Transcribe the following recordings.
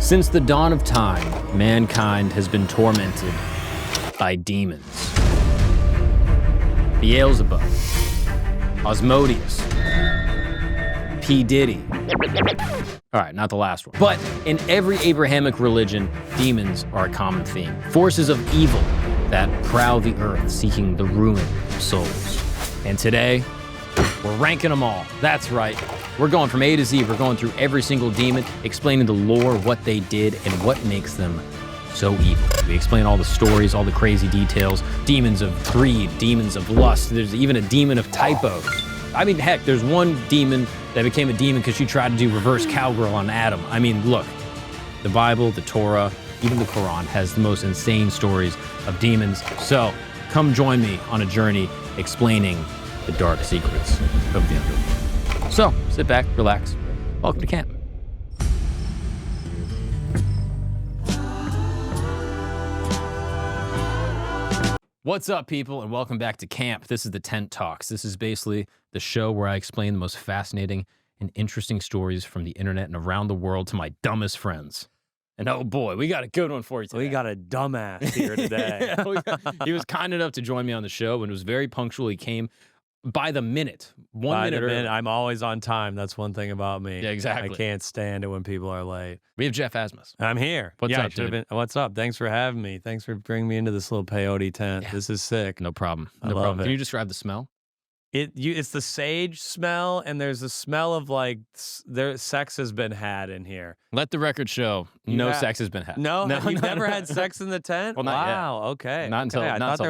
Since the dawn of time, mankind has been tormented by demons. Beelzebub, Asmodeus, P. Diddy. All right, not the last one. But in every Abrahamic religion, demons are a common theme. Forces of evil that prowl the earth, seeking the ruin of souls. And today, we're ranking them all. That's right. We're going from A to Z. We're going through every single demon, explaining the lore, what they did, and what makes them so evil. We explain all the stories, all the crazy details, demons of greed, demons of lust. There's even a demon of typos. I mean, heck, there's one demon that became a demon because she tried to do reverse cowgirl on Adam. I mean, look, the Bible, the Torah, even the Quran has the most insane stories of demons. So come join me on a journey explaining the dark secrets of the underworld. So sit back, relax. Welcome to camp. What's up, people, and welcome back to camp. This is the Tent Talks. This is basically the show where I explain the most fascinating and interesting stories from the internet and around the world to my dumbest friends. And oh boy, we got a good one for you today. We got a dumbass here today. He was kind enough to join me on the show and was very punctual. He came by the minute. One minute early. I'm always on time. That's one thing about me. Yeah, exactly. I can't stand it when people are late. We have Geoff Ausmus. I'm here. What's up, dude? What's up? Thanks for having me. Thanks for bringing me into this little peyote tent. Yeah. This is sick. No problem. I love it. Can you describe the smell? It's the sage smell, and there's a smell of like sex has been had in here. Let the record show sex has been had. No, you've never had sex in the tent? Well, not wow, yet. Okay. Not until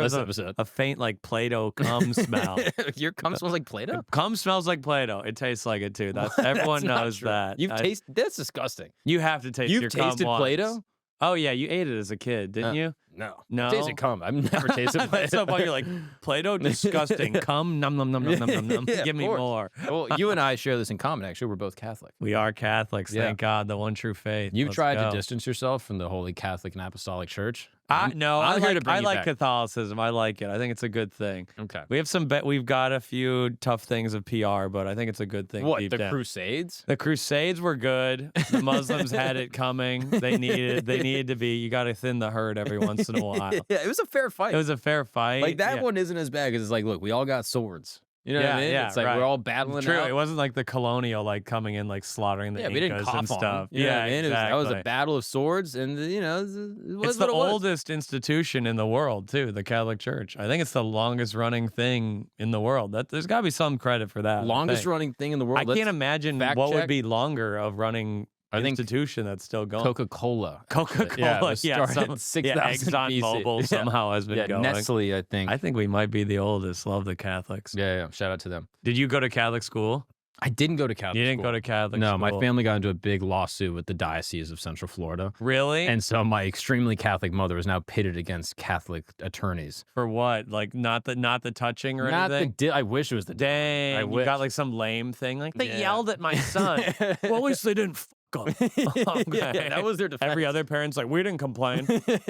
this episode. A faint like Play-Doh cum smell. Your cum smells like Play-Doh? Cum smells like Play-Doh. It tastes like it too. Everyone knows that. You've tasted. That's disgusting. You have to taste your cum once. You've tasted Play-Doh? Oh yeah, you ate it as a kid, didn't you? No. No. Tasted cum. I've never tasted Play-Doh. At some point you're like, Play-Doh, disgusting. Cum, nom nom nom nom nom nom nom. Yeah, give me more. Well, you and I share this in common. Actually, we're both Catholic. We are Catholics. Yeah. Thank God, the one true faith. You've tried to distance yourself from the Holy Catholic and Apostolic Church. No, I'm here to bring I you like back. Catholicism. I like it. I think it's a good thing. Okay. We have we've got a few tough things of PR, but I think it's a good thing. What, deep the down. Crusades? The Crusades were good. The Muslims had it coming. They needed to be. You got to thin the herd every once in a while. Yeah, it was a fair fight. It was a fair fight. Like, that one isn't as bad because it's like, look, we all got swords. You know what I mean? Yeah, it's like we're all battling True. out. It wasn't like the colonial, like coming in, like slaughtering the we didn't Incas cough and on stuff. them. You know what I mean? Exactly. That was a battle of swords, and It's the oldest institution in the world too, the Catholic Church. I think it's the longest running thing in the world. There's got to be some credit for that. Longest running thing in the world. I can't imagine what would be longer of running. I think institution that's still going. Coca-Cola. Coca-Cola, started 6,000 ExxonMobil BC. somehow has been going. Nestle, I think. I think we might be the oldest. Love the Catholics. Yeah. Shout out to them. Did you go to Catholic school? I didn't go to Catholic school. You didn't go to Catholic school? No, my family got into a big lawsuit with the Diocese of Central Florida. Really? And so my extremely Catholic mother is now pitted against Catholic attorneys. For what? Like not the touching or anything? I wish it was the dang. I you wish. got like some lame thing. Like they yelled at my son. Well, at least they didn't fuck him. Okay. Yeah, that was their defense. Every other parent's like, we didn't complain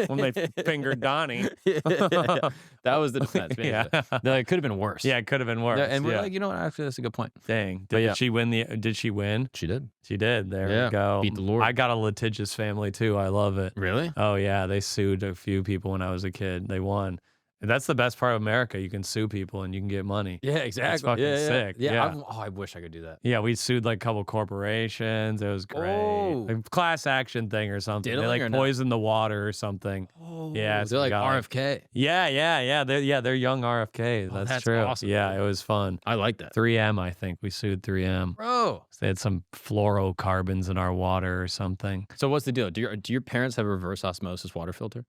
when they fingered Donnie. That was the defense. Yeah. No, it could have been worse. Yeah, it could have been worse. And we're like, you know what? Actually, that's a good point. Dang. Did she win? Did she win? She did. She did. There we go. Beat the Lord. I got a litigious family too. I love it. Really? Oh yeah. They sued a few people when I was a kid. They won. And that's the best part of America. You can sue people and you can get money. Yeah, exactly. That's fucking sick. Yeah. I wish I could do that. Yeah, we sued like a couple corporations. It was great. Oh. Like class action thing or something. Diddling they like poisoned the water or something. Oh, yeah, they're like RFK. Yeah. They're young RFK. That's true. Awesome. Yeah, it was fun. I like that. 3M, I think. We sued 3M. Bro. They had some fluorocarbons in our water or something. So what's the deal? Do your parents have a reverse osmosis water filter?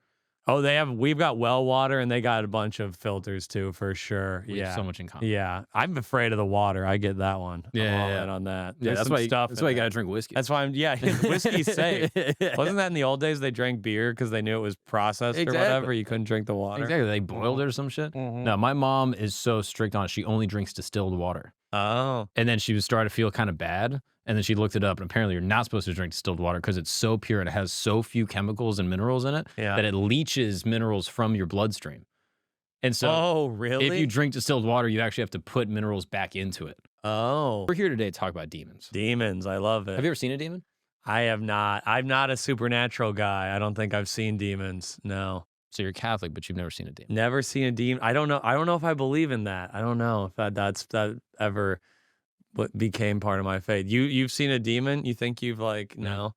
Oh, we've got well water and they got a bunch of filters too, for sure. We have so much in common. Yeah. I'm afraid of the water. I get that one. Yeah, I'm all in on that. Yeah, that's why you gotta drink whiskey. That's why whiskey's safe. Wasn't that in the old days they drank beer because they knew it was processed or whatever? You couldn't drink the water. Exactly. They boiled it or some shit. Mm-hmm. No, my mom is so strict on it. She only drinks distilled water. Oh. And then she was starting to feel kind of bad. And then she looked it up, and apparently you're not supposed to drink distilled water because it's so pure and it has so few chemicals and minerals in it that it leaches minerals from your bloodstream. And so if you drink distilled water, you actually have to put minerals back into it. Oh. We're here today to talk about demons. Demons. I love it. Have you ever seen a demon? I have not. I'm not a supernatural guy. I don't think I've seen demons. No. So you're Catholic, but you've never seen a demon. Never seen a demon. I don't know. I don't know if I believe in that. I don't know if that ever became part of my faith. You've seen a demon? You think you've like no?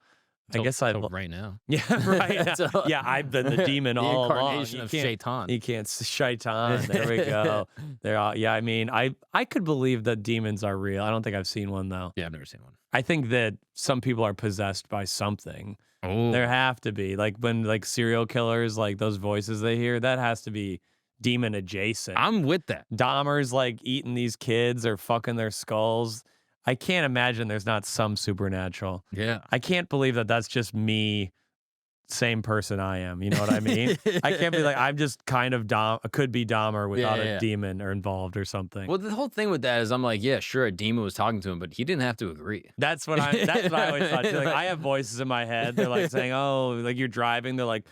I guess I right now. Yeah, right. Yeah, I've been the demon all along. Incarnation of Shaitan. You can't Shaitan. There we go. Yeah, I mean, I could believe that demons are real. I don't think I've seen one though. Yeah, I've never seen one. I think that some people are possessed by something. Oh. There have to be. Like when like serial killers, like those voices they hear, that has to be demon adjacent. I'm with that. Dahmer's like eating these kids or fucking their skulls. I can't imagine there's not some supernatural. Yeah. I can't believe that that's just me, same person I am. You know what I mean? I can't be like, I'm just kind of could be Dahmer without a demon or involved or something. Well, the whole thing with that is I'm like, yeah, sure, a demon was talking to him, but he didn't have to agree. That's what I always thought. Like, I have voices in my head. They're like saying, oh, like you're driving. They're like,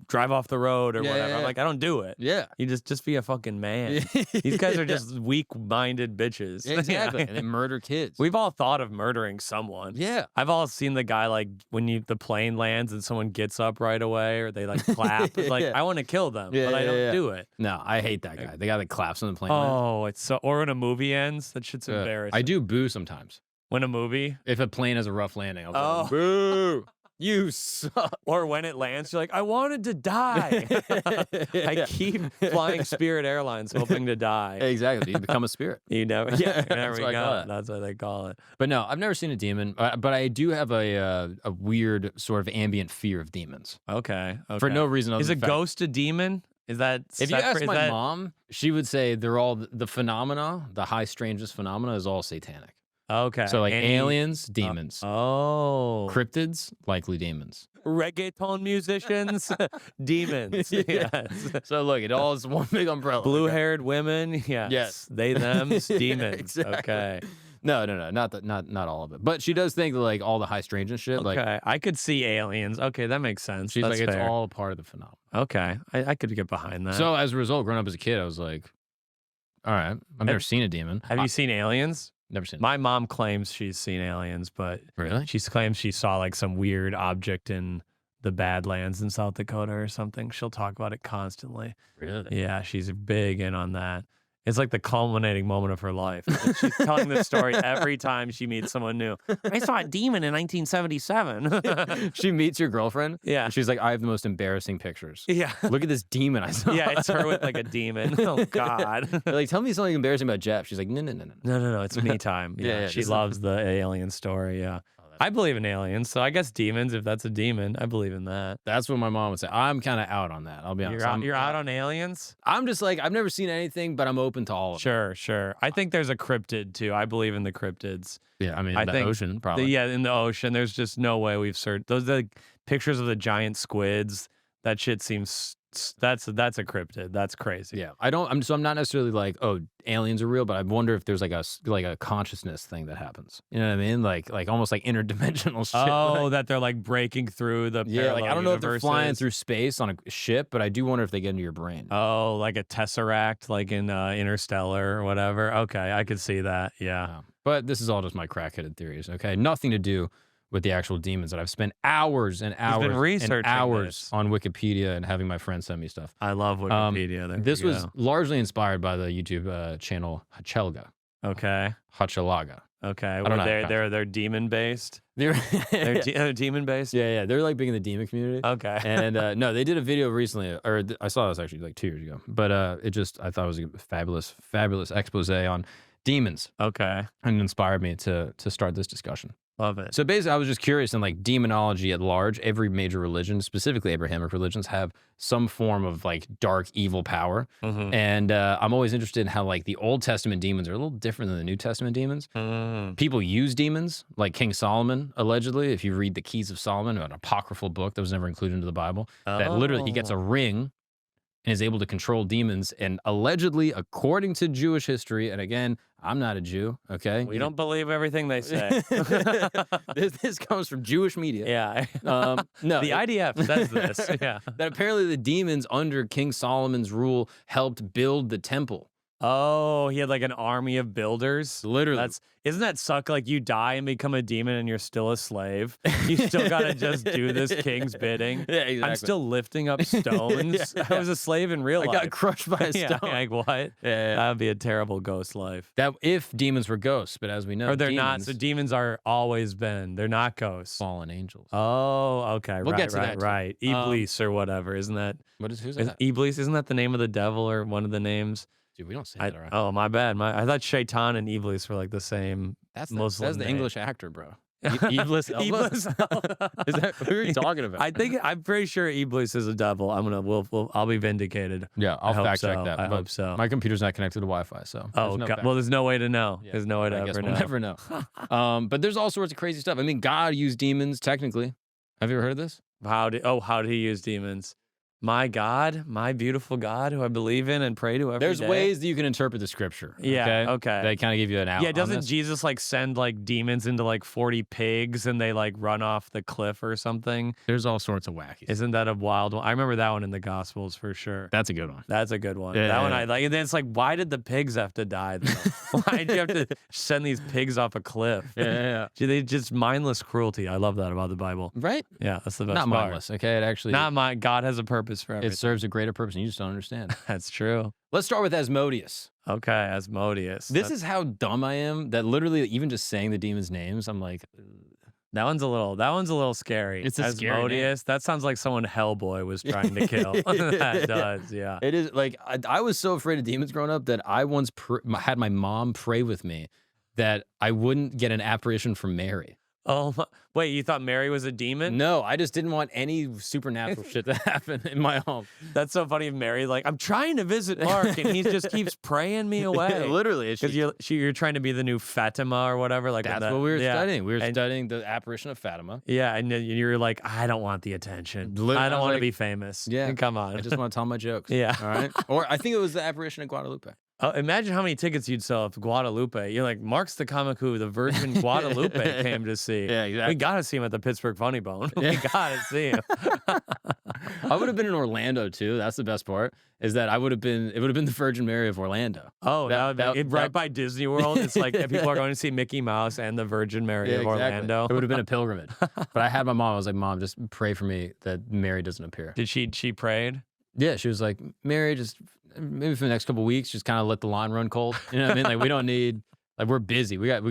drive off the road or whatever. I'm like, I don't do it. Yeah. You just be a fucking man. These guys are just weak-minded bitches. Exactly. And they murder kids. We've all thought of murdering someone. Yeah. I've all seen the guy like when the plane lands and someone gets up right away or they like clap. It's like, I want to kill them, but I don't do it. No, I hate that guy. The guy that claps on the plane. Oh, it's so, or when a movie ends, that shit's embarrassing. I do boo sometimes. When a movie? If a plane has a rough landing, I'll go, boo. You suck. Or when it lands, you're like, I wanted to die. I keep flying Spirit Airlines hoping to die. Exactly. You become a spirit. You never, yeah, there we go. It. That's what they call it. But no, I've never seen a demon, but I do have a weird sort of ambient fear of demons. Okay. For no reason other than than a ghost a demon? Is that if you ask my mom, she would say they're all the phenomena, the high strangeness phenomena is all satanic. Okay. So like aliens, demons. Cryptids, likely demons. Reggaeton musicians, demons. Yes. So look, it all is one big umbrella. Blue-haired women, yes. They, them, demons. Exactly. Okay. No, not all of it. But she does think that like all the high strangeness shit. Okay, like I could see aliens. Okay, that makes sense. She's That's like fair. it's all part of the phenomenon. Okay, I could get behind that. So as a result, growing up as a kid, I was like, all right, I've never seen a demon. Have you seen aliens? Never seen. My mom claims she's seen aliens, but really, she claims she saw like some weird object in the Badlands in South Dakota or something. She'll talk about it constantly. Really? Yeah, she's big in on that. It's like the culminating moment of her life. She's telling this story every time she meets someone new. I saw a demon in 1977. She meets your girlfriend. Yeah. And she's like, I have the most embarrassing pictures. Yeah. Look at this demon I saw. Yeah, it's her with like a demon. Oh, God. They're like, tell me something embarrassing about Geoff. She's like, no. No. It's me time. Yeah, she loves the alien story. Yeah. I believe in aliens, so I guess demons, if that's a demon, I believe in that. That's what my mom would say. I'm kind of out on that. I'll be honest. You're out on aliens? I'm just like, I've never seen anything, but I'm open to all of it. Sure. I think there's a cryptid, too. I believe in the cryptids. Yeah, I mean, in the ocean, probably. In the ocean, there's just no way we've searched. Those are like pictures of the giant squids. That shit seems... That's a cryptid. That's crazy. Yeah, I'm not necessarily like, oh, aliens are real, but I wonder if there's like a consciousness thing that happens. You know what I mean? Like almost like interdimensional shit. Oh, that they're like breaking through the like I don't know if they're flying through space on a ship, but I do wonder if they get into your brain. Oh, like a tesseract, like in Interstellar or whatever. Okay, I could see that. Yeah. But this is all just my crackheaded theories. Okay, nothing to do with the actual demons that I've spent hours and hours and hours on Wikipedia and having my friends send me stuff. I love Wikipedia. This was largely inspired by the YouTube channel Hachelga. Okay. Hachalaga. Okay. They're demon based. They're demon based. Yeah. They're like big in the demon community. Okay. And no, they did a video recently, or I saw this actually like 2 years ago. But I thought it was a fabulous expose on demons. Okay. And it inspired me to start this discussion. Love it. So basically, I was just curious in like demonology at large, every major religion, specifically Abrahamic religions, have some form of like dark evil power. Mm-hmm. And I'm always interested in how like the Old Testament demons are a little different than the New Testament demons. Mm. People use demons, like King Solomon, allegedly. If you read the Keys of Solomon, an apocryphal book that was never included into the Bible, that literally he gets a ring and is able to control demons. And allegedly, according to Jewish history, and again, I'm not a Jew, okay? We don't believe everything they say. This comes from Jewish media. Yeah. No. The IDF says this. Yeah. That apparently the demons under King Solomon's rule helped build the temple. Oh, he had like an army of builders. Literally. Isn't that suck? Like you die and become a demon and you're still a slave. You still gotta just do this king's bidding. Yeah, exactly. I'm still lifting up stones. Yeah. I was a slave in real life. I got crushed by a Yeah, stone. like what? Yeah. That would be a terrible ghost life. That if demons were ghosts, but as we know, Or they're not. demons, So demons are always been. They're not ghosts. fallen angels. Oh, okay. We'll right, get to right, that too. right. Iblis or whatever. Isn't that? Who's Is that? Iblis? Isn't that the name of the devil or one of the names? Dude, we don't say that, all right? Oh, my bad. I thought Shaitan and Iblis were like the same. That's Muslim the name. English actor, bro. Iblis Elba? Iblis. Is that who are you talking about? I'm pretty sure Iblis is a devil. I'll be vindicated. Yeah, I'll hope fact check so. that. I but hope so. My computer's not connected to Wi-Fi, so Oh, there's no God. fact. Well, there's no way to know. Yeah, There's no way to I guess ever we'll know. never know. But there's all sorts of crazy stuff. I mean, God used demons technically. Have you ever heard of this? How did he use demons? My God, my beautiful God, who I believe in and pray to every There's day. ways that you can interpret the scripture. Yeah, okay. They kind of give you an out. Yeah, on doesn't this. Jesus like send like demons into like 40 pigs and they like run off the cliff or something? There's all sorts of wacky. Isn't that a wild one? I remember that one in the Gospels for sure. That's a good one. That's a good one. Yeah, That one yeah. I like. And then it's like, why did the pigs have to die though? Why did you have to send these pigs off a cliff? Yeah. They just mindless cruelty. I love that about the Bible. Right? Yeah, that's the best Not part. mindless. Okay, it actually God has a purpose for everything. it serves a greater purpose, and you just don't understand. That's true. Let's start with Asmodeus. Okay, Asmodeus. This is how dumb I am that literally even just saying the demons' names, I'm like, That one's a little scary. It's a scary name. Asmodeus. That sounds like someone Hellboy was trying to kill. That does, yeah. It is like I was so afraid of demons growing up that I once had my mom pray with me that I wouldn't get an apparition from Mary. Oh, wait, you thought Mary was a demon? No, I just didn't want any supernatural shit to happen in my home. That's so funny. Mary, like, I'm trying to visit Mark, and he just keeps praying me away. Literally, Because you're trying to be the new Fatima or whatever. Like that's that. what we were Yeah. studying. We were And- studying the apparition of Fatima. Yeah, and then you're like, I don't want the attention. I I don't was want to like, be famous. yeah, Come on. I just want to tell my jokes. Yeah. All right. Or I think it was the apparition of Guadalupe. Imagine how many tickets you'd sell if Guadalupe. You're like, Mark's the comic who the Virgin Guadalupe came to see. Yeah, exactly. We gotta see him at the Pittsburgh Funny Bone. We gotta see him. I would have been in Orlando too. That's the best part. Is that it would have been the Virgin Mary of Orlando. Oh, right by Disney World. It's like if people are going to see Mickey Mouse and the Virgin Mary of Orlando. It would have been a pilgrimage. But I had my mom. I was like, Mom, just pray for me that Mary doesn't appear. Did she prayed? Yeah, she was like, Mary, just maybe for the next couple of weeks, just kind of let the line run cold. You know what I mean? Like we don't need, like we're busy. We got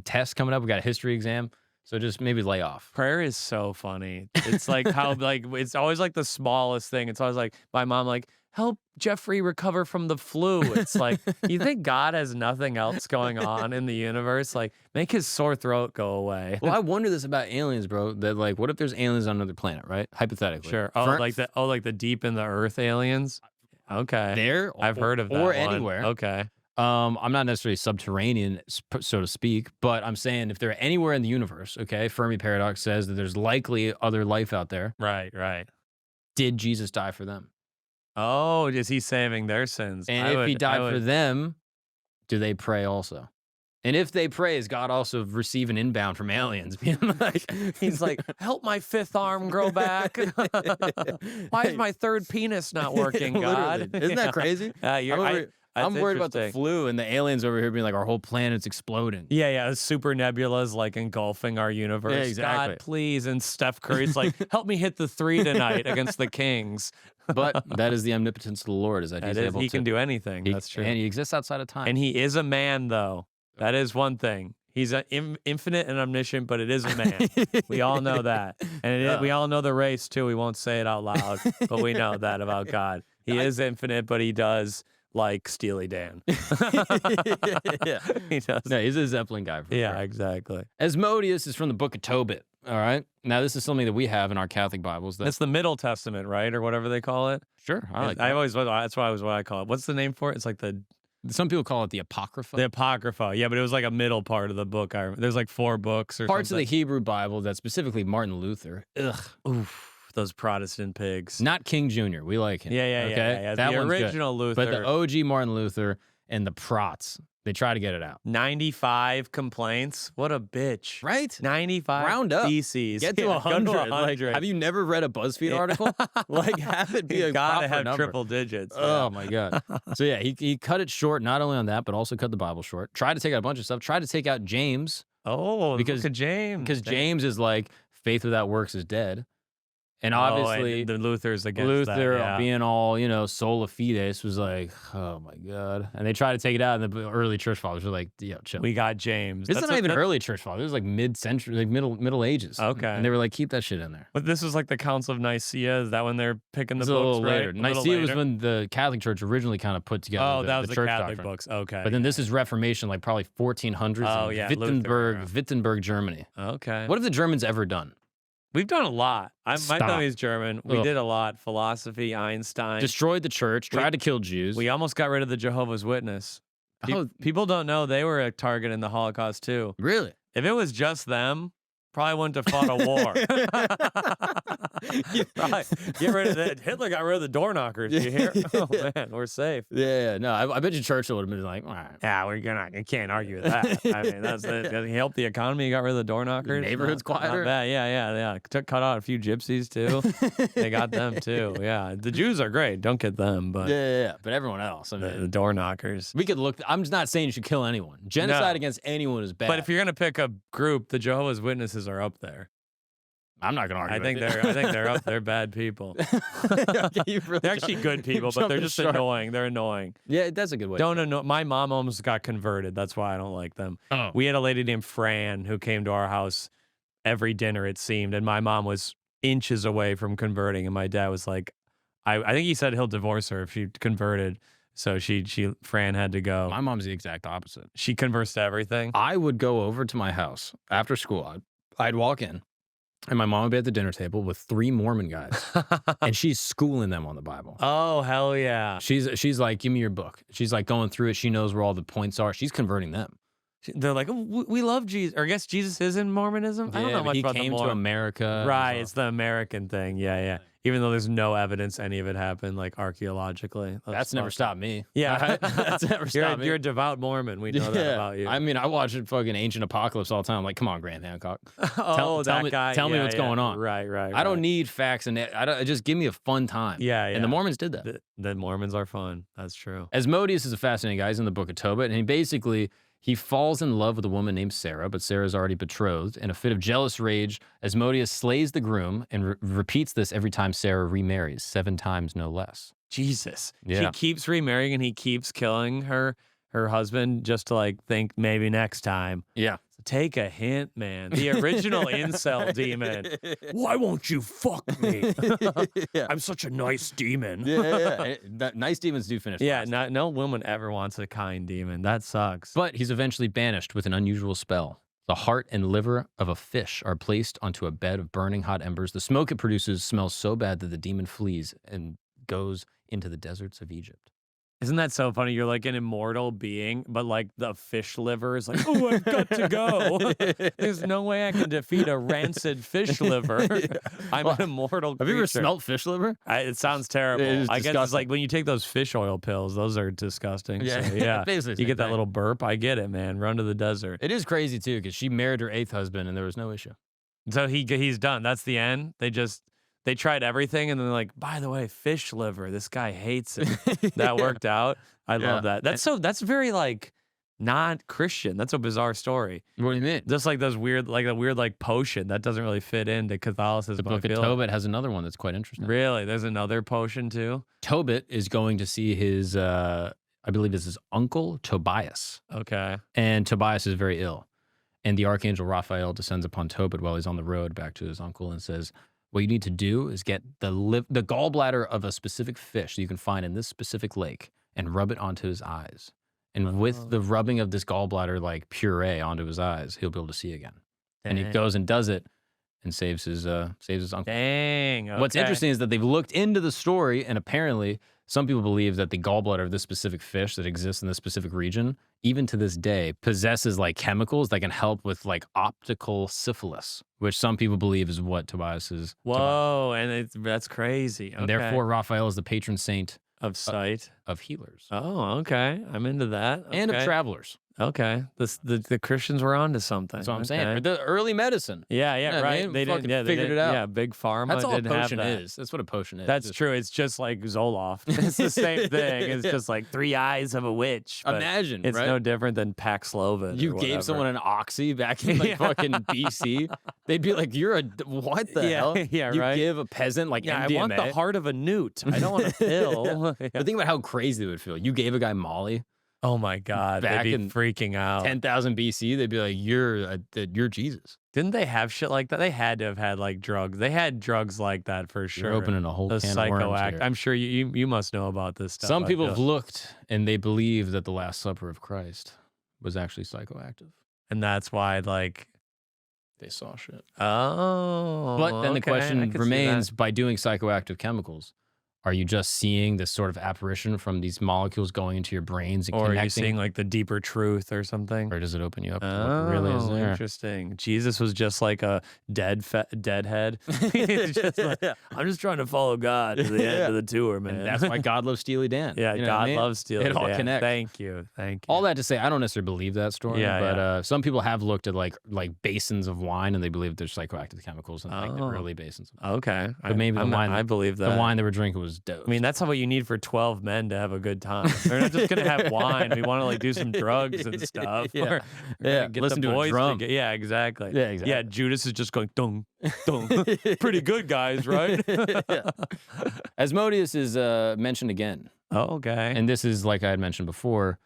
tests coming up. We got a history exam. So just maybe lay off. Prayer is so funny. It's like how like it's always like the smallest thing. It's always like my mom like help Geoffrey recover from the flu. It's like you think God has nothing else going on in the universe? Like make his sore throat go away. Well, I wonder this about aliens, bro. That like, what if there's aliens on another planet, right? Hypothetically. Sure. Like the deep in the earth aliens. Okay. There, I've heard of that. or one. anywhere. Okay. I'm not necessarily subterranean, so to speak, but I'm saying if they're anywhere in the universe, okay, Fermi paradox says that there's likely other life out there. Right. Did Jesus die for them? Oh, is he saving their sins? And if he died for them, do they pray also? And if they pray, is God also receive an inbound from aliens? Being like, he's like, help my fifth arm grow back. Why is my third penis not working, God? Literally. Isn't that crazy? I'm worried about the flu and the aliens over here being like, our whole planet's exploding. Yeah. Super nebulas like engulfing our universe. Yeah, exactly. God, please. And Steph Curry's like, help me hit the 3 tonight against the Kings. But that is the omnipotence of the Lord, is that he's able to. He can do anything. That's true. And he exists outside of time. And he is a man, though. That is one thing. He's infinite and omniscient, but it is a man. We all know that. And we all know the race, too. We won't say it out loud, but we know that about God. He is infinite, but he does like Steely Dan. Yeah. He does. No, he's a Zeppelin guy. For Yeah, sure. exactly. Asmodeus is from the book of Tobin. All right. Now, this is something that we have in our Catholic Bibles. That's the Middle Testament, right? Or whatever they call it. Sure. I like that. That's what I call it. What's the name for it? It's like Some people call it the Apocrypha. the Apocrypha. Yeah, but it was like a middle part of the book. There's like 4 books or Parts something. of the Hebrew Bible that specifically Martin Luther. Ugh. Oof, those Protestant pigs. Not King Jr. We like him. Yeah. Okay? That the one's good. original Luther. But the OG Martin Luther and the Prots. They try to get it out. 95 complaints. What a bitch. Right? 95 Round up. theses. Get to 100. Like, have you never read a BuzzFeed article? Like, have it be You a gotta proper have number. triple digits. Oh, my God. So, yeah, he cut it short, not only on that, but also cut the Bible short. Tried to take out a bunch of stuff. Tried to take out James. Oh, because look at James. Because James is like, faith without works is dead. And obviously, and the Luther's against Luther that, yeah. being all, sola fides was like, oh my God. And they tried to take it out, and the early church fathers were like, yo, chill. We got James. It's not even early church fathers. It was like mid-century, like Middle Ages. Okay. And they were like, keep that shit in there. But this was like the Council of Nicaea. Is that when they're picking the It's books? a little right? later. Nicaea was when the Catholic Church originally kind of put together Oh, that was the the church Catholic doctrine. books. Okay. But then this is Reformation, like probably 1400s. Oh, in yeah, Wittenberg, Germany. Okay. What have the Germans ever done? We've done a lot. My Stop. family's German. We Ugh. did a lot. Philosophy, Einstein. Destroyed the church, tried to kill Jews. We almost got rid of the Jehovah's Witness. People don't know they were a target in the Holocaust too. Really? If it was just them, probably wouldn't have fought a war. Probably get rid of that. Hitler got rid of the door knockers. You hear? Oh man, we're safe. Yeah, no, I bet you Churchill would have been like, all right. Yeah, you can't argue with that. I mean, that's it. He helped the economy. He got rid of the door knockers. Neighborhood's quieter. Not bad. Yeah. Cut out a few gypsies too. They got them too. Yeah, the Jews are great. Don't get them, but Yeah. But everyone else, I mean, the door knockers. we could look. I'm just not saying you should kill anyone. Genocide against anyone is bad. But if you're gonna pick a group, the Jehovah's Witnesses are up there. I'm not gonna argue. I think they're up. They're bad people. Okay, They're actually good people, but they're just annoying. They're annoying. Yeah, that's a good way. Don't annoy. My mom almost got converted. That's why I don't like them. Oh. We had a lady named Fran who came to our house every dinner, it seemed, and my mom was inches away from converting, and my dad was like, I think he said he'll divorce her if she converted. So Fran had to go. My mom's the exact opposite. She converts to everything. I would go over to my house after school. I'd walk in, and my mom would be at the dinner table with 3 Mormon guys, and she's schooling them on the Bible. Oh, hell yeah. She's like, give me your book. She's like going through it. She knows where all the points are. She's converting them. They're like, oh, we love Jesus. Or I guess Jesus is in Mormonism. I don't know much about he came to America. Right, it's the American thing. Yeah. Even though there's no evidence any of it happened, like archaeologically. That's never stopped me. Yeah. That's never stopped me. You're a devout Mormon. We know that about you. I mean, I watch fucking Ancient Apocalypse all the time. I'm like, come on, Graham Hancock. Tell that me, guy. Tell me what's going on. Right. I don't need facts and just give me a fun time. Yeah. And the Mormons did that. The Mormons are fun. That's true. Asmodeus is a fascinating guy. He's in the book of Tobit, and he falls in love with a woman named Sarah, but Sarah's already betrothed. In a fit of jealous rage, Asmodeus slays the groom and repeats this every time Sarah remarries, 7 times no less. Jesus. Yeah. She keeps remarrying and he keeps killing her husband just to like think maybe next time. Yeah. Take a hint, man. The original incel demon. Why won't you fuck me? Yeah. I'm such a nice demon. Yeah. Nice demons do finish. Yeah, last. no woman ever wants a kind demon. That sucks. But he's eventually banished with an unusual spell. The heart and liver of a fish are placed onto a bed of burning hot embers. The smoke it produces smells so bad that the demon flees and goes into the deserts of Egypt. Isn't that so funny? You're like an immortal being, but like the fish liver is like, oh, I've got to go. There's no way I can defeat a rancid fish liver. I'm an immortal creature. Have you ever smelt fish liver? It sounds terrible. I guess it's like when you take those fish oil pills, those are disgusting. Yeah, so, yeah. basically. You get that little burp. I get it, man. Run to the desert. It is crazy too, because she married her 8th husband and there was no issue. So he's done. That's the end. They tried everything, and then they're like, by the way, fish liver. This guy hates it. That worked out. I love that. That's very like not Christian. That's a bizarre story. What do you mean? Just like those weird, potion that doesn't really fit into Catholicism. The book of Tobit has another one that's quite interesting. Really? There's another potion too? Tobit is going to see his, I believe it's his uncle, Tobias. Okay. And Tobias is very ill. And the archangel Raphael descends upon Tobit while he's on the road back to his uncle and says, what you need to do is get the gallbladder of a specific fish that you can find in this specific lake and rub it onto his eyes. And with the rubbing of this gallbladder like puree onto his eyes, he'll be able to see again. And he goes and does it and saves his uncle. Dang. Okay. What's interesting is that they've looked into the story, and apparently some people believe that the gallbladder of this specific fish that exists in this specific region, even to this day, possesses like chemicals that can help with like optical syphilis, which some people believe is what Tobias is. Whoa, and that's crazy. Okay. And therefore, Raphael is the patron saint Of sight. of healers, Oh, okay. I'm into that. and of Okay. travelers. Okay. The Christians were onto something. That's what I'm Okay. saying. Or the early medicine. Yeah, Yeah, right. they fucking they figured it out. Yeah, big pharma. That's all a didn't have potion that. is. That's what a potion is. That's Just- true. It's just like Zoloft. It's the same thing. It's just like 3 eyes of a witch. but Imagine, it's right? no different than Paxlovid. You or gave whatever. someone an oxy back in like Yeah. fucking BC. They'd be like, "You're a what the Yeah, hell?" yeah, you right. give a peasant like Yeah, MDMA. I want the heart of a newt. I don't want a pill. Yeah. But think about how crazy they would feel. You gave a guy Molly, Oh my God, Back they'd be in freaking out. 10,000 BC. They'd be like, "You're Jesus." Didn't they have shit like that? They had to have had like drugs. They had drugs like that for sure. You're opening a whole The can of worms psychoact. here. I'm sure you must know about this stuff. Some I people feel. have looked and they believe that the Last Supper of Christ was actually psychoactive. And that's why like They saw shit. oh. But then the okay, I question can see remains: that. by doing psychoactive chemicals, are you just seeing this sort of apparition from these molecules going into your brains and Or are you connecting? seeing like the deeper truth or something? Or does it open you up to what really is there? Interesting. Jesus was just like a deadhead. He's just like, I'm just trying to follow God to the end of the tour, man. And that's why God loves Steely Dan. yeah, You know what God I mean? loves Steely It all Dan. connects. Thank you. All that to say, I don't necessarily believe that story, Yeah, but some people have looked at like basins of wine and they believe there's psychoactive chemicals in like the Oh. early basins. Okay. But maybe the wine, I believe that. the wine they were drinking was dope. I mean, that's what you need for 12 men to have a good time. They're not just gonna have wine. We want to like do some drugs and stuff. Yeah. Or, Yeah, get listen the to a boys drum. together. Yeah, exactly. Yeah, exactly. Yeah, Judas is just going dong, dong. Pretty good, guys, right? Yeah. Asmodeus is mentioned again, Oh, okay. and this is like I had mentioned before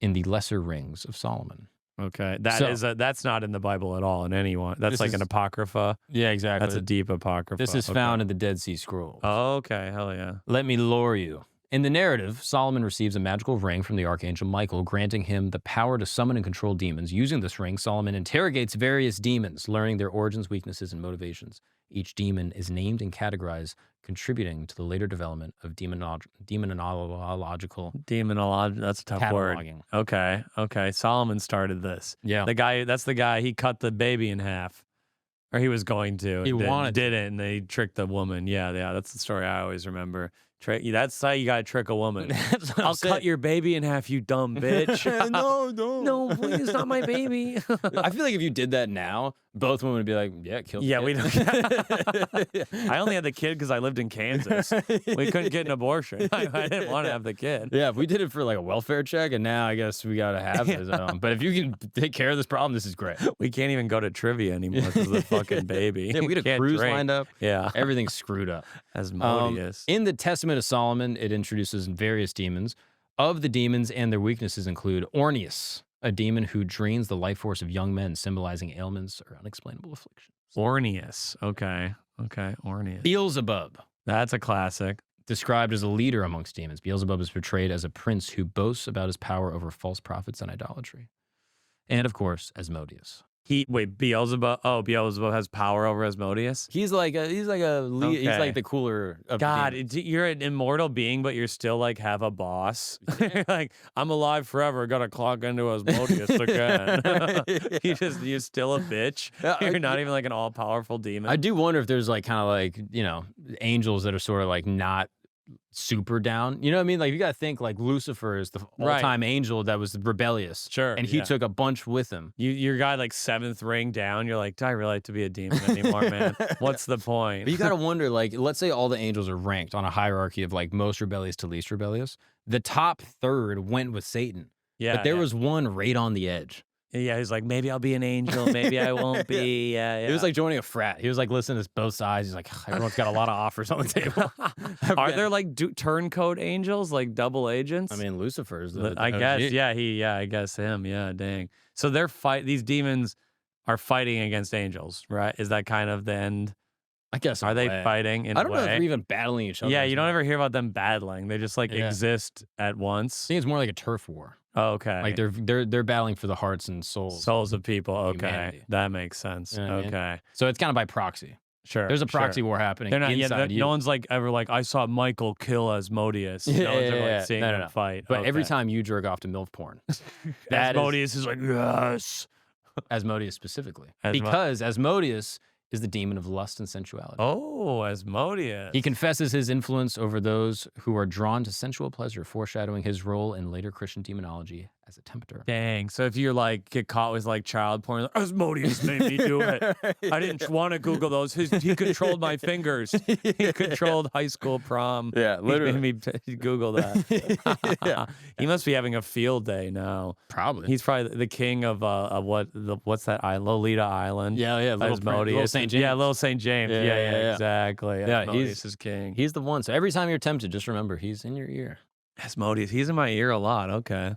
in the Lesser Rings of Solomon. Okay, that So- is that's not in the Bible at all in anyone. That's This like an is- apocrypha. Yeah, exactly. That's a deep apocrypha. This is Okay. found in the Dead Sea Scrolls. Oh, okay, hell yeah. Let me lure you. In the narrative, Solomon receives a magical ring from the archangel Michael, granting him the power to summon and control demons. Using this ring, Solomon interrogates various demons, learning their origins, weaknesses, and motivations. Each demon is named and categorized, contributing to the later development of demonological That's a tough word. cataloging. Okay. Solomon started this. Yeah. That's the guy. He cut the baby in half, or he was going to. He and wanted to. didn't, and they tricked the woman. Yeah. That's the story I always remember. That's how you gotta trick a woman. That's what I'm I'll saying. cut your baby in half, you dumb bitch. No. No, please, not my baby. I feel like if you did that now, both women would be like, yeah, kill the Yeah, kid. we don't. I only had the kid because I lived in Kansas. We couldn't get an abortion. I didn't want to have the kid. Yeah, if we did it for like a welfare check, and now I guess we got to have it. But if you can take care of this problem, this is great. We can't even go to trivia anymore because of the fucking baby. Yeah, we had a Can't cruise drink. lined up. Yeah, Everything's screwed up. Asmodeus. In the Testament of Solomon, it introduces various demons. Of the demons and their weaknesses include Orneus, a demon who drains the life force of young men, symbolizing ailments or unexplainable afflictions. Orneus. Okay. Orneus. Beelzebub, That's a classic. described as a leader amongst demons. Beelzebub is portrayed as a prince who boasts about his power over false prophets and idolatry. And of course, Asmodeus. Beelzebub. Oh, Beelzebub has power over Asmodeus. He's like he's Okay. like the cooler of the God, demons. you're an immortal being, but you're still like have a boss. Like I'm alive forever. Got to clock into Asmodeus again. You're still a bitch. You're not even like an all powerful demon. I do wonder if there's like kind of like, angels that are sort of like not super down. You know what I mean? Like you got to think like Lucifer is the all-time angel that was rebellious. Sure, And he yeah. took a bunch with him. Your guy like 7th ring down. You're like, do I really like to be a demon anymore, man? What's the point? But you got to wonder, like, let's say all the angels are ranked on a hierarchy of like most rebellious to least rebellious. The top third went with Satan. Yeah, But there was one right on the edge. Yeah, he's like, maybe I'll be an angel, maybe I won't be. Yeah. It was like joining a frat. He was like listening to both sides. He's like, everyone's got a lot of offers on the table. Are there like turncoat angels, like double agents? I mean, Lucifer's the I OG. guess, I guess him. Yeah, dang. So these demons are fighting against angels, right? Is that kind of the end? I guess. Are in a they way. fighting in I a don't know if way? they're even battling each other. Yeah, you don't ever hear about them battling. They just like Yeah. exist at once. I think it's more like a turf war. Oh, okay. Like they're battling for the hearts and souls of people. Okay, humanity. that makes sense. You know what I mean? Okay, So it's kind of by proxy. sure. There's a proxy sure. war happening They're not. inside you. No one's like ever like I saw Michael kill Asmodeus. Yeah, no one's ever yeah, like seeing no, them no. fight. But every Okay. time you jerk off to MILF porn, that is Asmodeus is like yes. Asmodeus specifically. Asmo- Because Asmodeus is the demon of lust and sensuality. Oh, Asmodeus. He confesses his influence over those who are drawn to sensual pleasure, foreshadowing his role in later Christian demonology as a tempter. Dang. So if you're like, get caught with like child porn, like, Asmodeus made me do it. I didn't want to Google those. He controlled my fingers. He controlled high school prom. Yeah, literally. He made me Google that. Yeah. He must be having a field day now. Probably. He's probably the king of what's that island? Lolita Island. Yeah, Little St. James. Yeah, Little St. James. Yeah. Exactly. Yeah, Asmodeus is king. He's the one. So every time you're tempted, just remember he's in your ear. Asmodeus. He's in my ear a lot. Okay.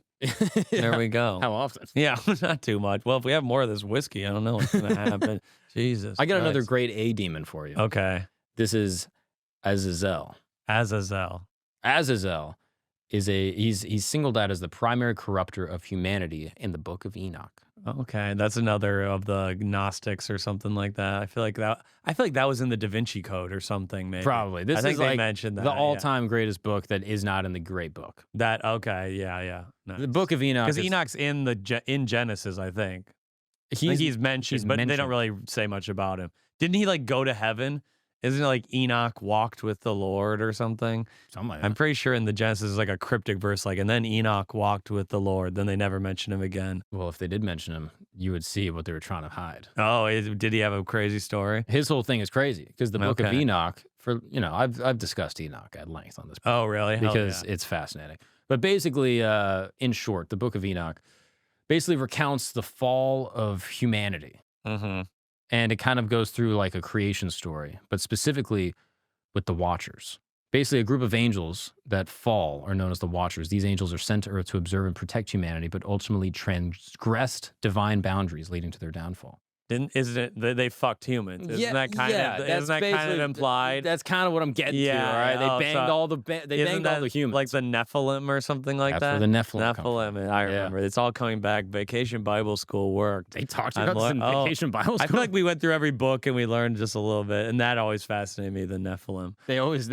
There we go. How often? Yeah, not too much. Well, if we have more of this whiskey, I don't know what's going to happen. Jesus. I got another Christ. grade A demon for you. Okay. This is Azazel. Azazel. Azazel is he's singled out as the primary corrupter of humanity in the book of Enoch. Okay, that's another of the Gnostics or something like that. I feel like that was in the Da Vinci Code or something. Maybe Probably. This I think is they like mentioned that, the all-time greatest book that is not in the Great Book. That okay, yeah. Nice. The book of Enoch, because Enoch's in Genesis, I think. I think he's mentioned, but they don't really say much about him. Didn't he like go to heaven? Isn't it like Enoch walked with the Lord or something? Something like that. I'm pretty sure in the Genesis is like a cryptic verse, like, and then Enoch walked with the Lord. Then they never mention him again. Well, if they did mention him, you would see what they were trying to hide. Oh, did he have a crazy story? His whole thing is crazy because the book of Okay. Enoch, I've discussed Enoch at length on this podcast. Oh, really? Hell Because yeah. it's fascinating. But basically, in short, the book of Enoch basically recounts the fall of humanity. Mm-hmm. And it kind of goes through like a creation story, but specifically with the Watchers. Basically, a group of angels that fall are known as the Watchers. These angels are sent to Earth to observe and protect humanity, but ultimately transgressed divine boundaries, leading to their downfall. Isn't it they fucked humans? Isn't that kind of implied? That's kind of what I'm getting to. All right, they banged all the humans, like the Nephilim or something like That's that. where the Nephilim come Nephilim, I remember. It's all coming back. Vacation Bible School worked. They talked about this in Vacation Bible School. I feel like we went through every book and we learned just a little bit, and that always fascinated me. The Nephilim. They always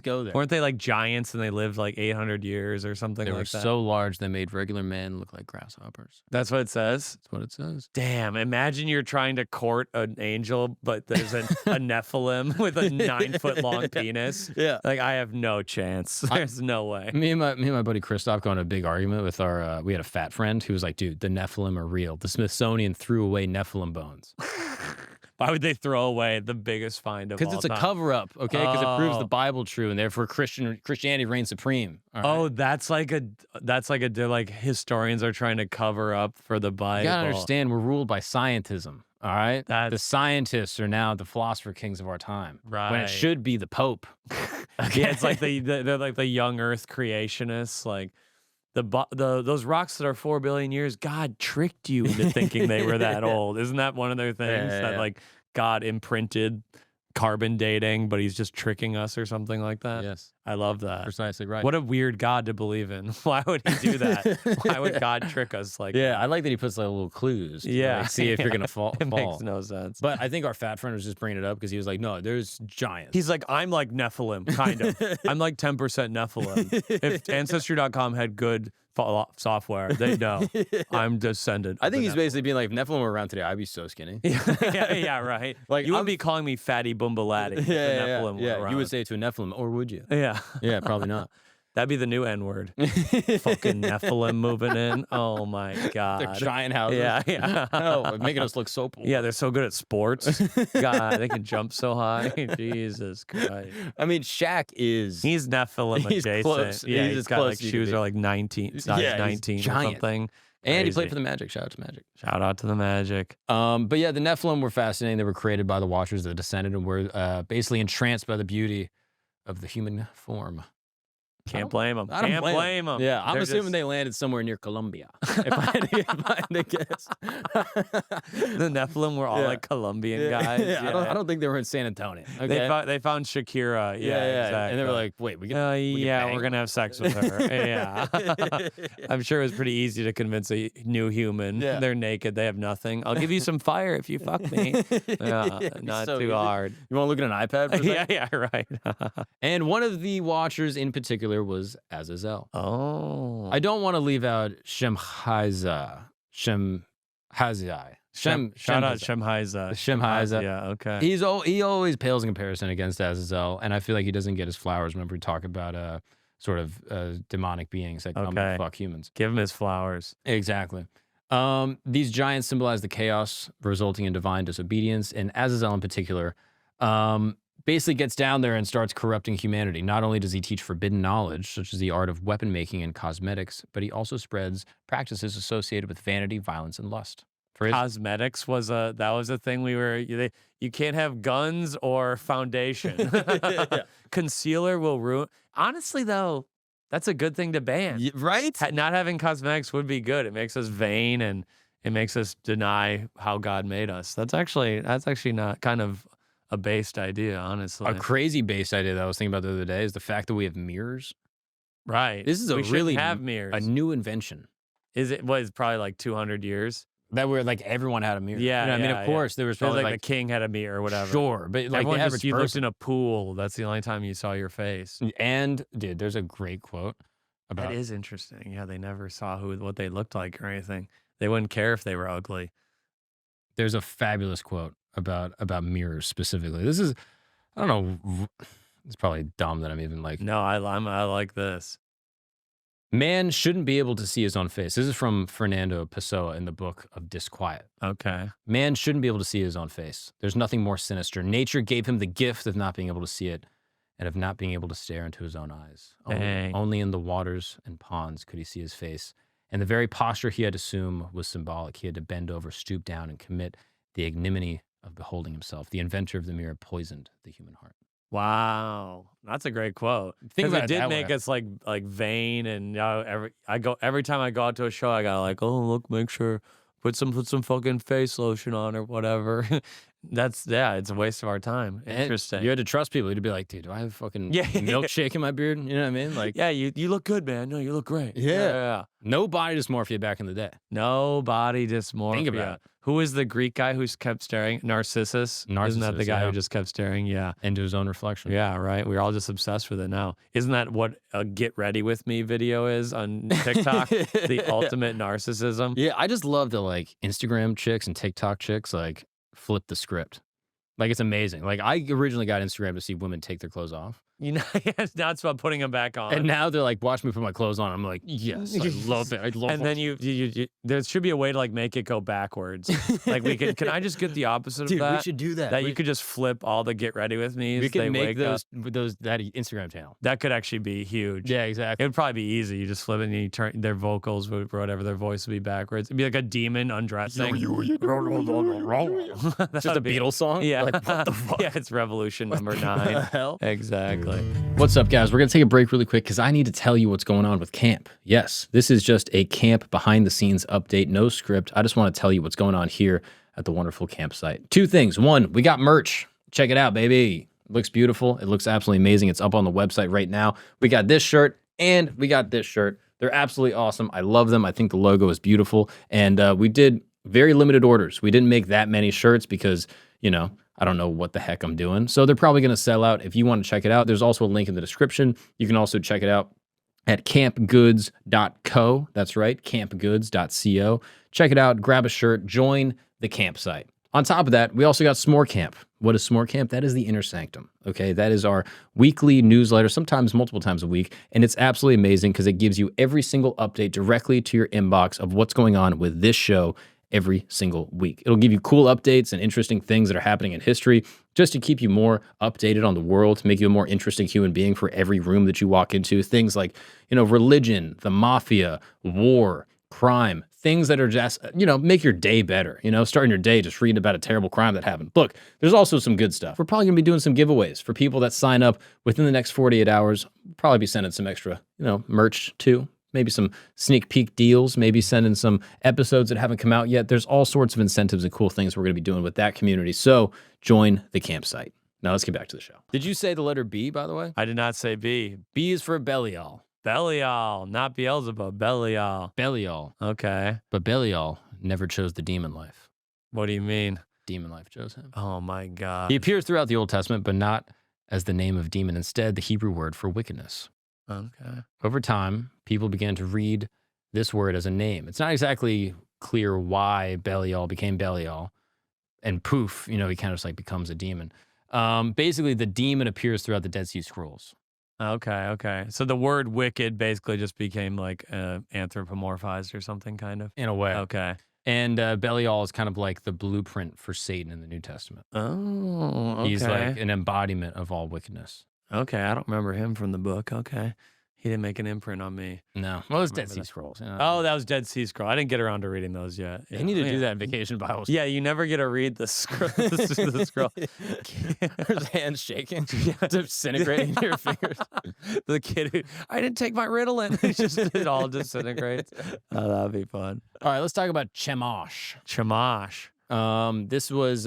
go there. Weren't they like giants and they lived like 800 years or something? They like were that? so large they made regular men look like grasshoppers. That's what it says. That's what it says. Damn! Imagine you're trying to court an angel, but there's a Nephilim with a 9-foot-long penis. Yeah, like I have no chance. There's no way. Me and my buddy Christoph got in a big argument with our. We had a fat friend who was like, "Dude, the Nephilim are real. The Smithsonian threw away Nephilim bones." Why would they throw away the biggest find of all Because it's a time? cover-up, okay? Because it proves the Bible true, and therefore Christianity reigns supreme. All right? Oh, that's like they're like historians are trying to cover up for the Bible. You gotta understand, we're ruled by scientism. All right, the That's- scientists are now the philosopher kings of our time, when Right. it should be the Pope. Yeah, it's like they're like the young Earth creationists, like those rocks that are 4 billion years. God tricked you into thinking they were that old. Isn't that one of their things that like God imprinted carbon dating, but he's just tricking us or something like that? Yes, I love that. precisely right. What a weird God to believe in. Why would he do that? Why would God trick us like Yeah, that? I like that he puts like little clues. To, Yeah. like, see if you're gonna fall. It makes no sense. But I think our fat friend was just bringing it up because he was like, "No, there's giants." He's like, I'm like Nephilim, kind of. I'm like 10% Nephilim. If Ancestry.com had good software, they'd know I'm descendant. I of think the he's Nephilim. basically being like, if Nephilim were around today, I'd be so skinny. yeah, right. Like, You I'm- wouldn't be calling me Fatty Boombalatti if the Nephilim were around. You would say it to a Nephilim, or would you? Yeah. Yeah, probably not. That'd be the new N-word. Fucking Nephilim moving in. Oh my God. They're giant houses. Yeah. Oh, making us look so poor. Yeah, they're so good at sports. God, they can jump so high. Jesus Christ. I mean, Shaq is. He's Nephilim He's adjacent. close. Yeah, He's he's as got close like as you shoes can are be. like 19, size Yeah, he's 19 or giant. something. And he played Crazy. for the Magic. Shout out to Magic. Shout out to the Magic. But yeah, the Nephilim were fascinating. They were created by the Watchers that descended and were basically entranced by the beauty of the human form. Can't blame them. I don't Can't blame blame them. Yeah, I'm assuming they landed somewhere near Colombia. If I had to guess. the Nephilim were all Yeah. like Colombian guys. Yeah, I don't think they were in San Antonio. Okay? They found Shakira. Yeah, exactly. And they were like, wait, we can. we're gonna have sex with her. Yeah, I'm sure it was pretty easy to convince a new human. Yeah. They're naked. They have nothing. I'll give you some fire if you fuck me. Not so too easy. hard. You want to look at an iPad for a second? Yeah, right. And one of the Watchers in particular was Azazel. Oh, I don't want to leave out Shemhazai. Shout out Shemhaiza. Shemhaiza. Yeah, okay. He always pales in comparison against Azazel, and I feel like he doesn't get his flowers whenever we talk about sort of demonic beings that come to fuck humans. Give him his flowers. Exactly. These giants symbolize the chaos resulting in divine disobedience, and Azazel in particular basically gets down there and starts corrupting humanity. Not only does he teach forbidden knowledge, such as the art of weapon making and cosmetics, but he also spreads practices associated with vanity, violence, and lust. Cosmetics was a thing you can't have guns or foundation. Concealer will ruin. Honestly, though, that's a good thing to ban. Right? Not having cosmetics would be good. It makes us vain and it makes us deny how God made us. That's actually not kind of a based idea, honestly. A crazy based idea that I was thinking about the other day is the fact that we have mirrors. Right. This is we really have mirrors. A new invention. It's probably like 200 years. That were like everyone had a mirror. Yeah, I mean, of course, there was probably like the king had a mirror or whatever. Sure, but like everyone the average you person. looked in a pool. That's the only time you saw your face. And dude, there's a great quote about. That is interesting. Yeah, they never saw what they looked like or anything. They wouldn't care if they were ugly. There's a fabulous quote about mirrors specifically. This is, I don't know, it's probably dumb that I'm even like. No, I like this. Man shouldn't be able to see his own face. This is from Fernando Pessoa in the book of Disquiet. Okay. Man shouldn't be able to see his own face. There's nothing more sinister. Nature gave him the gift of not being able to see it and of not being able to stare into his own eyes. Only in the waters and ponds could he see his face. And the very posture he had to assume was symbolic. He had to bend over, stoop down, and commit the ignominy of beholding himself. The inventor of the mirror poisoned the human heart. Wow, that's a great quote. Think about it did make us like vain, and every time I go out to a show, I gotta like, oh look, make sure put some fucking face lotion on or whatever. It's a waste of our time. Interesting. And you had to trust people. You'd be like, dude, do I have fucking milkshake in my beard? You know what I mean? Like, yeah, you look good, man. No, you look great. Yeah. No body dysmorphia back in the day. No body dysmorphia. Think about it. Who is the Greek guy who kept staring? Narcissus. Isn't that the guy who just kept staring? Yeah. Into his own reflection. Yeah, right. We're all just obsessed with it now. Isn't that what a Get Ready With Me video is on TikTok? The ultimate narcissism. Yeah, I just love the like Instagram chicks and TikTok chicks like flip the script. Like, it's amazing. Like, I originally got Instagram to see women take their clothes off. Now it's about putting them back on. And now they're like, watch me put my clothes on. I'm like, yes, I love it. I love it. And then you there should be a way to like make it go backwards. Like can I just get the opposite Dude, of that? we should do that. That you could just flip all the Get Ready With Me. We could make that Instagram channel. That could actually be huge. Yeah, exactly. It would probably be easy. You just flip it and you turn their vocals or whatever, their voice would be backwards. It'd be like a demon undressing. Just a Beatles song? Yeah. Like, what the fuck? Yeah, it's Revolution number 9. The hell? Exactly. What's up, guys? We're going to take a break really quick because I need to tell you what's going on with camp. Yes, this is just a camp behind-the-scenes update, no script. I just want to tell you what's going on here at the wonderful campsite. 2 things. 1, we got merch. Check it out, baby. It looks beautiful. It looks absolutely amazing. It's up on the website right now. We got this shirt and we got this shirt. They're absolutely awesome. I love them. I think the logo is beautiful. And we did very limited orders. We didn't make that many shirts because, you know, I don't know what the heck I'm doing. So they're probably going to sell out. If you want to check it out, there's also a link in the description. You can also check it out at campgoods.co. That's right, campgoods.co. Check it out, grab a shirt, join the campsite. On top of that, we also got S'more Camp. What is S'more Camp? That is the Inner Sanctum, okay? That is our weekly newsletter, sometimes multiple times a week, and it's absolutely amazing because it gives you every single update directly to your inbox of what's going on with this show every single week. It'll give you cool updates and interesting things that are happening in history just to keep you more updated on the world, to make you a more interesting human being for every room that you walk into. Things like, you know, religion, the mafia, war, crime, things that are just, you know, make your day better. You know, starting your day just reading about a terrible crime that happened. Look, there's also some good stuff. We're probably going to be doing some giveaways for people that sign up within the next 48 hours. We'll probably be sending some extra, you know, merch too. Maybe some sneak peek deals, maybe sending some episodes that haven't come out yet. There's all sorts of incentives and cool things we're going to be doing with that community. So join the campsite. Now let's get back to the show. Did you say the letter B, by the way? I did not say B. B is for Belial. Belial, not Beelzebub, Belial. Belial. Okay. But Belial never chose the demon life. What do you mean? Demon life chose him. Oh my God. He appears throughout the Old Testament, but not as the name of demon. Instead, the Hebrew word for wickedness. Okay. Over time, people began to read this word as a name. It's not exactly clear why Belial became Belial. And poof, he kind of just like becomes a demon. Basically, the demon appears throughout the Dead Sea Scrolls. Okay. So the word wicked basically just became like anthropomorphized or something, kind of. In a way. Okay. And Belial is kind of like the blueprint for Satan in the New Testament. Oh, okay. He's like an embodiment of all wickedness. Okay, I don't remember him from the book. Okay. He didn't make an imprint on me. No. Well, it's Dead Sea Scrolls. Oh, that was Dead Sea Scroll. I didn't get around to reading those yet. Yeah. You need to do that in Vacation Bibles. Yeah, you never get to read the scroll. the scroll. His hands shaking, disintegrating your fingers. The kid who, I didn't take my Ritalin. It all disintegrates. Oh, that'd be fun. All right, let's talk about Chemosh. This was,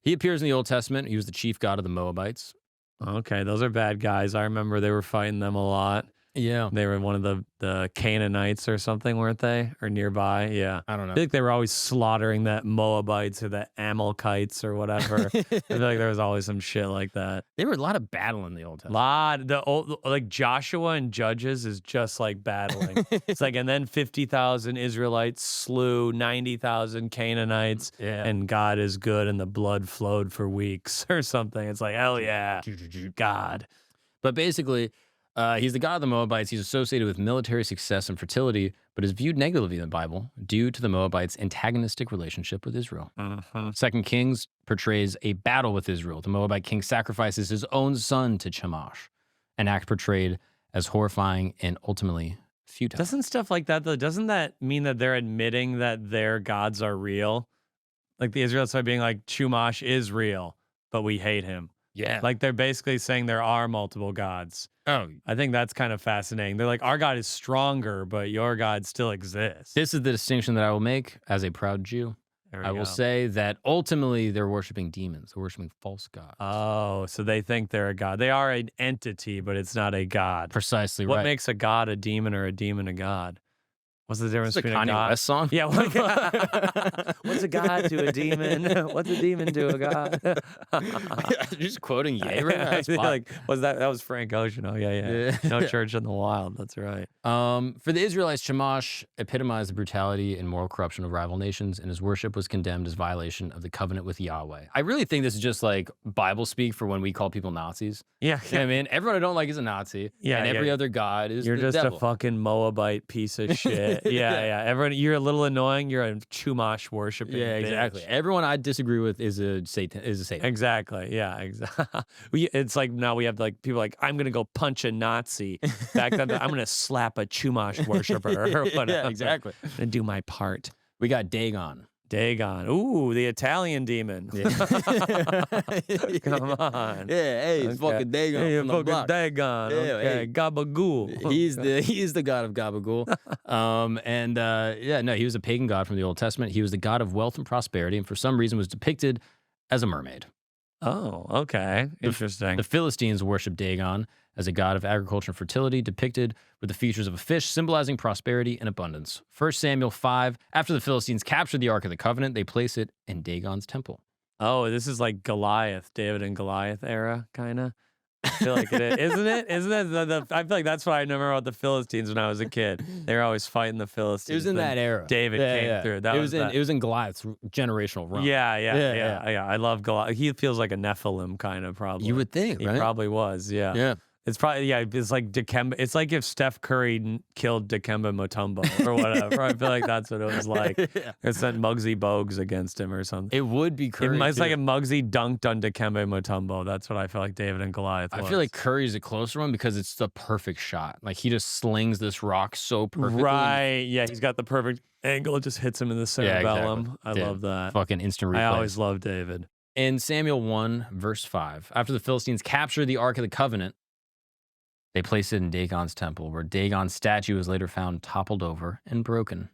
he appears in the Old Testament. He was the chief god of the Moabites. Okay, those are bad guys. I remember they were fighting them a lot. Yeah. They were one of the Canaanites or something, weren't they? Or nearby? Yeah. I don't know. I feel like they were always slaughtering the Moabites or the Amalekites or whatever. I feel like there was always some shit like that. There were a lot of battling in the Old Testament. The old, like Joshua and Judges is just like battling. It's like, and then 50,000 Israelites slew 90,000 Canaanites, and God is good, and the blood flowed for weeks or something. It's like, hell yeah, God. But basically, he's the god of the Moabites. He's associated with military success and fertility, but is viewed negatively in the Bible due to the Moabites' antagonistic relationship with Israel. 2 Kings portrays a battle with Israel. The Moabite king sacrifices his own son to Chemosh, an act portrayed as horrifying and ultimately futile. Doesn't stuff like that, though, doesn't that mean that they're admitting that their gods are real? Like the Israelites are being like, Chemosh is real, but we hate him. Yeah. Like they're basically saying there are multiple gods. Oh, I think that's kind of fascinating. They're like, our God is stronger, but your God still exists. this is the distinction that I will make as a proud Jew. I will say that ultimately they're worshiping demons. They're worshiping false gods. Oh, so they think they're a god. They are an entity, but it's not a god. Precisely right. What makes a god a demon or a demon a god? What's the difference It's a between a Kanye god? West song? Yeah. What's a god to a demon? What's a demon to a god? You're just quoting Ye right now. That's fine. Like, that was Frank Ocean. Oh, yeah. No Church in the Wild. That's right. For the Israelites, Chemosh epitomized the brutality and moral corruption of rival nations, and his worship was condemned as violation of the covenant with Yahweh. I really think this is just like Bible speak for when we call people Nazis. Yeah. You know what I mean? Everyone I don't like is a Nazi, and every other god is You're the just devil. a fucking Moabite piece of shit. Yeah. Everyone, you're a little annoying. You're a Chemosh worshiping. Yeah, exactly. Bitch. Everyone I disagree with is a Satan. Exactly. Yeah. Exactly. It's like now we have like people like, I'm gonna go punch a Nazi. Back then, I'm gonna slap a Chemosh worshiper or whatever. Yeah, exactly. And do my part. We got Dagon. Ooh, the Italian demon. Yeah. Come on. Yeah, hey, it's fucking Dagon. Hey, from the fucking block. Dagon. Yeah, Okay, hey. Gabagool. He's the god of Gabagool. He was a pagan god from the Old Testament. He was the god of wealth and prosperity, and for some reason was depicted as a mermaid. Oh, okay. Interesting. The Philistines worshiped Dagon as a god of agriculture and fertility, depicted with the features of a fish symbolizing prosperity and abundance. 1 Samuel 5, after the Philistines captured the Ark of the Covenant, they place it in Dagon's temple. Oh, this is like Goliath, David and Goliath era, kind of. I feel like it is. Isn't it? I feel like that's what I remember about the Philistines when I was a kid. They were always fighting the Philistines. It was in that era. David came through. It was in Goliath's generational run. Yeah. I love Goliath. He feels like a Nephilim kind of probably. You would think, right? He probably was, yeah. Yeah. It's probably, it's like Dikembe. It's like if Steph Curry killed Dikembe Mutombo or whatever. I feel like that's what it was like. It sent Muggsy Bogues against him or something. It would be Curry. It's like if Muggsy dunked on Dikembe Mutombo. That's what I feel like David and Goliath was. I feel like Curry's a closer one because it's the perfect shot. Like he just slings this rock so perfectly. Right. Yeah, he's got the perfect angle. It just hits him in the cerebellum. Exactly. I love that. Fucking instant replay. I always love David. In Samuel 1, verse 5, after the Philistines captured the Ark of the Covenant, they placed it in Dagon's temple, where Dagon's statue was later found toppled over and broken.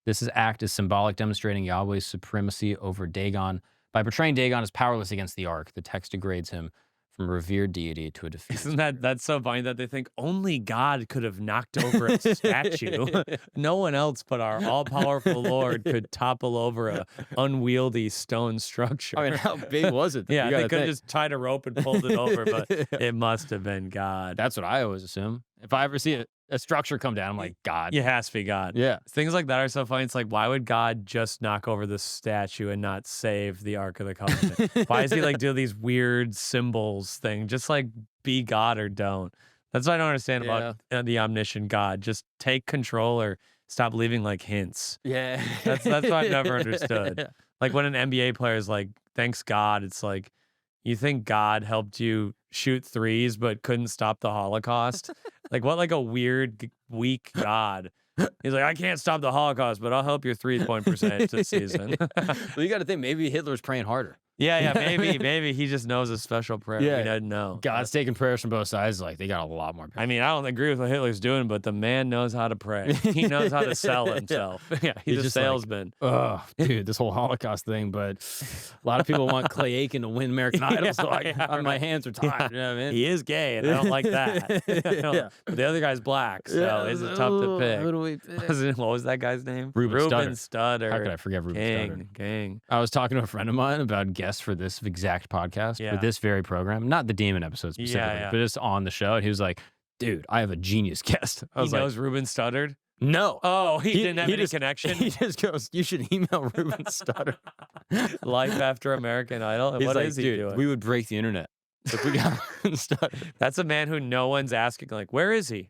This act is symbolic, demonstrating Yahweh's supremacy over Dagon. By portraying Dagon as powerless against the Ark, the text degrades him from a revered deity to a defeated. Isn't that's so funny that they think only God could have knocked over a statue? No one else but our all-powerful Lord could topple over a unwieldy stone structure. I mean, how big was it? Yeah, they could have just tied a rope and pulled it over, but it must have been God. That's what I always assume. If I ever see it, a structure come down. I'm like, God. It has to be God. Yeah. Things like that are so funny. It's like, why would God just knock over the statue and not save the Ark of the Covenant? Why is he like doing these weird symbols thing? Just like be God or don't. That's what I don't understand about the omniscient God. Just take control or stop leaving like hints. Yeah. That's what I've never understood. Yeah. Like when an NBA player is like, thanks God, it's like, you think God helped you shoot threes but couldn't stop the Holocaust? Like what like a weird, weak God. He's like, I can't stop the Holocaust, but I'll help your 3-point percentage this season. Well, you got to think, maybe Hitler's praying harder. Yeah, maybe he just knows a special prayer. Yeah. We didn't know. God's taking prayers from both sides. Like, they got a lot more. I mean, I don't agree with what Hitler's doing, but the man knows how to pray. He knows how to sell himself. Yeah, he's a just salesman. Like, oh, dude, this whole Holocaust thing. But a lot of people want Clay Aiken to win American Idol, so my hands are tied. You know what I mean? He is gay, and I don't like that. But the other guy's black, so it's tough to pick. Who do we pick? What was that guy's name? Ruben Studdard. How could I forget Ruben Studdard? Gang. I was talking to a friend of mine about guests for this exact podcast, for this very program, not the demon episode specifically, but just on the show. And he was like, dude, I have a genius guest. I was he knows Ruben Studdard? No. Oh, he didn't have any connection? He just goes, you should email Ruben Studdard. Life after American Idol? He's what like, is he dude, doing? we would break the internet if we got Ruben Studdard. That's a man who no one's asking, like, where is he?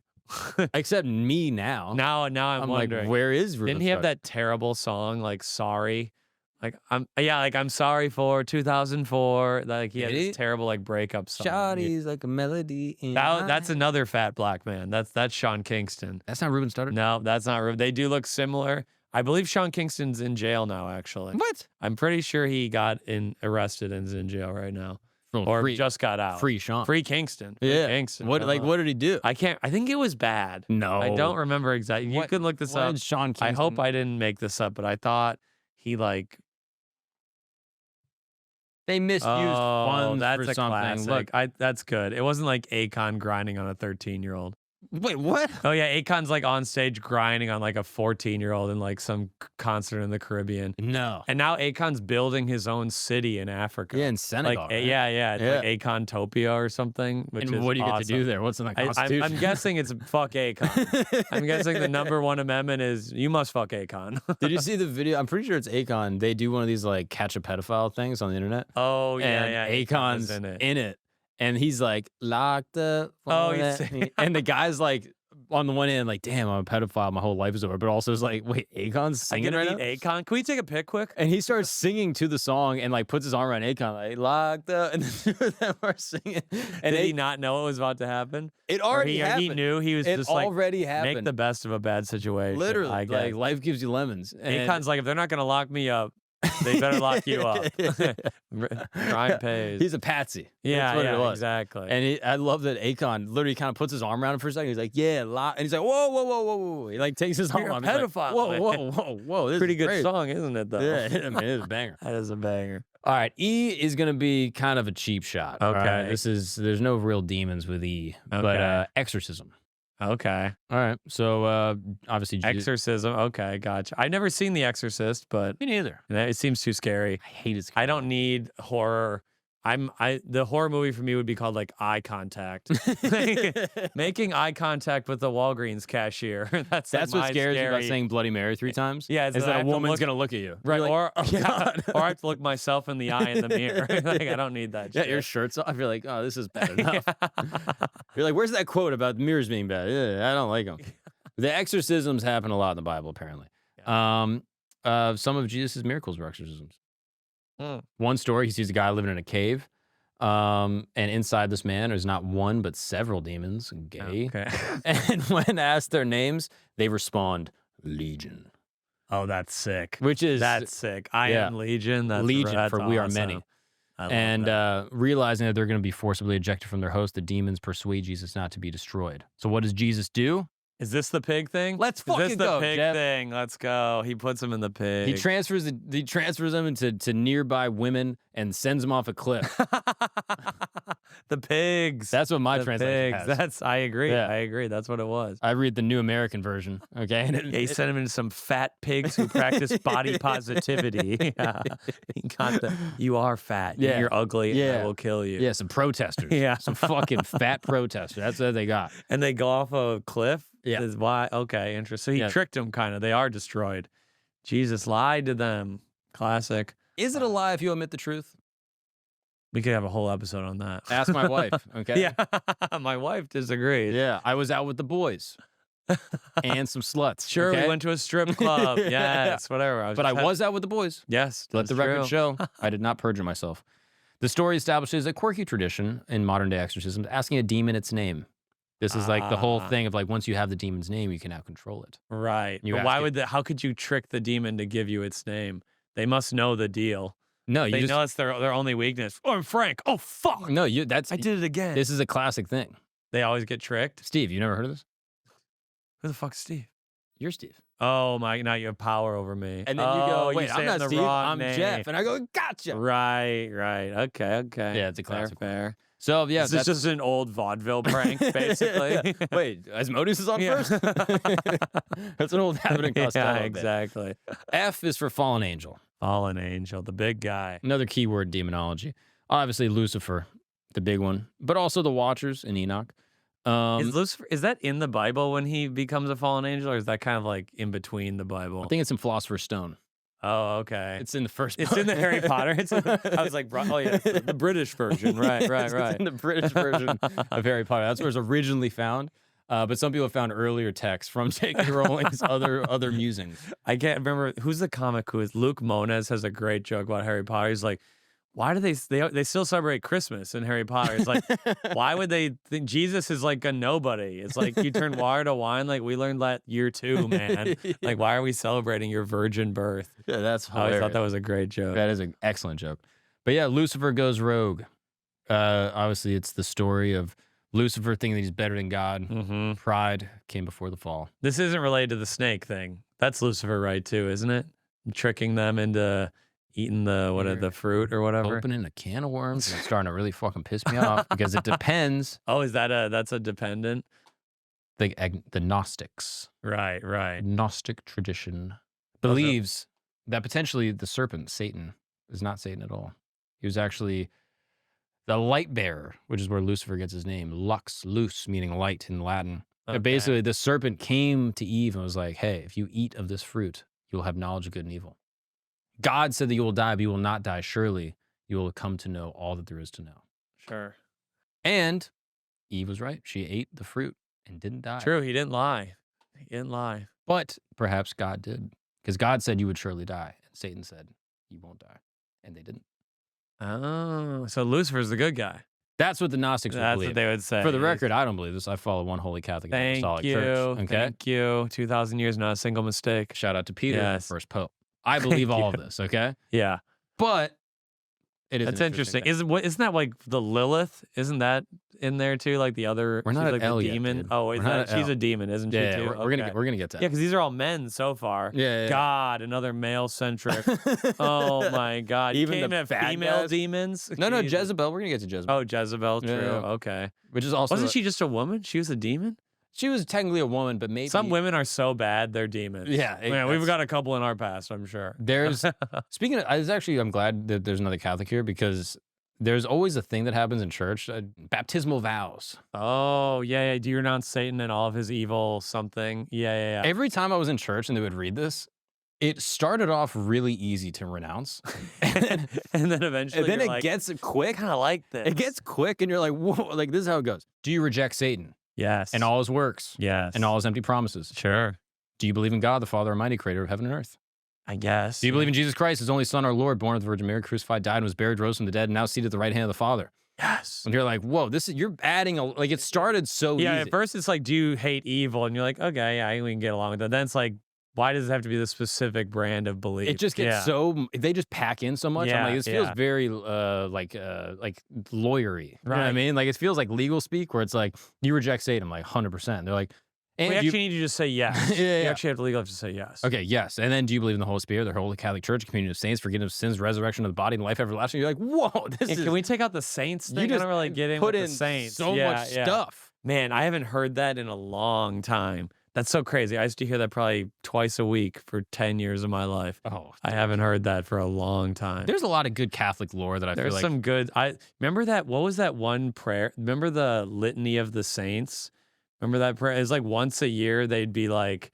Except me now. Now I'm wondering. Like, where is Ruben Didn't he have Studdard? that terrible song, like, Sorry? Like, I'm sorry for 2004. Like, he had this terrible, like, breakup song. Shawty's like a melody. That's another fat black man. That's Sean Kingston. That's not Ruben Studdard? No, that's not Ruben. They do look similar. I believe Sean Kingston's in jail now, actually. What? I'm pretty sure he got arrested and is in jail right now. Or just got out. Free Sean. Free Kingston. Free Kingston. What did he do? I think it was bad. No. I don't remember exactly. You can look this up. Did Sean Kingston? I hope I didn't make this up, but I thought he like... They misused funds that's for a something. Classic. Look, that's good. It wasn't like Akon grinding on a 13-year-old. Wait, what? Oh yeah, Akon's like on stage grinding on like a 14-year-old in like some concert in the Caribbean. No. And now Akon's building his own city in Africa. Yeah, in Senegal. Like, right? yeah. It's like Akontopia or something. Which and is what do you awesome. get to do there? What's in the Constitution? I'm guessing it's fuck Akon. I'm guessing the number one amendment is you must fuck Akon. Did you see the video? I'm pretty sure it's Akon. They do one of these like catch a pedophile things on the internet. Oh yeah, and Akon's in it. And he's like, locked up. And the guy's like, on the one hand, like, damn, I'm a pedophile. My whole life is over. But also it's like, wait, Akon's singing right now? Akon. Can we take a pic quick? And he starts singing to the song and like puts his arm around Akon, like, locked up. And then two of them are singing. And did he not know what was about to happen? It already happened. He knew he was just like, happened. Make the best of a bad situation. Literally. Like, life gives you lemons. And Akon's like, if they're not going to lock me up, they better lock you up. Crime pays. He's a patsy. Yeah, that's what it was. Exactly. And I love that Akon literally kind of puts his arm around him for a second. He's like, yeah, and he's like, whoa. He like takes his arm off. You're a pedophile. Like, whoa. This pretty is good great. song, isn't it, though? Yeah, I mean, it is a banger. That is a banger. All right, E is going to be kind of a cheap shot. Okay. Right? There's no real demons with E, but exorcism. Okay. All right. So obviously Exorcism. Okay, gotcha. I've never seen The Exorcist, but me neither. It seems too scary. I hate it. I don't need horror. The horror movie for me would be called like Eye Contact. Making eye contact with the Walgreens cashier. That's what scares you about saying Bloody Mary 3 times. Yeah, is that a woman's gonna look at you, right? Like, or I have to look myself in the eye in the mirror. Like, I don't need that. Yeah, your shirt's off. You're like, oh, this is bad enough. You're like, where's that quote about mirrors being bad? Yeah, I don't like them. The exorcisms happen a lot in the Bible, apparently. Yeah. Some of Jesus' miracles were exorcisms. One story, he sees a guy living in a cave, and inside this man is not one but several demons, gay. Okay. And when asked their names, they respond, Legion. Oh, that's sick. That's sick. I am Legion. That's Legion, for we are awesome. many. And realizing that they're going to be forcibly ejected from their host, the demons persuade Jesus not to be destroyed. So what does Jesus do? Is this the pig thing? Let's fucking go, Is this the pig Geoff. thing? Let's go. He puts him in the pig. He transfers them into nearby women and sends them off a cliff. The pigs. That's what my translation has. I agree. Yeah. I agree. That's what it was. I read the New American version. Okay. And he sent him into some fat pigs who practice body positivity. Yeah. He got you are fat. Yeah. You're ugly. Yeah. And I will kill you. Yeah. Some protesters. Yeah. Some fucking fat protesters. That's what they got. And they go off a cliff. Yeah. That's why. Okay, interesting. So he tricked them kind of. They are destroyed. Jesus lied to them. Classic. Is it a lie if you omit the truth? We could have a whole episode on that. Ask my wife, okay? Yeah, my wife disagrees. Yeah, I was out with the boys and some sluts. Sure, okay? we went to a strip club. Yes, whatever. But I was out with the boys. Yes, Let the record show. I did not perjure myself. The story establishes a quirky tradition in modern-day exorcisms, asking a demon its name. This is like the whole thing of like once you have the demon's name, you can now control it. Right. You But why would how could you trick the demon to give you its name? They must know the deal. No, They know it's their only weakness. Oh, I'm Frank. Oh, fuck. No, I did it again. This is a classic thing. They always get tricked. Steve, you never heard of this? Who the fuck's Steve? You're Steve. Oh my! Now you have power over me. And then you go, wait, I'm not the Steve, wrong I'm name. Geoff. And I go, gotcha. Right. Okay. Yeah, it's a classic. Fair. So, yeah. This is just an old vaudeville prank, basically. Wait, Asmodeus is on Yeah. first? That's an old Abbott and Costello Yeah, bit. exactly. F is for fallen angel. Fallen angel, the big guy. Another keyword demonology. Obviously, Lucifer, the big one, but also the Watchers in Enoch. Is Lucifer, is that in the Bible when he becomes a fallen angel, or is that kind of like in between the Bible? I think it's in Philosopher's Stone. Oh, okay. It's in the first It's book. in the Harry Potter. I was like, oh yeah, it's the British version. Right. It's in the British version of Harry Potter. That's where it's originally found. But some people have found earlier texts from J.K. Rowling's other musings. I can't remember who's the comic who is. Luke Moniz has a great joke about Harry Potter. He's like, why do they still celebrate Christmas in Harry Potter? It's like, why would they think Jesus is like a nobody? It's like you turn water to wine. Like we learned that year 2, man. Like, why are we celebrating your virgin birth? Yeah, that's I hilarious. always thought that was a great joke. That is an excellent joke. But yeah, Lucifer goes rogue. Obviously, it's the story of Lucifer thinking that he's better than God. Mm-hmm. Pride came before the fall. This isn't related to the snake thing. That's Lucifer, right? Too, isn't it? Tricking them into eating the fruit or whatever. Opening a can of worms. It's starting to really fucking piss me off because it depends. Oh, is that's a dependent? The Gnostics. Right. Gnostic tradition believes that potentially the serpent, Satan, is not Satan at all. He was actually the light bearer, which is where Lucifer gets his name. Lux, luce, meaning light in Latin. Okay. Basically, the serpent came to Eve and was like, hey, if you eat of this fruit, you will have knowledge of good and evil. God said that you will die, but you will not die. Surely you will come to know all that there is to know. Sure. And Eve was right. She ate the fruit and didn't die. True. He didn't lie. But perhaps God did. Because God said you would surely die. And Satan said you won't die. And they didn't. Oh, so Lucifer's the good guy. That's what the Gnostics would That's believe. what they would say. For the record, I don't believe this. I follow one Holy Catholic Thank Apostolic you. Church. Okay? Thank you. 2,000 years, not a single mistake. Shout out to Peter, Yes. first pope. I believe all of this, okay? Yeah. But it is That's interesting. Isn't that like the Lilith? Isn't that in there too? Like the other, We're not she's at like L the yet, demon. dude. Oh, We're not at she's L. a demon, isn't she? Yeah, Too? we're gonna get to that. Yeah, because these are all men so far. Yeah. God, another male centric. Oh my God. Even you can't the have fat female guys? demons. No, Jesus. Jezebel. We're gonna get to Jezebel. Oh, Jezebel. True. Yeah. Okay. Which is also Wasn't she just a woman? She was a demon. She was technically a woman, but maybe Some women are so bad they're demons. Yeah, Man, we've that's- got a couple in our past, I'm sure. There's speaking of, I'm glad that there's another Catholic here because there's always a thing that happens in church, baptismal vows. Oh, yeah. Do you renounce Satan and all of his evil something? Yeah. Every time I was in church and they would read this, it started off really easy to renounce. And then eventually And then you're it like, gets quick. I kind of like this. It gets quick and you're like, whoa, like this is how it goes. Do you reject Satan Yes. and all his works Yes. and all his empty promises? Sure. Do you believe in God, the Father Almighty, creator of heaven and earth? I guess. Do you believe in Jesus Christ, his only son, our Lord, born of the Virgin Mary, crucified, died, and was buried, rose from the dead, and now seated at the right hand of the Father? Yes. And you're like, whoa, you're adding like it started so Yeah, easy. at first it's like, do you hate evil? And you're like, okay, yeah, we can get along with that. Then it's like, why does it have to be this specific brand of belief? It just gets they just pack in so much. I'm like, this feels very like lawyery. You know what I Right. mean? Like it feels like legal speak where it's like, you reject Satan. I'm like, 100%. They're like, and We you- actually need to just say yes. Yeah. You actually have to legally have to say yes. Okay, yes. And then do you believe in the Holy Spirit, the Holy Catholic Church, communion of saints, forgiveness of sins, resurrection of the body, and life everlasting? You're like, whoa, this Yeah, is... can we take out the saints thing? I don't really get in put with in the saints. so much stuff. Man, I haven't heard that in a long time. That's so crazy. I used to hear that probably twice a week for 10 years of my life. Oh, I haven't heard that for a long time. there's a lot of good Catholic lore that I There's feel like... some good. I remember that. What was that one prayer? Remember the Litany of the Saints? Remember that prayer? It's like once a year they'd be like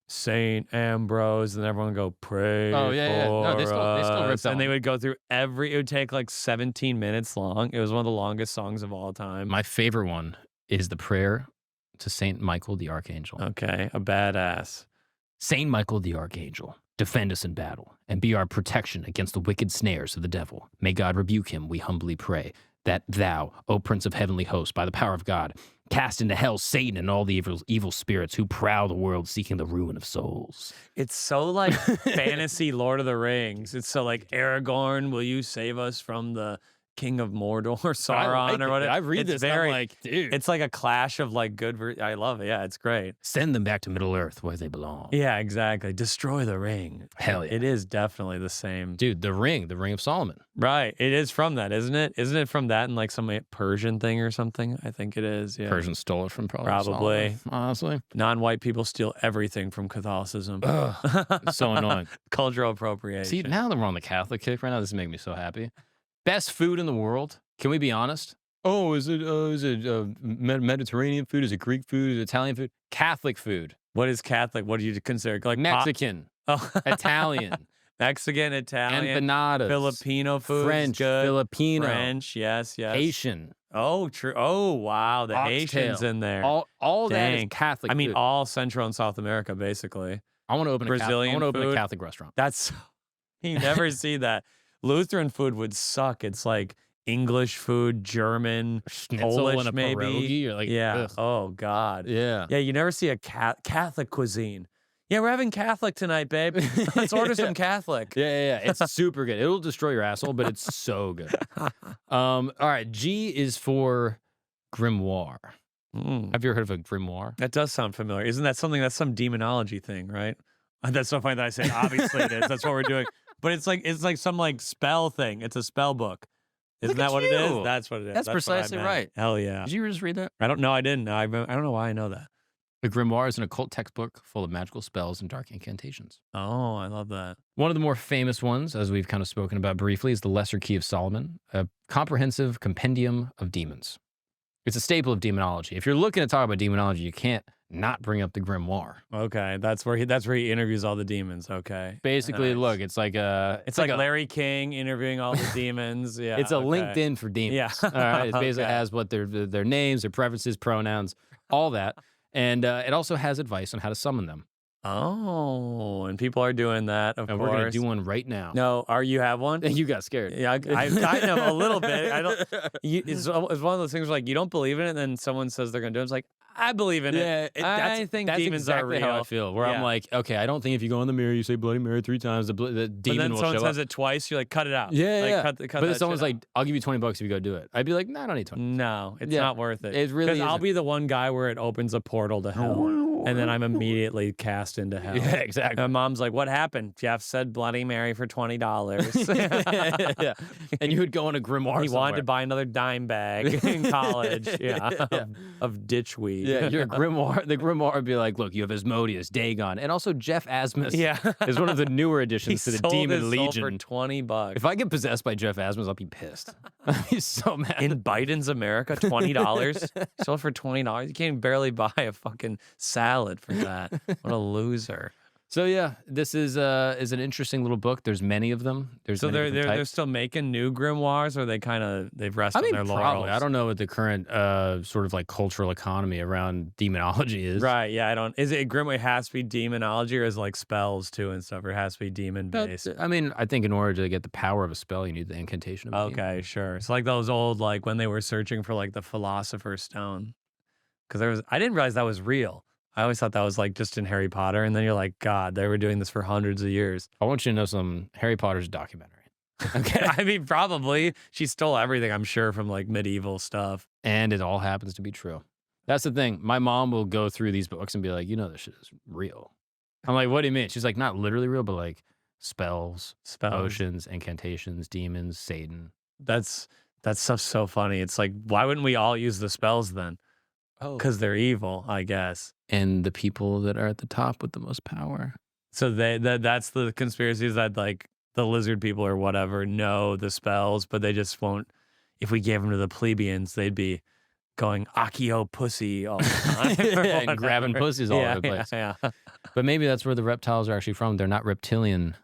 Saint Ambrose, and everyone would go pray. Oh yeah. No, they still rip us. that And they one. would go through it would take like 17 minutes long. It was one of the longest songs of all time. My favorite one is the prayer to Saint Michael the Archangel. Okay, a badass. Saint Michael the Archangel, defend us in battle and be our protection against the wicked snares of the devil. May God rebuke him, we humbly pray, that thou, O Prince of heavenly hosts, by the power of God, cast into hell Satan and all the evil spirits who prowl the world seeking the ruin of souls. It's so like fantasy Lord of the Rings. It's so like Aragorn, will you save us from the King of Mordor, Sauron, or whatever. I read this, and I'm like, dude. It's like a clash of like I love it. Yeah, it's great. Send them back to Middle Earth where they belong. Yeah, exactly. Destroy the ring. Hell yeah. It is definitely the same. Dude, the ring of Solomon. Right. It is from that, isn't it? Isn't it from that and like some Persian thing or something? I think it is. Yeah. Persians stole it from Probably. Solomon, honestly. Non-white people steal everything from Catholicism. Ugh, it's so annoying. Cultural appropriation. See, now that we're on the Catholic kick right now, this is making me so happy. Best food in the world. Can we be honest? Oh, is it Mediterranean food? Is it Greek food? Is it Italian food? Catholic food. What is Catholic? What do you consider? Like Mexican, Italian, Mexican, Italian, empanadas, Filipino food, French, good. Filipino, French, yes. Haitian. Oh, true. Oh, wow. The Oxtail. Haitians in there. All that is Dang. Catholic. I mean, food. all Central and South America, basically. I want to open Brazilian a food. Catholic restaurant. That's you never see that. Lutheran food would suck. It's like English food, German, Schnitzel Polish, and a maybe. pierogi. You're like, Yeah. ugh. Oh God. Yeah. Yeah. You never see a Catholic cuisine. Yeah, we're having Catholic tonight, babe. Let's order some Catholic. Yeah. It's super good. It'll destroy your asshole, but it's so good. All right. G is for grimoire. Have you ever heard of a grimoire? That does sound familiar. Isn't that something that's some demonology thing, right? That's so funny that I said obviously it is. That's what we're doing. But it's like some like spell thing. It's a spell book. Isn't that what it is? That's what it is. That's precisely what I meant. right. Hell yeah. Did you just read that? I don't know. I didn't. I don't know why I know that. A grimoire is an occult textbook full of magical spells and dark incantations. Oh, I love that. One of the more famous ones, as we've kind of spoken about briefly, is the Lesser Key of Solomon, a comprehensive compendium of demons. It's a staple of demonology. If you're looking to talk about demonology, you can't not bring up the grimoire. Okay, that's where he interviews all the demons. Okay, Basically, nice. Look, it's like like Larry King interviewing all the demons. Yeah, it's a LinkedIn for demons. Yeah, all right. It basically Okay. has what their names, their preferences, pronouns, all that, and it also has advice on how to summon them. Oh, and people are doing that. Of And course, we're gonna do one right now. No, you have one? You got scared. Yeah, I kind of a little bit. I don't. It's one of those things where like you don't believe in it, and then someone says they're gonna do it. It's like I believe in it. I think that's demons exactly are real. how I feel. Where I'm Yeah. like, okay, I don't think if you go in the mirror, you say Bloody Mary 3 times, the But demon then will someone show says up. it twice, you're like, cut it out. Yeah, like, yeah. Cut But that if someone's shit like, out. I'll give you $20 if you go do it, I'd be like, nah, I don't need 20. No, it's Yeah. not worth it. It really Because I'll isn't. be the one guy where it opens a portal to hell, and then I'm immediately cast into hell. Yeah, exactly. My mom's like, "What happened?" Geoff said Bloody Mary for $20. Yeah. And you would go on a grimoire. He wanted to somewhere. buy another dime bag in college. Yeah, Yeah. of ditchweed. Yeah, your grimoire. The grimoire would be like, look, you have Asmodeus, Dagon, and also Geoff Ausmus. Yeah. is one of the newer He additions to the sold Demon his soul Legion. for $20. If I get possessed by Geoff Ausmus, I'll be pissed. He's so mad. In Biden's America, $20. Sold for $20. You can't barely buy a fucking salad for that. What a loser. So yeah, this is an interesting little book. There's many of them. There's So many different they're types. still making new grimoires, or they've rested I mean, on their probably. laurels? I don't know what the current sort of like cultural economy around demonology is. Right? Yeah, I don't. Is it grimoire has to be demonology, or is it like spells too and stuff? Or it has to be demon based? I mean, I think in order to get the power of a spell, you need the incantation of a demon. Okay, sure. It's like those old like when they were searching for like the Philosopher's Stone, because I didn't realize that was real. I always thought that was like just in Harry Potter, and then you're like, God, they were doing this for hundreds of years. I want you to know some Harry Potter's documentary. Okay. I mean, probably she stole everything, I'm sure, from like medieval stuff. And it all happens to be true. That's the thing. My mom will go through these books and be like, this shit is real. I'm like, what do you mean? She's like, not literally real, but like spells, potions, incantations, demons, Satan. That stuff's so funny. It's like, why wouldn't we all use the spells then? Oh. Because they're evil, I guess. And the people that are at the top with the most power. So that's the conspiracies that like the lizard people or whatever know the spells, but they just won't. If we gave them to the plebeians, they'd be going Akio pussy all the time. Yeah, and grabbing pussies all over the place. Yeah. But maybe that's where the reptiles are actually from. They're not reptilian.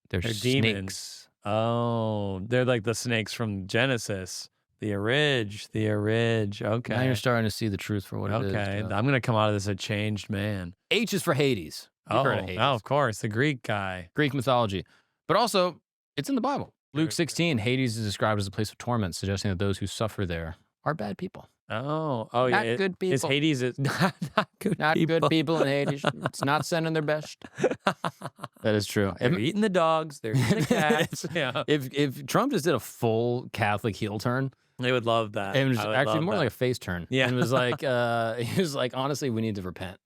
They're snakes. Demons. Oh, they're like the snakes from Genesis. The Orig. Okay. Now you're starting to see the truth for what it is. Okay. I'm going to come out of this a changed man. H is for Hades. You've heard of Hades. Oh, of course. The Greek guy. Greek mythology. But also, it's in the Bible. Luke 16, Hades is described as a place of torment, suggesting that those who suffer there are bad people. Oh, Not yeah. good people. Is Hades not good Not people. good people in Hades. It's not sending their best. That is true. They're eating the dogs. They're eating the cats. Yeah. If Trump just did a full Catholic heel turn, They would love that. it was I would actually love more that. like a face turn. Yeah. And it was like, he was like, honestly, we need to repent.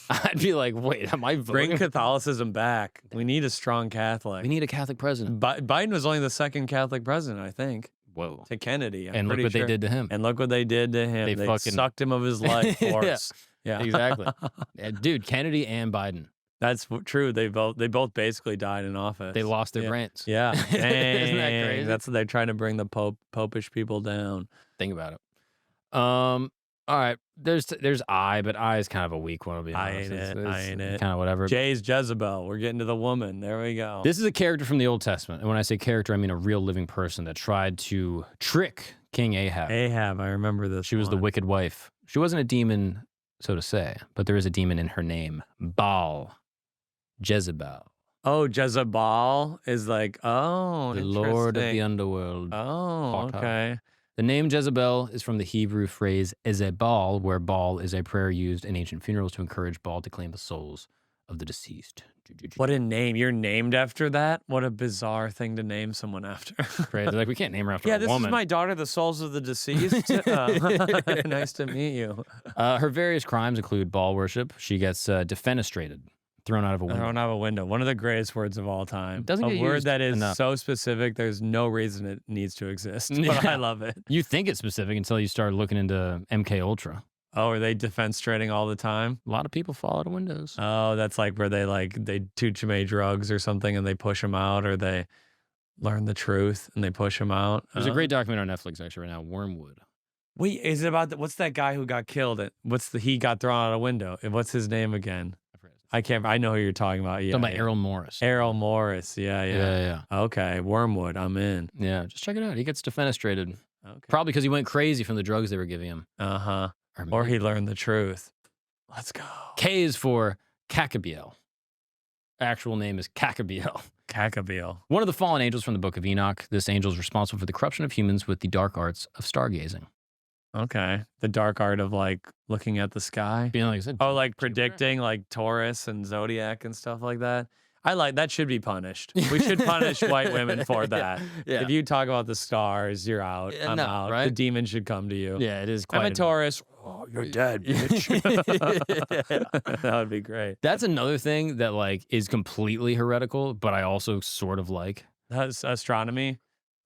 I'd be like, wait, am I voting? Bring Catholicism back. We need a strong Catholic. We need a Catholic president. Biden was only the second Catholic president, I think, Whoa. to Kennedy. I'm And look pretty what sure. they did to him. And look what they did to him. They They fucking- sucked him of his life Yeah. force. Yeah. Exactly. Yeah, dude, Kennedy and Biden, That's true. They both basically died in office. they lost their Yeah. brains. Yeah. Isn't that Dang. crazy? That's what they're trying to bring the popish people down. Think about it. All right. There's I, but I is kind of a weak one. I'll be I honest. ain't it. Kind of whatever. Jay's Jezebel. We're getting to the woman. There we go. This is a character from the Old Testament, and when I say character, I mean a real living person that tried to trick King Ahab. Ahab. I remember this. She was the one. wicked wife. She wasn't a demon, so to say, but there is a demon in her name. Baal, Jezebel, Oh, Jezebel is like, oh, the lord of the interesting. underworld. Oh, Hawk Hawk. okay. The name Jezebel is from the Hebrew phrase Ezebal, where Baal is a prayer used in ancient funerals to encourage Baal to claim the souls of the deceased. What a name. You're named after that? What a bizarre thing to name someone after. Crazy. Like, we can't name her after Yeah, a this woman. is my daughter, the souls of the deceased. Nice to meet you. Her various crimes include Baal worship. She gets defenestrated, thrown out of a I window. don't have a window. One of the greatest words of all time. Doesn't a get word used that is enough. so specific, there's no reason it needs to exist. But Yeah. I love it. You think it's specific until you start looking into MK Ultra. Oh, are they defenestrating all the time? A lot of people fall out of windows. Oh, that's like where they do too many drugs or something and they push them out, or they learn the truth and they push them out. There's a great documentary on Netflix actually right now, Wormwood. Wait, is it about what's that guy who got killed? He got thrown out a window? And what's his name again? I know who you're talking about. Yeah, Talking about Errol Morris. Errol Morris. Yeah. Yeah. Okay, Wormwood. I'm in. Yeah, just check it out. He gets defenestrated. Okay. Probably because he went crazy from the drugs they were giving him. Uh huh. Or Or maybe- he learned the truth. Let's go. K is for Kokabiel. Actual name is Kokabiel. Kokabiel. One of the fallen angels from the book of Enoch. This angel is responsible for the corruption of humans with the dark arts of stargazing. Okay. The dark art of like looking at the sky. Being like I said, Oh, like Jupiter. predicting like Taurus and Zodiac and stuff like that. I like that. Should be punished. We should punish white women for that. Yeah. If you talk about the stars, you're out. Yeah, I'm no, out. right? The demon should come to you. Yeah, it is I'm quite a Taurus. Oh, you're dead, bitch. That would be great. That's another thing that like is completely heretical, but I also sort of like That's astronomy.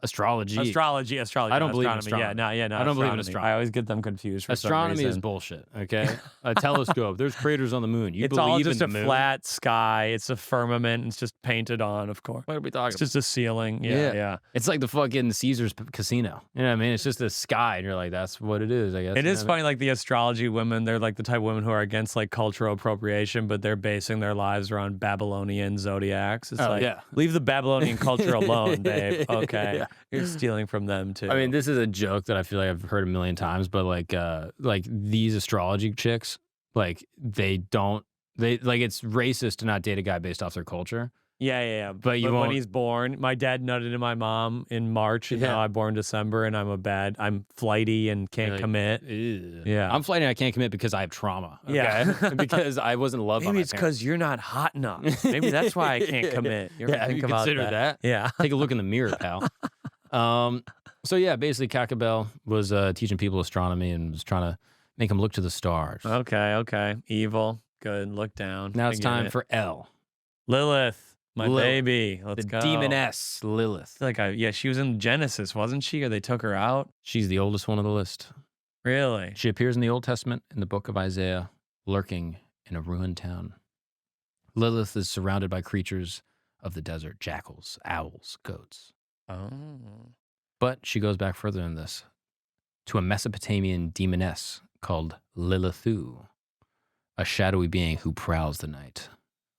astrology. Astrology. I don't believe in astronomy. Yeah, no. I don't believe in I astronomy. always get them confused. For some Astronomy is reason. bullshit. Okay, a telescope. There's craters on the moon. You It's believe all in just the a moon? flat sky. It's a firmament. It's just painted on, of course. What are we talking It's about? just a ceiling. Yeah. Yeah. It's like the fucking Caesar's casino. You know what I mean? It's just a sky, and you're like, that's what it is. I guess It You is know what funny, like the astrology women, they're like the type of women who are against like cultural appropriation, but they're basing their lives around Babylonian zodiacs. It's Oh, like, yeah. leave the Babylonian culture alone, babe. Okay. Yeah. You're stealing from them too. I mean, this is a joke that I feel like I've heard a million times, but like these astrology chicks, like they like it's racist to not date a guy based off their culture. yeah. But you when won't- he's born, my dad nutted into my mom in March, and Yeah. now I'm born December, and I'm flighty and can't Like, commit. Ew. Yeah. I'm fighting. I can't commit because I have trauma. Okay? Yeah. because I wasn't loved. by Maybe my it's parents. because you're not hot enough. Maybe that's why I can't commit. You ever Yeah, have think you about considered that? Yeah. Take a look in the mirror, pal. So yeah, basically, Kokabiel was teaching people astronomy and was trying to make them look to the stars. Okay. Evil. Good. Look down. Now it's I get time it. for L, Lilith, my Lilith, baby. Let's the go. demoness Lilith. I feel like she was in Genesis, wasn't she? Or they took her out? She's the oldest one on the list. Really? She appears in the Old Testament in the book of Isaiah, lurking in a ruined town. Lilith is surrounded by creatures of the desert, jackals, owls, goats. Oh. But she goes back further than this. to a Mesopotamian demoness called Lilithu, a shadowy being who prowls the night.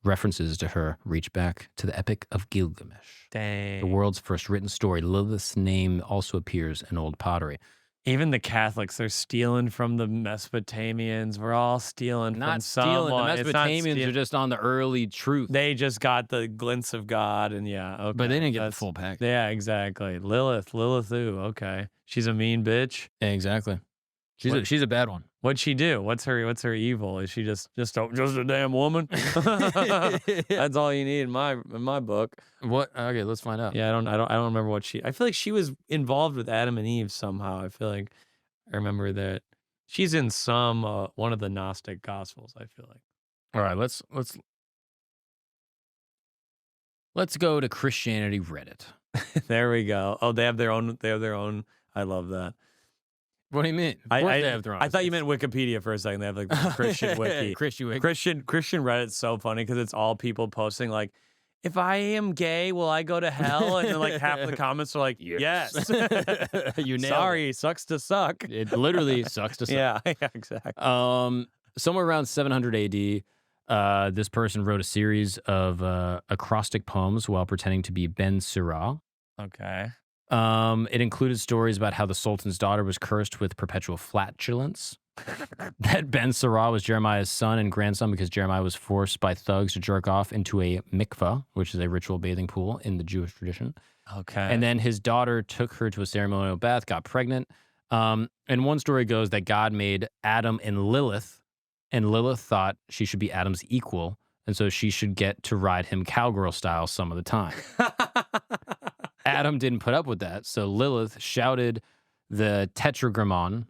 References to her reach back to the Epic of Gilgamesh. Dang. The world's first written story. Lilith's name also appears in old pottery. Even the Catholics, they're stealing from the Mesopotamians. We're all stealing from someone. The Mesopotamians are just on the early truth. They just got the glints of God, and okay. But they didn't get the full pack. Yeah, exactly. Lilithu, okay. She's a mean bitch. Yeah, exactly. She's a bad one. What'd she do? What's her evil? Is she just a damn woman? That's all you need in my book. What? Okay, let's find out. Yeah, I don't remember what she. I feel like she was involved with Adam and Eve somehow. I feel like I remember that she's in some one of the Gnostic Gospels. I feel like. All right, let's go to Christianity Reddit. There we go. Oh, they have their own. They have their own. I love that. What do you mean? I thought you meant Wikipedia for a second. They have like the Christian wiki. Christian Reddit's so funny because it's all people posting like, if I am gay, will I go to hell? And then like half the comments are like, yes. You nailed Sorry, it. Sucks to suck. It literally sucks to suck. Yeah, exactly. Somewhere around 700 AD, this person wrote a series of acrostic poems while pretending to be Ben Sirah. Okay. It included stories about how the Sultan's daughter was cursed with perpetual flatulence. That Ben Sirah was Jeremiah's son and grandson because Jeremiah was forced by thugs to jerk off into a mikvah, which is a ritual bathing pool in the Jewish tradition. Okay. And then his daughter took her to a ceremonial bath, got pregnant. And one story goes that God made Adam and Lilith thought she should be Adam's equal, and so she should get to ride him cowgirl style some of the time. Adam didn't put up with that, so Lilith shouted the Tetragrammaton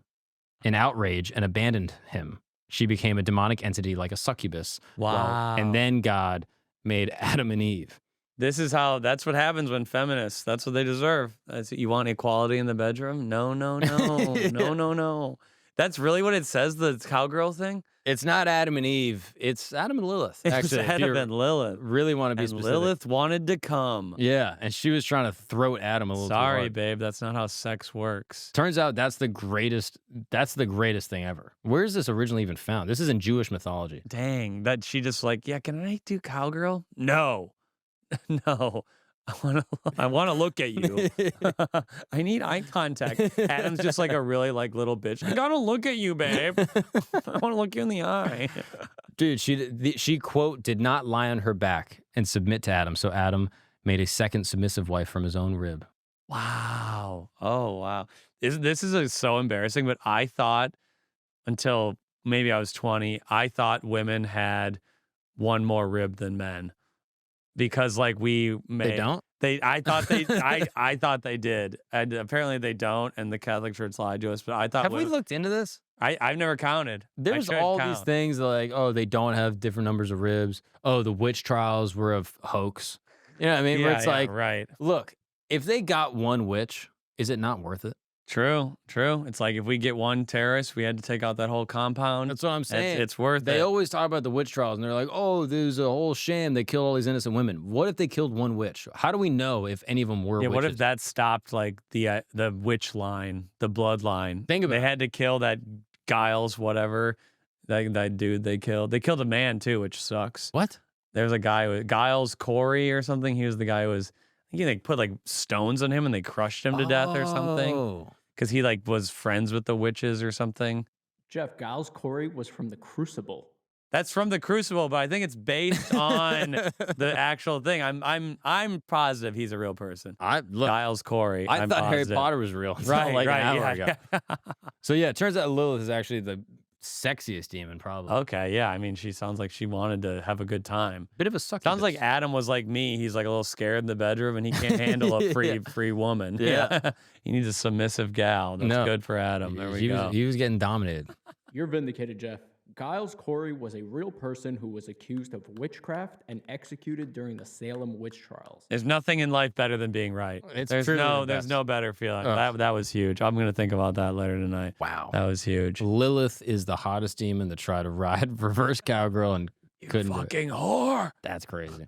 in outrage and abandoned him. She became a demonic entity like a succubus. Wow. And then God made Adam and Eve. That's what happens when feminists, that's what they deserve. You want equality in the bedroom? No. No. That's really what it says, the cowgirl thing? It's not Adam and Eve. It's Adam and Lilith. Actually, it's Adam and Lilith. Really want to be and specific. Lilith wanted to come. Yeah, and she was trying to throat Adam a little too Sorry, hard. babe. That's not how sex works. Turns out that's the greatest thing ever. Where is this originally even found? This is in Jewish mythology. Dang, that she just like, yeah, can I do cowgirl? No. No. I want to look at you. I need eye contact. Adam's just like a really like little bitch. I gotta look at you, babe. I want to look you in the eye. Dude, she quote did not lie on her back and submit to Adam. So Adam made a second submissive wife from his own rib. Wow. Oh wow. This is so embarrassing. But I thought until maybe I was 20, I thought women had one more rib than men. Because like they don't? I thought they did. And apparently they don't, and the Catholic Church lied to us. But I thought Have we looked into this? I've never counted. There's all these things like, oh, they don't have different numbers of ribs. Oh, the witch trials were a hoax. You know what I mean? Where it's like, right. Look, if they got one witch, is it not worth it? True. It's like if we get one terrorist, we had to take out that whole compound. That's what I'm saying. It's worth it. They always talk about the witch trials, and they're like, oh, there's a whole sham. They killed all these innocent women. What if they killed one witch? How do we know if any of them were witches? What if that stopped like the witch line, the bloodline? Think about it. They had to kill that Giles, whatever, that dude they killed. They killed a man too, which sucks. What? There's a guy with Giles Corey or something. He was the guy who was, I think they put like stones on him and they crushed him to death or something. Because he like was friends with the witches or something. Geoff, Giles Corey was from the Crucible. That's from the Crucible, but I think it's based on the actual thing. I'm positive he's a real person. Giles Corey. I thought Harry Potter was real. Right, like right. An hour ago. So yeah, it turns out Lilith is actually the sexiest demon, probably. Okay, yeah. I mean, she sounds like she wanted to have a good time. Bit of a succubus. Sounds like Adam was like me. He's like a little scared in the bedroom, and he can't handle a free woman. Yeah. He needs a submissive gal. That's good for Adam. There we go. He was getting dominated. You're vindicated, Geoff. Giles Corey was a real person who was accused of witchcraft and executed during the Salem witch trials. There's nothing in life better than being right. There's no better feeling. That was huge. I'm gonna think about that later tonight. Wow, that was huge. Lilith is the hottest demon to try to ride reverse cowgirl and couldn't. Fucking whore. That's crazy.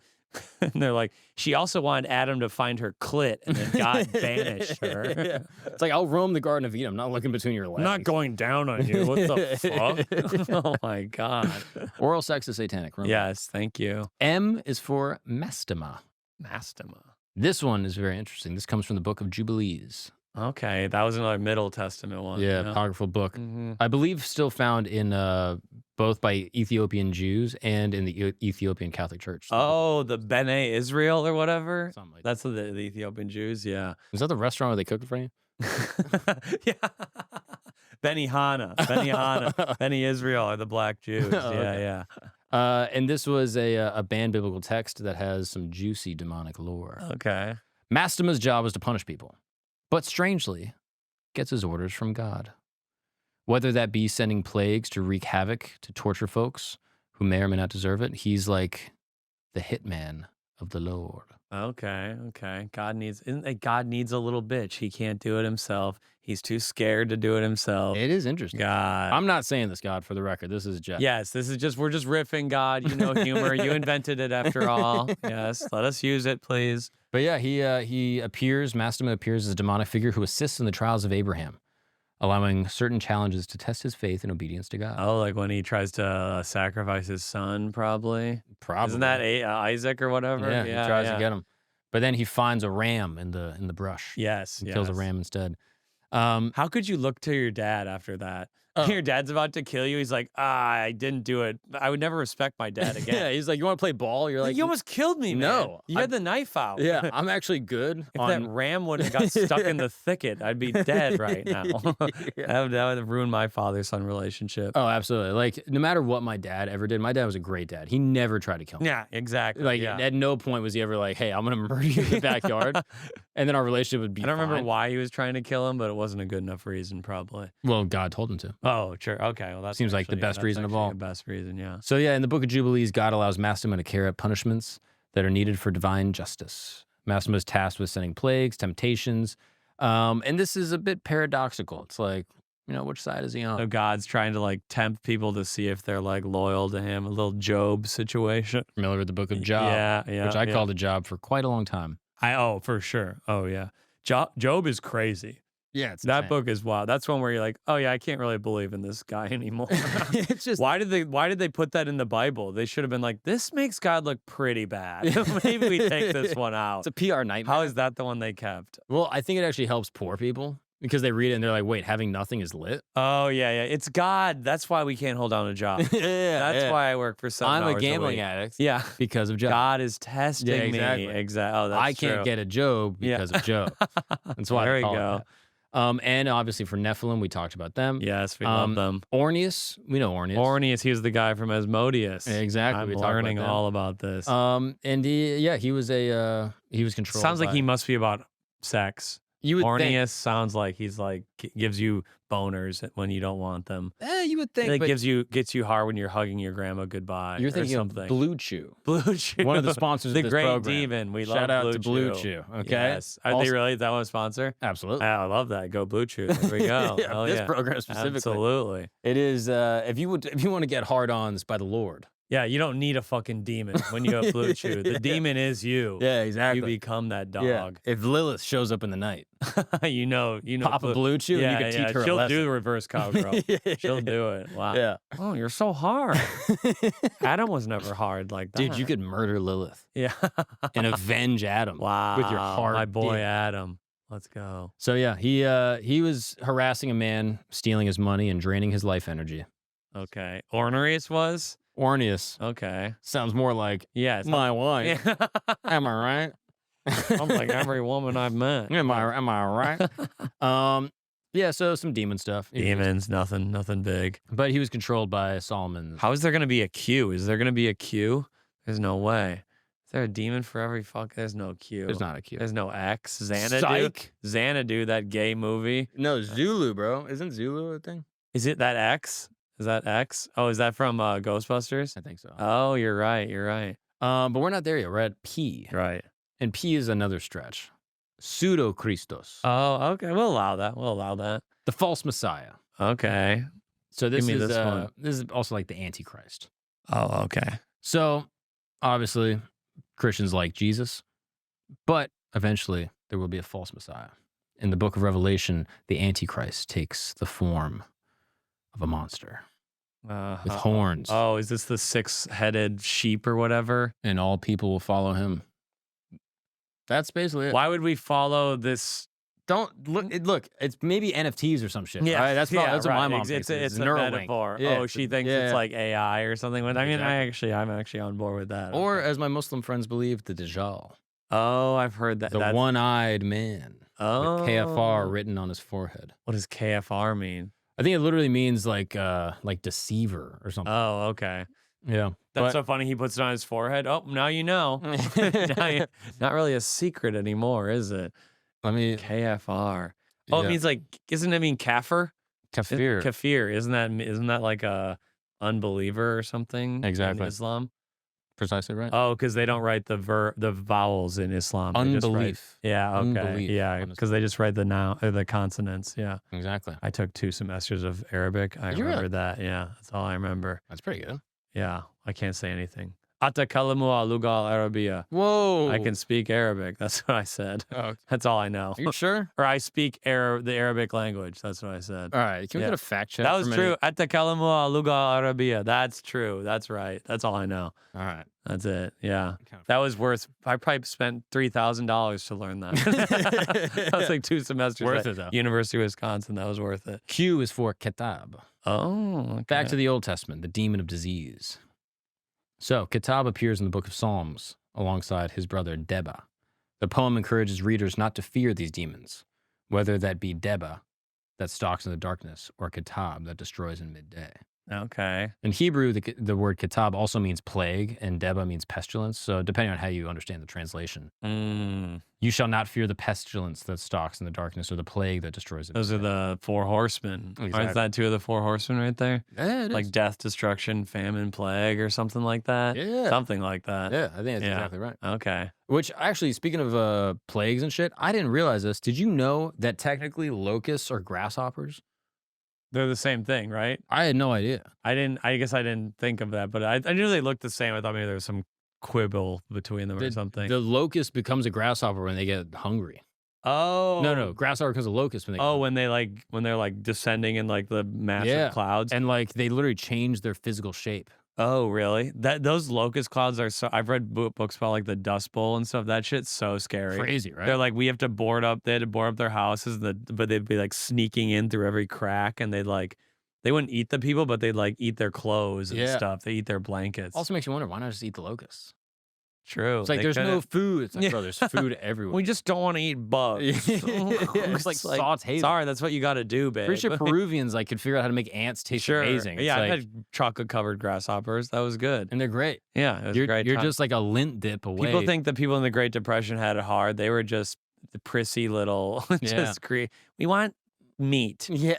And they're like, she also wanted Adam to find her clit, and then God banished her. Yeah. It's like, I'll roam the Garden of Eden. I'm not looking between your legs. I'm not going down on you. What the fuck? Oh my God. Oral sex is satanic. Remember? Yes, thank you. M is for mastema. Mastema. This one is very interesting. This comes from the book of Jubilees. Okay, that was another Middle Testament one. Yeah, you know? apocryphal book. Mhm. I believe still found in both by Ethiopian Jews and in the Ethiopian Catholic Church. Oh, the Bene Israel or whatever. Something like That's the Ethiopian Jews. Yeah. Is that the restaurant where they cook it for you? Yeah. Benihana, Beni Israel are the black Jews. Oh, Yeah, okay. yeah. And this was a banned biblical text that has some juicy demonic lore. Okay. Mastema's job was to punish people, but strangely, gets his orders from God. Whether that be sending plagues to wreak havoc, to torture folks who may or may not deserve it, he's like the hitman of the Lord. Okay. God needs a little bitch. He can't do it himself. He's too scared to do it himself. It is interesting. God. I'm not saying this, God, for the record. This is Jeff. Yes, we're just riffing, God. You know humor. You invented it after all. Yes, let us use it, please. But yeah, Mastema appears as a demonic figure who assists in the trials of Abraham, allowing certain challenges to test his faith and obedience to God. Oh, like when he tries to sacrifice his son, probably. Probably. Isn't that Isaac or whatever? Yeah, he tries to get him. But then he finds a ram in the brush. Yes, He kills a ram instead. How could you look to your dad after that? Your dad's about to kill you. He's like, I didn't do it. I would never respect my dad again. Yeah, he's like, you want to play ball? You're like, you almost killed me, man. No, You had the knife out. Yeah, I'm actually good. If that ram would have got stuck in the thicket, I'd be dead right now. That would have ruined my father-son relationship. Oh, absolutely. Like, no matter what my dad ever did, my dad was a great dad. He never tried to kill me. Yeah, exactly. Like, at no point was he ever like, hey, I'm going to murder you in the backyard. And then our relationship would be I don't remember fine. why he was trying to kill him, but it wasn't a good enough reason, probably. Well, God told him to. Oh, sure. Okay. Well, that Seems like the best reason of all. The best reason, yeah. So yeah, in the book of Jubilees, God allows Mastema to carry out punishments that are needed for divine justice. Mastema is tasked with sending plagues, temptations, and this is a bit paradoxical. It's like, which side is he on? So God's trying to like tempt people to see if they're like loyal to him. A little Job situation. Familiar with the book of Job? Yeah. Which I called a job for quite a long time. For sure. Oh yeah. Job is crazy. Yeah, it's that insane. book is wild. That's one where you're like, oh yeah, I can't really believe in this guy anymore. It's just why did they put that in the Bible? They should have been like, this makes God look pretty bad. Maybe we take this one out. It's a PR nightmare. How is that the one they kept? Well, I think it actually helps poor people because they read it and they're like, wait, having nothing is lit? Oh yeah. It's God. That's why we can't hold down a job. That's why I work for 7 hours I'm a gambling week. addict. Yeah. Because of Job. God is testing exactly. me. Exactly. Oh, that's I can't true. get a Job because of Job. That's why there I we call go. it that. And obviously for Nephilim, we talked about them. Yes, we love them. Orneus, we know Orneus. Orneus, he was the guy from Asmodeus. Exactly. I'm we talked learning about them. all about this. And he was controlled. Sounds like by- he must be about sex. You would Orneus think. sounds like he's like gives you boners when you don't want them. You would think. It but gets you hard when you're hugging your grandma goodbye. you're or thinking something. of Blue Chew. Blue Chew. One of the sponsors the of this great program. demon. We Shout love out Blue to Blue Chew. Okay. Yes. Are they really? Is that one a sponsor? Absolutely. I love that. Go Blue Chew. There we go. Yeah, Hell this yeah. program specifically. Absolutely. It is. If you want to get hard-ons by the Lord. Yeah, you don't need a fucking demon when you have Blue Chew. The demon is you. Yeah, exactly. You become that dog. Yeah. If Lilith shows up in the night, you know. pop a Blue Chew, Yeah, and you can teach her a She'll lesson. do the reverse cowgirl. She'll do it. Wow. Yeah. Oh, you're so hard. Adam was never hard like that. Dude, you could murder Lilith Yeah. and avenge Adam Wow. with your heart. My boy dick. Adam. Let's go. So yeah, he was harassing a man, stealing his money, and draining his life energy. Okay. Orneus was? Orneus Okay. sounds more like Yes. my wife. Yeah. Am I right? I'm like every woman I've met. Am I right? Yeah, so some demon stuff. Demons, nothing big. But he was controlled by Solomon. How is there going to be a Q? Is there going to be a Q? There's no way. Is there a demon for every fuck? There's no Q. There's not a Q. There's no X. Xanadu. Psych. Xanadu, that gay movie. No, Zulu, bro. Isn't Zulu a thing? Is it that X? Is that X? Oh, is that from Ghostbusters? I think so. Oh, you're right. But we're not there yet. We're at P. Right. And P is another stretch. Pseudo-Christos. Oh, okay. We'll allow that. The false Messiah. Okay. So this Give me is this one. this is also like the Antichrist. Oh, okay. So obviously Christians like Jesus. But eventually, there will be a false Messiah. In the book of Revelation, the Antichrist takes the form of a monster with horns. Oh, is this the 6-headed sheep or whatever? And all people will follow him. That's basically it. Why would we follow this? Don't look. It's maybe NFTs or some shit. Yeah, right? That's what my mom It's thinks. a Neuralink. metaphor. Yeah, Oh, she thinks it's like AI or something. I mean, Exactly. I'm actually on board with that. Or, Okay. as my Muslim friends believe, the Dajjal, Oh, I've heard that. the one-eyed man Oh, with KFR written on his forehead. What does KFR mean? I think it literally means like deceiver or something. Oh, okay. Yeah, That's so funny. He puts it on his forehead. Oh, now you know. Not really a secret anymore, is it? Let me KFR. Oh, yeah. it means like, isn't it mean kafir? Kafir. Kafir. Isn't that like a unbeliever or something? Exactly. In Islam. Precisely right. Oh, because they don't write the vowels in Islam. They just write- Unbelief. Yeah. Okay. Unbelief, Yeah. honestly. Because they just write the noun or the consonants. Yeah. Exactly. I took 2 semesters of Arabic. I Did you remember that. Yeah. That's all I remember. That's pretty good. Yeah. I can't say anything. Atakalamu al-lugha al-arabiyya. Whoa. I can speak Arabic. That's what I said. Oh, That's all I know. are you sure? Or I speak the Arabic language. That's what I said. All right. Can we Yeah. get a fact check? That for was a minute? true. Atakalamu al-lugha al-arabiyya. That's true. That's right. That's all I know. All right. That's it. Yeah. Kind of- That was worth, I probably spent $3,000 to learn that. That was like 2 semesters Worth at it, though. University of Wisconsin. That was worth it. Q is for Kitab. Oh, okay. Back to the Old Testament, the demon of disease. So, Kitab appears in the book of Psalms alongside his brother Deba. The poem encourages readers not to fear these demons, whether that be Deba, that stalks in the darkness, or Kitab, that destroys in midday. Okay. In Hebrew, the word Kitab also means plague, and Deba means pestilence. So, depending on how you understand the translation, you shall not fear the pestilence that stalks in the darkness, or the plague that destroys it. Those are the 4 horsemen. Exactly. Aren't that 2 of the 4 horsemen right there? Yeah, it Like is. death, destruction, famine, plague, or something like that? Yeah. Something like that. Yeah, I think that's Yeah. exactly right. Okay. Which actually, speaking of plagues and shit, I didn't realize this. Did you know that technically locusts are grasshoppers? They're the same thing, right? I had no idea. I guess I didn't think of that, but I knew they looked the same. I thought maybe there was some quibble between them or something. The locust becomes a grasshopper when they get hungry. Oh. No, grasshopper becomes a locust when they. Oh, when they're like descending in like the massive Yeah. clouds. And like they literally change their physical shape. Oh, really? Those locust clouds are so. I've read books about like the Dust Bowl and stuff. That shit's so scary. Crazy, right? They're like, we have to board up. They had to board up their houses, but they'd be like sneaking in through every crack, and they wouldn't eat the people, but they'd like eat their clothes and Yeah. stuff. They eat their blankets. Also makes you wonder, why not just eat the locusts? True. It's like They there's no couldn't- food. It's like, Yeah. bro, there's food everywhere. We just don't want to eat bugs. It's like sauteed. Sorry, that's what you got to do, babe. Pretty sure Peruvians like could figure out how to make ants taste Sure. amazing. It's Yeah, like, I had chocolate covered grasshoppers. That was good. and they're great. Yeah, it was a great You're time. just like a lint dip away. People think the people in the Great Depression had it hard. They were just the prissy little, we want meat. yeah.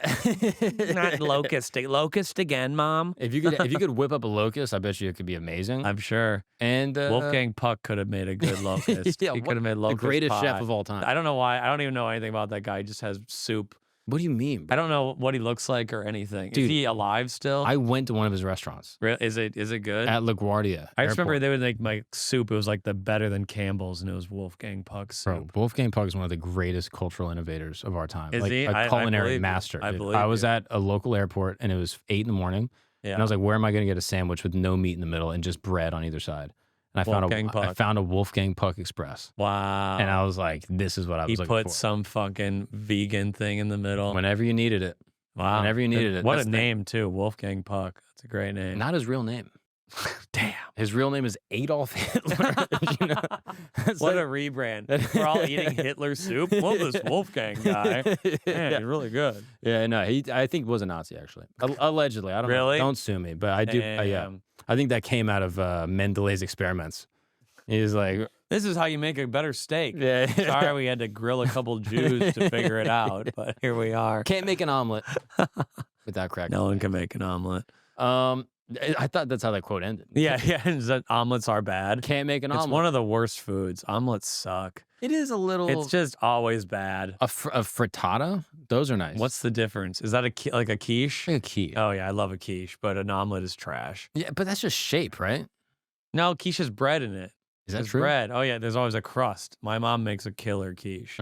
Not locust again, Mom. If you could whip up a locust, I bet you it could be amazing. I'm sure And Wolfgang Puck could have made a good locust. Yeah, he what- could have made the locust greatest pie. chef of all time. I don't know why. I don't even know anything about that guy. He just has soup. What do you mean? I don't know what he looks like or anything. Dude, Is he alive still? I went to one of his restaurants Is it good? at LaGuardia. I just remember Airport. they would make my soup. It was like the better than Campbell's, and it was Wolfgang Puck's Bro, soup. Wolfgang Puck is one of the greatest cultural innovators of our time. Is like he? a I culinary believe you. master. I dude. believe I was you. at a local airport and it was 8 a.m. Yeah. And I was like, where am I going to get a sandwich with no meat in the middle and just bread on either side? And I Wolfgang I Puck. found a Wolfgang Puck Express. Wow. And I was like, this is what I was he looking put for. some fucking vegan thing in the middle. Whenever you needed it. Wow. whenever you needed it. What That's a the thing. name, too. Wolfgang Puck. That's a great name. Not his real name. Damn. His real name is Adolf Hitler. You know? It's What like- a rebrand. We're all eating Hitler soup. What this Wolfgang guy? Man, yeah. he's really good. Yeah, no, I think was a Nazi actually. Allegedly, I don't know. Really? Don't sue me, but I do. Yeah, Damn. I think that came out of Mendeley's experiments. He's like, This is how you make a better steak. yeah, Sorry we had to grill a couple Jews to figure it out, but here we are. can't make an omelet without crack. No one can make an omelet. I thought that's how that quote ended. Yeah, yeah. Omelets are bad. Can't make an It's omelet. one of the worst foods. Omelets suck. It is a little. It's just always bad. a frittata. Those are nice. What's the difference? Is that like a quiche? like a quiche? Oh yeah, I love a quiche, but an omelet is trash. Yeah, but that's just shape, right? No, quiche has bread in it. Is that There's true? bread. Oh yeah, there's always a crust. My mom makes a killer quiche.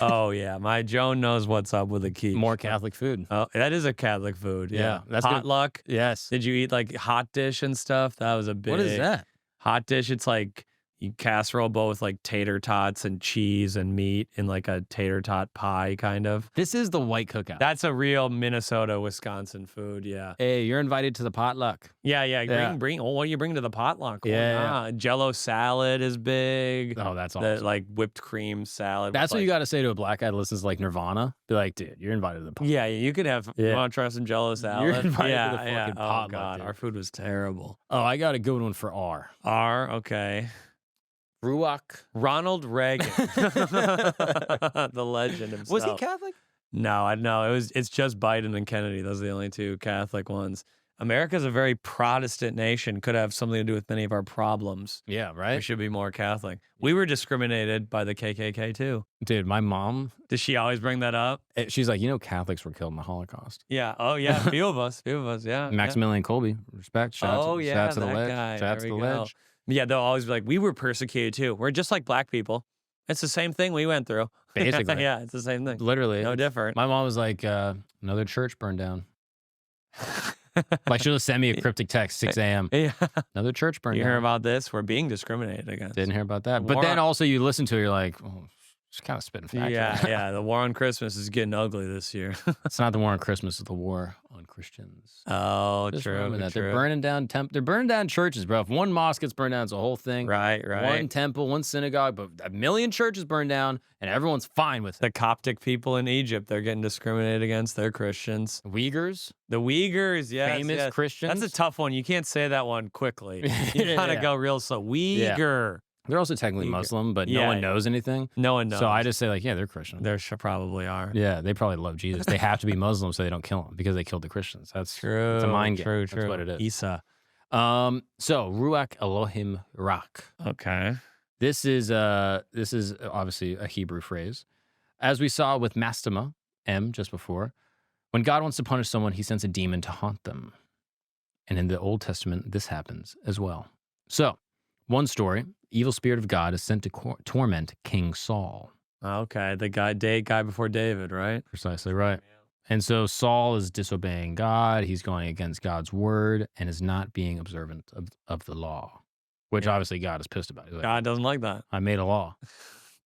Oh yeah, my Joan knows what's up with a quiche. More Catholic food. Oh, that is a Catholic food. Yeah, That's good. potluck. Yes. Did you eat like hot dish and stuff? That was a big. What is that? Hot dish? It's like you casserole bowl with like tater tots and cheese and meat in like a tater tot pie kind of. This is the white cookout. That's a real Minnesota, Wisconsin food. Yeah. Hey, you're invited to the potluck. Yeah. Bring. Oh, what do you bring to the potluck? Yeah. Jello salad is big. Oh, that's The awesome. like whipped cream salad. That's with, what you like- got to say to a black guy that listens to like Nirvana. Be like, dude, you're invited to the potluck. Yeah, you could have. Yeah. You want to try some Jello salad? invited to yeah, the fucking yeah. potluck, Oh god, dude. our food was terrible. Oh, I got a good one for R. Okay. Ruach. Ronald Reagan, the legend himself. Was he Catholic? No, I know it's just Biden and Kennedy. Those are the only two Catholic ones. America's a very Protestant nation. Could have something to do with many of our problems. Yeah, We right? should be more Catholic. We were discriminated by the KKK too. Dude, my mom, Does she always bring that up? she's like, Catholics were killed in the Holocaust. Yeah. Oh yeah. Few of us. Yeah. Maximilian Kolbe, respect. Shout Oh out yeah, to the that ledge. guy. Shout out to There the we go. ledge. Yeah, they'll always be like, we were persecuted too. We're just like black people. It's the same thing we went through. Basically. Yeah, it's the same thing. Literally. No different. My mom was like, another church burned down. Like, she'll just send me a cryptic text, 6 a.m. Yeah. Another church burned You down. hear about this? We're being discriminated against. Didn't hear about that. But War then on- also you listen to it, you're like, oh, she's kind of spitting facts. Yeah. The war on Christmas is getting ugly this year. It's not the war on Christmas, it's the war on Christians. Oh, Just true. remember that. True. They're burning down they're burning down churches, bro. If one mosque gets burned down, it's a whole thing. Right. One temple, one synagogue, but a million churches burned down, and everyone's fine with it. The Coptic people in Egypt, they're getting discriminated against. They're Christians. Uyghurs, The Uyghurs, yes. famous yes. Christians. That's a tough one. You can't say that one quickly. You gotta Yeah. go real slow. Uyghur. They're also technically Uyghur. Muslim, but no Yeah, one yeah. knows anything. No one knows. So I just say, like, yeah, they're Christian. There probably are. Yeah, they probably love Jesus. They have to be Muslim so they don't kill him because they killed the Christians. That's True. It's a mind game. True. That's what it is. Isa. So Ruach Elohim Rak. Okay. This is obviously a Hebrew phrase. As we saw with Mastema, M, just before, when God wants to punish someone, he sends a demon to haunt them. And in the Old Testament, this happens as well. So, one story, evil spirit of God is sent to torment King Saul. Okay. The guy before David, right? Precisely right. And so Saul is disobeying God. He's going against God's word and is not being observant of the law, which Yeah. obviously God is pissed about. He's like, God doesn't like that. I made a law.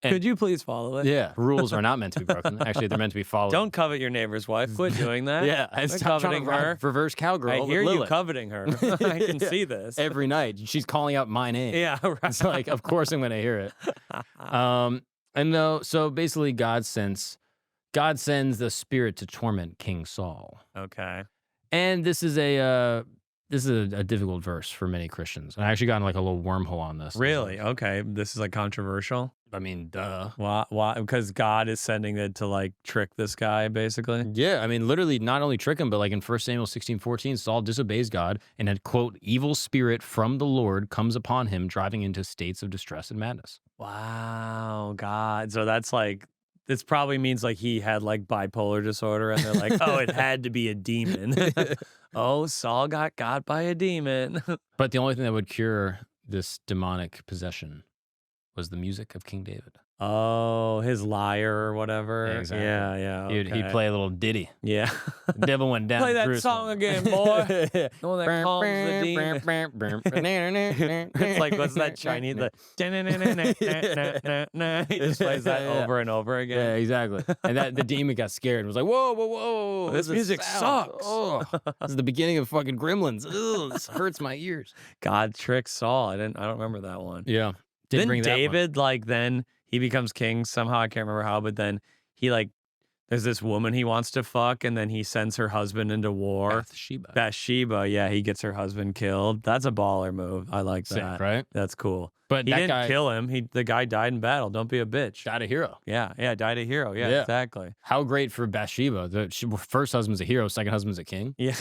And- Could you please follow it? Yeah, rules are not meant to be broken. Actually, they're meant to be followed. Don't covet your neighbor's wife. Quit doing that. Yeah, I Quit stop trying coveting to her. reverse cowgirl. I with hear you Lilith. coveting her. I can Yeah. see this. Every night. She's calling out my name. Yeah, right. It's like, of course I'm going to hear it. So basically God sends the spirit to torment King Saul. Okay. And this is a difficult verse for many Christians. And I actually got in like a little wormhole on this. Really? Okay. This is like controversial. I mean, duh. Why? Because God is sending it to like trick this guy, basically. Yeah, I mean, literally not only trick him, but like in 1 Samuel 16:14, Saul disobeys God and a, quote, evil spirit from the Lord comes upon him, driving into states of distress and madness. Wow, God. So that's like, this probably means like he had like bipolar disorder and they're like, oh, it had to be a demon. Oh, Saul got by a demon. But the only thing that would cure this demonic possession was the music of King David. Oh, his lyre or whatever. Exactly. Yeah. He'd Okay. play a little ditty. Yeah. The devil went down. Play that Jerusalem. song again, boy. The one that calms the demon. It's like, what's that Chinese? He just plays that over and over Yeah, again. exactly. And that the demon got scared and was like, whoa. This is music sound. sucks. Oh, this is the beginning of fucking Gremlins. Ugh, this hurts my ears. God tricks Saul. I don't remember that one. Yeah. Then bring that one. David, like, then he becomes king somehow. I can't remember how, but then he like, there's this woman he wants to fuck, and then he sends her husband into war. Bathsheba, yeah, he gets her husband killed. That's a baller move. I like Sick, that. right? That's cool. But He that didn't guy kill him. The guy died in battle. Don't be a bitch. died a hero. Yeah, died a hero. Yeah, Yeah. exactly. How great for Bathsheba. First husband's a hero, second husband's a king. Yeah.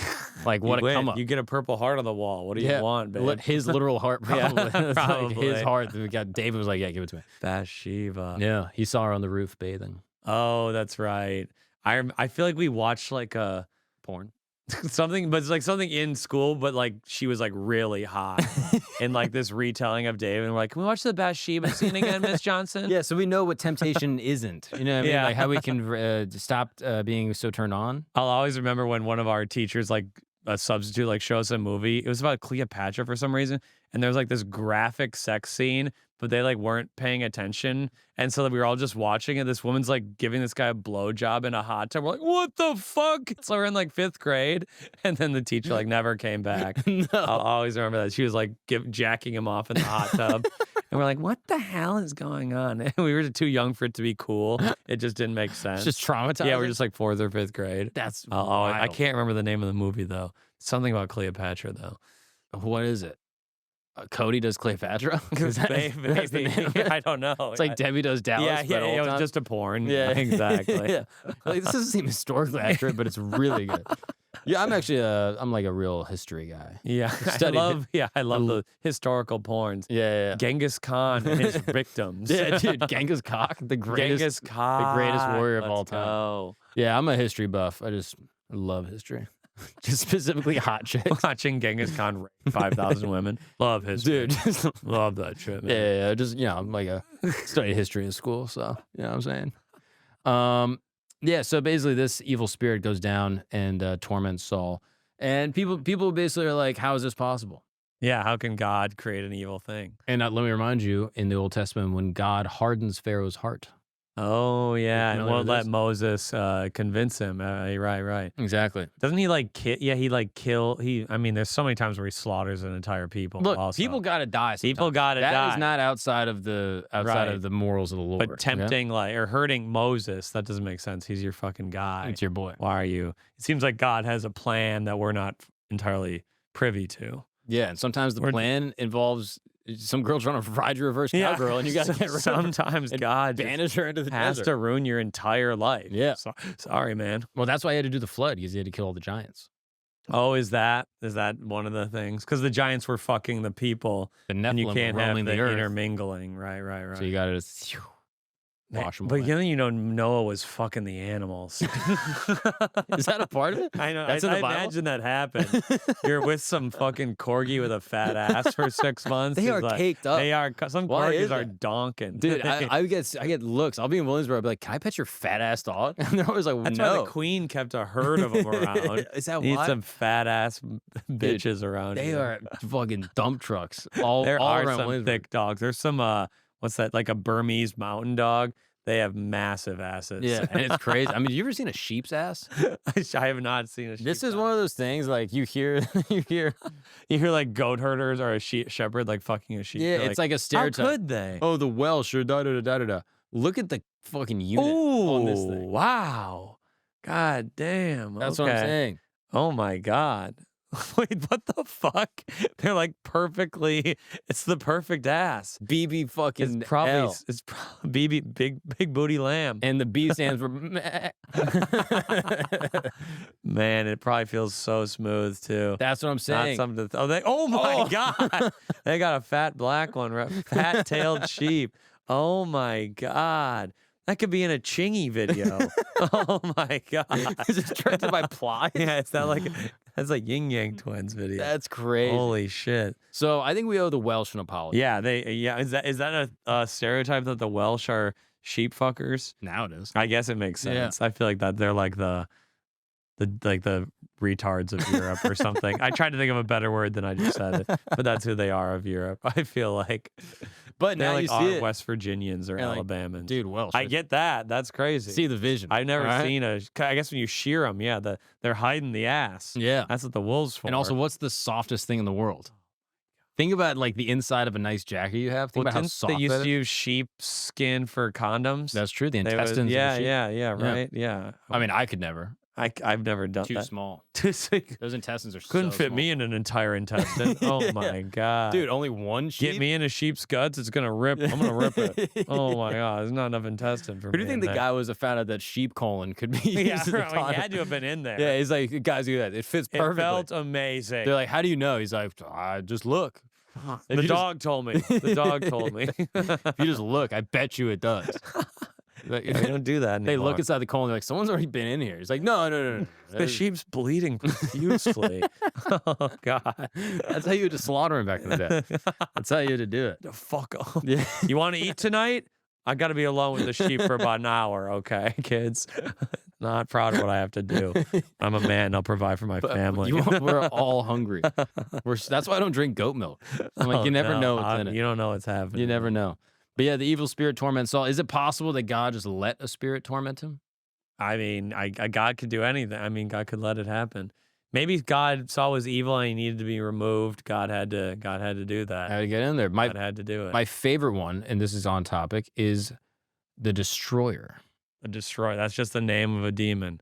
Like, what You a win. come up. You get a purple heart on the wall. What do you want, babe? His literal heart, Yeah, probably. It's like probably. his heart. David was like, yeah, give it to me. Bathsheba. Yeah, he saw her on the roof bathing. Oh, that's right. I feel like we watched like a Porn. something, but it's like something in school, but like she was like really hot in like this retelling of David. And we're like, can we watch the Bathsheba scene again, Miss Johnson? Yeah, so we know what temptation isn't. You know what I mean? Yeah. Like how we can stop being so turned on. I'll always remember when one of our teachers, like a substitute, like showed us a movie. It was about Cleopatra for some reason, and there was like this graphic sex scene, but they like weren't paying attention, and so we were all just watching, and this woman's like giving this guy a blowjob in a hot tub. We're like, what the fuck? So we're in like 5th grade, and then the teacher like never came back. No. I'll always remember that. She was like jacking him off in the hot tub. And we're like, what the hell is going on? And we were too young for it to be cool. It just didn't make sense. It's just traumatizing. Yeah, we're just like 4th or 5th grade. That's I wild. can't remember the name of the movie, though. Something about Cleopatra, though. What is it? Cody does Cleopatra? That's the Maybe. name of it? I don't know. It's like Debbie does Dallas. Yeah, but all it was time. just a porn. Yeah, exactly. Yeah. Like, this doesn't seem historically accurate, but it's really good. Yeah, I'm actually I'm like a real history guy. Yeah, I love the historical porns. Yeah. Genghis Khan and his victims. Yeah, dude, Genghis Khan, the greatest warrior of all time. Go. Yeah, I'm a history buff. I love history. Just specifically hot chicks. Watching Genghis Khan rape 5,000 women. Love history. Dude, just, Love that shit, man. yeah, just, I'm like studied history in school, so, you know what I'm saying? Yeah, so basically this evil spirit goes down and torments Saul. And people basically are like, how is this possible? Yeah, how can God create an evil thing? And let me remind you, in the Old Testament, when God hardens Pharaoh's heart. Oh, yeah, and familiar won't with let this? Moses convince him. Right. Exactly. Doesn't he like kill? Yeah, he like kill. I mean, there's so many times where he slaughters an entire people. Look, also. people got to die sometimes. People gotta That die. is not outside of the morals of the Lord. But tempting like or hurting Moses, that doesn't make sense. He's your fucking guy. It's your boy. Why are you? It seems like God has a plan that we're not entirely privy to. Yeah, and sometimes the plan involves some girl trying to ride your reverse cowgirl, and you got to get rid of her. Sometimes God just Banish her into the has desert. to ruin your entire life. Yeah. Sorry, man. Well, that's why he had to do the flood, because he had to kill all the giants. Oh, is that one of the things? Because the giants were fucking the people, The and you Nephilim can't were have roaming the the earth. intermingling. Right. So you got to just wash them But away. then Noah was fucking the animals. Is that a part of it? I know. That's in I the Bible? imagine that happened. You're with some fucking corgi with a fat ass for 6 months. They It's are like- caked up. They are. Some Why is corgis are that? donking. Dude, I get looks. I'll be in Williamsburg. I'll be like, "Can I pet your fat ass dog?" And they're always like, That's "No." why the queen kept a herd of them around. Is that Need why? some fat ass bitches around. They here. are fucking dump trucks. All There all are around some Williamsburg. thick dogs. There's some what's that? Like a Burmese mountain dog. They have massive asses. Yeah, and it's crazy. I mean, you ever seen a sheep's ass? I have not seen a sheep. This is one of those things like you hear. You hear like goat herders or a shepherd like fucking a sheep. Yeah, You're it's like a stereotype. How could they? Oh, the Welsh or da. Look at the fucking unit on this thing. Wow. God damn. That's what I'm okay. saying. Oh my God. Wait, what the fuck? They're like perfectly. It's the perfect ass. BB fucking It's probably L. it's BB big booty lamb. And the B stands for meh. Man, it probably feels so smooth too. That's what I'm Not saying. something to, oh my God. They got a fat black one, right? Fat-tailed sheep. Oh my God. That could be in a Chingy video. Oh my God. Is it directed by Ply? Yeah, it's not like that's like Yin Yang Twins video. That's crazy. Holy shit. So I think we owe the Welsh an apology. Yeah, is that a stereotype that the Welsh are sheep fuckers? Now it is. I guess it makes Yeah. sense. I feel like that they're like the retards of Europe or something. I tried to think of a better word than I just said it, but that's who they are of Europe. I feel like But they're now like you see it. West Virginians or You're like, Alabamans. Dude, Welsh. I get that. That's crazy. see the vision. I've never right? seen I guess when you shear them, yeah, they're hiding the ass. Yeah. That's what the wool's for. And also, what's the softest thing in the world? Think about like the inside of a nice jacket you have. Think well, about how didn't soft they used that to is. use sheep skin for condoms. That's true. The They was- intestines. yeah, of the sheep. yeah, right, yeah. I mean, I could never. I've never done Too that. small. Too sick. Those intestines are Couldn't so fit small. me in an entire intestine. Oh Yeah. my God, Dude, only one sheep. Get me in a sheep's guts, it's gonna rip. I'm gonna rip it. Oh my God, there's not enough intestine for Who me. do you think in the there. guy was that found out that sheep colon could be used Yeah, as a right, he condom? had to have been in there. Yeah, he's like, guys, do that. It fits It perfectly. felt amazing. They're like, how do you know? He's like, just look. The dog told me. The dog told me. If you just look, I bet you it does. Like, we don't do that anymore. they look inside the colon. They're like, someone's already been in here. He's like, no. The sheep's bleeding profusely. Oh, God. That's how you had to slaughter him back in the day. That's how you had to do it. The fuck off. Yeah. You want to eat tonight? I got to be alone with the sheep for about an hour, okay, kids? Not proud of what I have to do. I'm a man. I'll provide for my family. We're all hungry. That's why I don't drink goat milk. I'm like, you never know what's in it. You don't know what's happening. You never know. But yeah, the evil spirit torments Saul. Is it possible that God just let a spirit torment him? I mean, God could do anything. I mean, God could let it happen. Maybe God saw was evil and he needed to be removed. God had to do that. I had to get in there. God had to do it. My favorite one, and this is on topic, is the Destroyer. The Destroyer. That's just the name of a demon.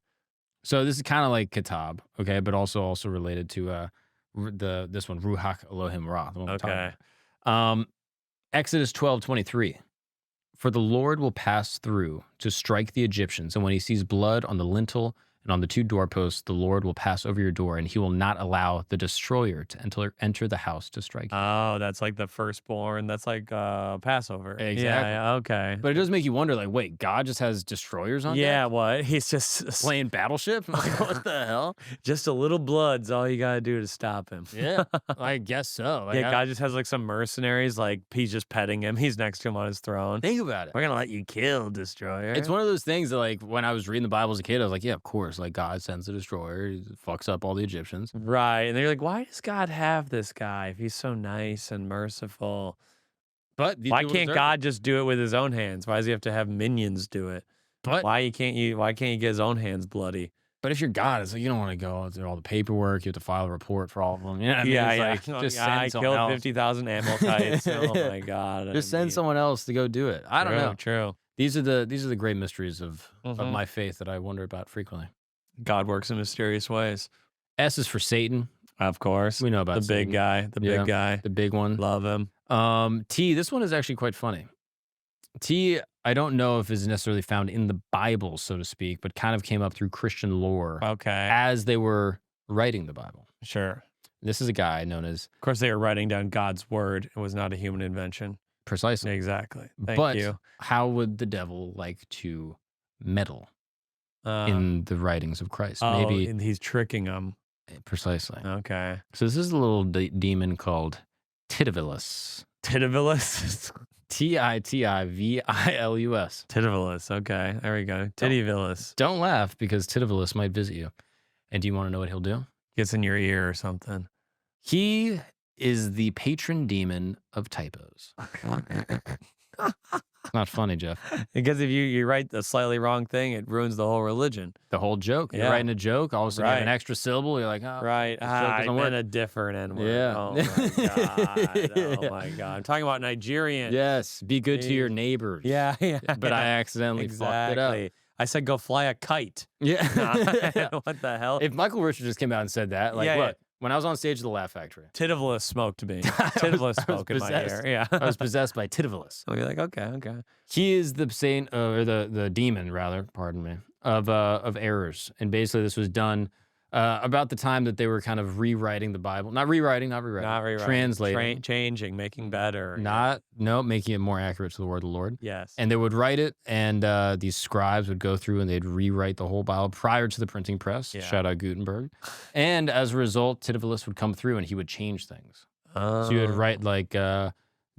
So this is kind of like Kitab, okay, but also related to this one, Ruach Elohim Ra. The one we're talking about. Exodus 12:23. For the Lord will pass through to strike the Egyptians, and when he sees blood on the lintel and on the 2 doorposts, the Lord will pass over your door, and he will not allow the destroyer to enter the house to strike you. Oh, that's like the firstborn. That's like Passover. Exactly. Yeah, okay. But it does make you wonder, like, wait, God just has destroyers on Yeah, deck? what? He's just Playing Battleship? Like, what the hell? just a little blood's all you got to do to stop him. Yeah, I guess so. Like, Yeah, God just has like some mercenaries, like he's just petting him. He's next to him on his throne. think about it. We're going to let you kill Destroyer. It's one of those things that, like, when I was reading the Bible as a kid, I was like, yeah, of course. Like, God sends the destroyer. He fucks up all the Egyptians. Right. And they're like, why does God have this guy if he's so nice and merciful? But Why can't God just do it with his own hands? Why does he have to have minions do it? But Why can't he get his own hands bloody? But if you're God, it's like you don't want to go through all the paperwork. You have to file a report for all of them. You know what I mean? Yeah, It's yeah. like, just I send someone killed else. 50,000 Amalekites. Oh my God. Just send someone else to go do it. I don't know. True. These are the great mysteries of Mhm. my faith that I wonder about frequently. God works in mysterious ways. S is for Satan. Of course. We know about the big Satan. guy. The Yeah. big guy. The big one. Love him. T, this one is actually quite funny. T, I don't know if is necessarily found in the Bible, so to speak, but kind of came up through Christian lore Okay. as they were writing the Bible. Sure. This is a guy known as Of course, they were writing down God's word. It was not a human invention. Precisely. Exactly. Thank but you. how would the devil like to meddle Uh, in the writings of Christ? oh, Maybe and he's tricking them. precisely. Okay. So this is a little demon called Titivilus. Titivilus. Titivilus. Titivilus. Okay. There we go. Titivilus. Don't laugh because Titivilus might visit you. And do you want to know what he'll do? Gets in your ear or something. He is the patron demon of typos. It's not funny, Geoff. Because if you write the slightly wrong thing, it ruins the whole religion. The whole joke. You're Yeah. writing a joke, all of a sudden you have an Right. extra syllable. You're like, oh, Right. this joke I doesn't meant work. a different N word. Yeah. Oh my God. Oh my God. I'm talking about Nigerian. Yes, be good to your Jeez. neighbors. Yeah. Yeah. But I accidentally fucked it up. exactly. I said go fly a kite. Yeah. What the hell? If Michael Richards just came out and said that, like, Yeah, yeah. look, when I was on stage at the Laugh Factory, Titivilus smoked me. I Titivilus was spoke in my possessed. ear. Yeah. I was possessed by Titivilus. I'll be like, okay. He is the saint, or the demon, rather, pardon me, of errors. And basically, this was done about the time that they were kind of rewriting the Bible. Not rewriting. Not rewriting. Translating. Changing, making better. Making it more accurate to the word of the Lord. Yes. And they would write it, and these scribes would go through and they'd rewrite the whole Bible prior to the printing press. Yeah. Shout out Gutenberg. And as a result, Titivilus would come through and he would change things. So you would write like,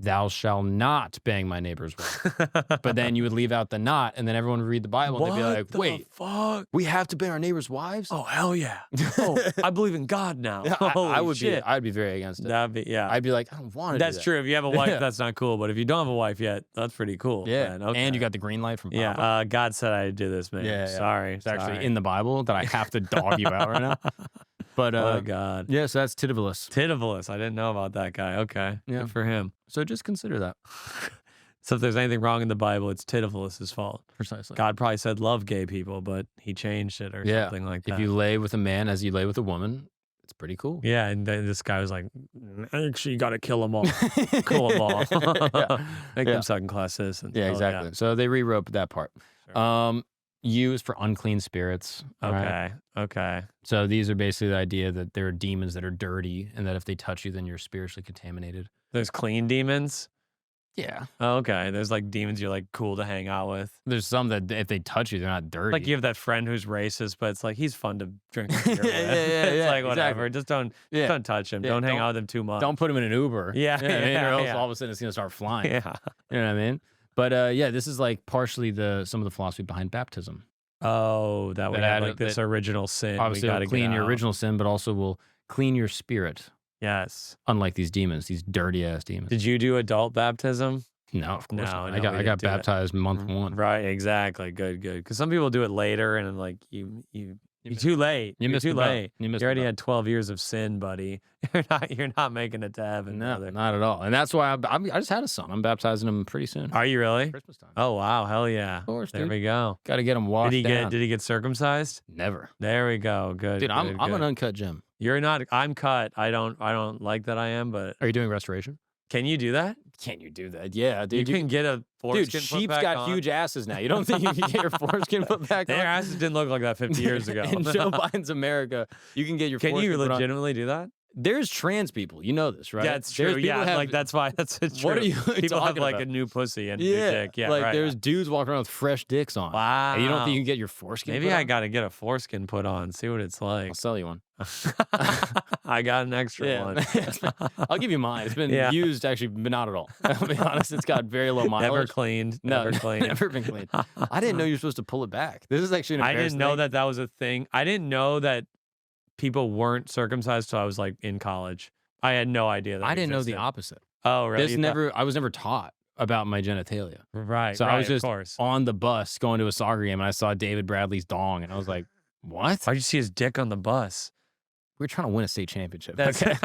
thou shalt not bang my neighbor's wife. But then you would leave out the not, and then everyone would read the Bible and they'd be like, wait, fuck? we have to bang our neighbor's wives? Oh, hell yeah. Oh, I believe in God now. I would shit. I'd be very against it. That'd be, yeah. I'd be like, I don't want to That's do that. true. If you have a wife, Yeah. that's not cool. But if you don't have a wife yet, that's pretty cool. Yeah. man. Okay. And you got the green light from Papa. Yeah. God said I do this, man. Yeah, yeah. Sorry. It's actually in the Bible that I have to dog you out right now. But oh, God. yeah, so that's Titivilus. Titivilus. I didn't know about that guy. Okay. Yeah. Good for him. So just consider that. So if there's anything wrong in the Bible, it's Titivilus' fault. Precisely. God probably said love gay people, but he changed it or something like that. If you lay with a man as you lay with a woman, it's pretty cool. Yeah, and then this guy was like, actually, you got to kill them all. Kill them all. Yeah. Make Yeah. them second-class citizens. Yeah, Oh, exactly. So they rewrote that part. Sure. U is for unclean spirits. all right? Okay. So these are basically the idea that there are demons that are dirty and that if they touch you, then you're spiritually contaminated. There's clean demons. Yeah. Oh, okay. There's like demons you're like cool to hang out with. There's some that if they touch you, they're not dirty. Like you have that friend who's racist, but it's like he's fun to drink a beer with. It's like whatever. Exactly. Just don't touch him. Yeah, don't hang out with him too much. Don't put him in an Uber. Yeah, You know what I mean? Or else yeah. all of a sudden it's gonna start flying. Yeah. You know what I mean? But yeah, this is like partially some of the philosophy behind baptism. Oh, that would have like this that original sin. Obviously, we it'll gotta clean get your out. original sin, but also will clean your spirit. Yes. Unlike these demons, these dirty ass demons. Did you do adult baptism? No, of course not. No, I got we didn't do it. baptized month one. Right, exactly. Good. Because some people do it later, and then like you're too late. You You're missed too the boat. late. You missed You the already boat. had 12 years of sin, buddy. You're not making it to heaven. No, brother. not at all. And that's why I just had a son. I'm baptizing him pretty soon. Are you really? Christmas time. Oh wow, hell yeah. Of course, There dude. we go. Got to get him washed down. Did he get circumcised? Never. There we go. Good. Dude, I'm good. an uncut gem. You're not. I'm cut. I don't like that I am, but Are you doing restoration? can you do that? Can you do that? Yeah, dude. You can get a foreskin Dude, put sheep's back got on. huge asses now. You don't think you can get your foreskin put back on? Their asses didn't look like that 50 years ago. In Joe Biden's America, you can get your Can foreskin you put on. legitimately do that? There's trans people. You know this, right? Yeah, it's There's true. people yeah, have- like that's why that's true. What are you People have talking like about? a new pussy and a new Yeah, dick. Yeah, like right. there's dudes walking around with fresh dicks on. Wow. And you don't think you can get your foreskin Maybe put I on? got to get a foreskin put on, see what it's like. I'll sell you one. I got an extra one. I'll give you mine. It's been Yeah. used actually, but not at all. I'll be honest, it's got very low mileage. Never cleaned. No, Never cleaned. never been cleaned. I didn't know you were supposed to pull it back. This is actually an I didn't embarrassing know thing. that was a thing. I didn't know that people weren't circumcised till I was like in college. I had no idea that I didn't know the existed. opposite. Oh, really? This I was never taught about my genitalia. Right. So right, I was just of course. on the bus going to a soccer game and I saw David Bradley's dong and I was like, what? Why'd you see his dick on the bus? We're trying to win a state championship. That's Okay?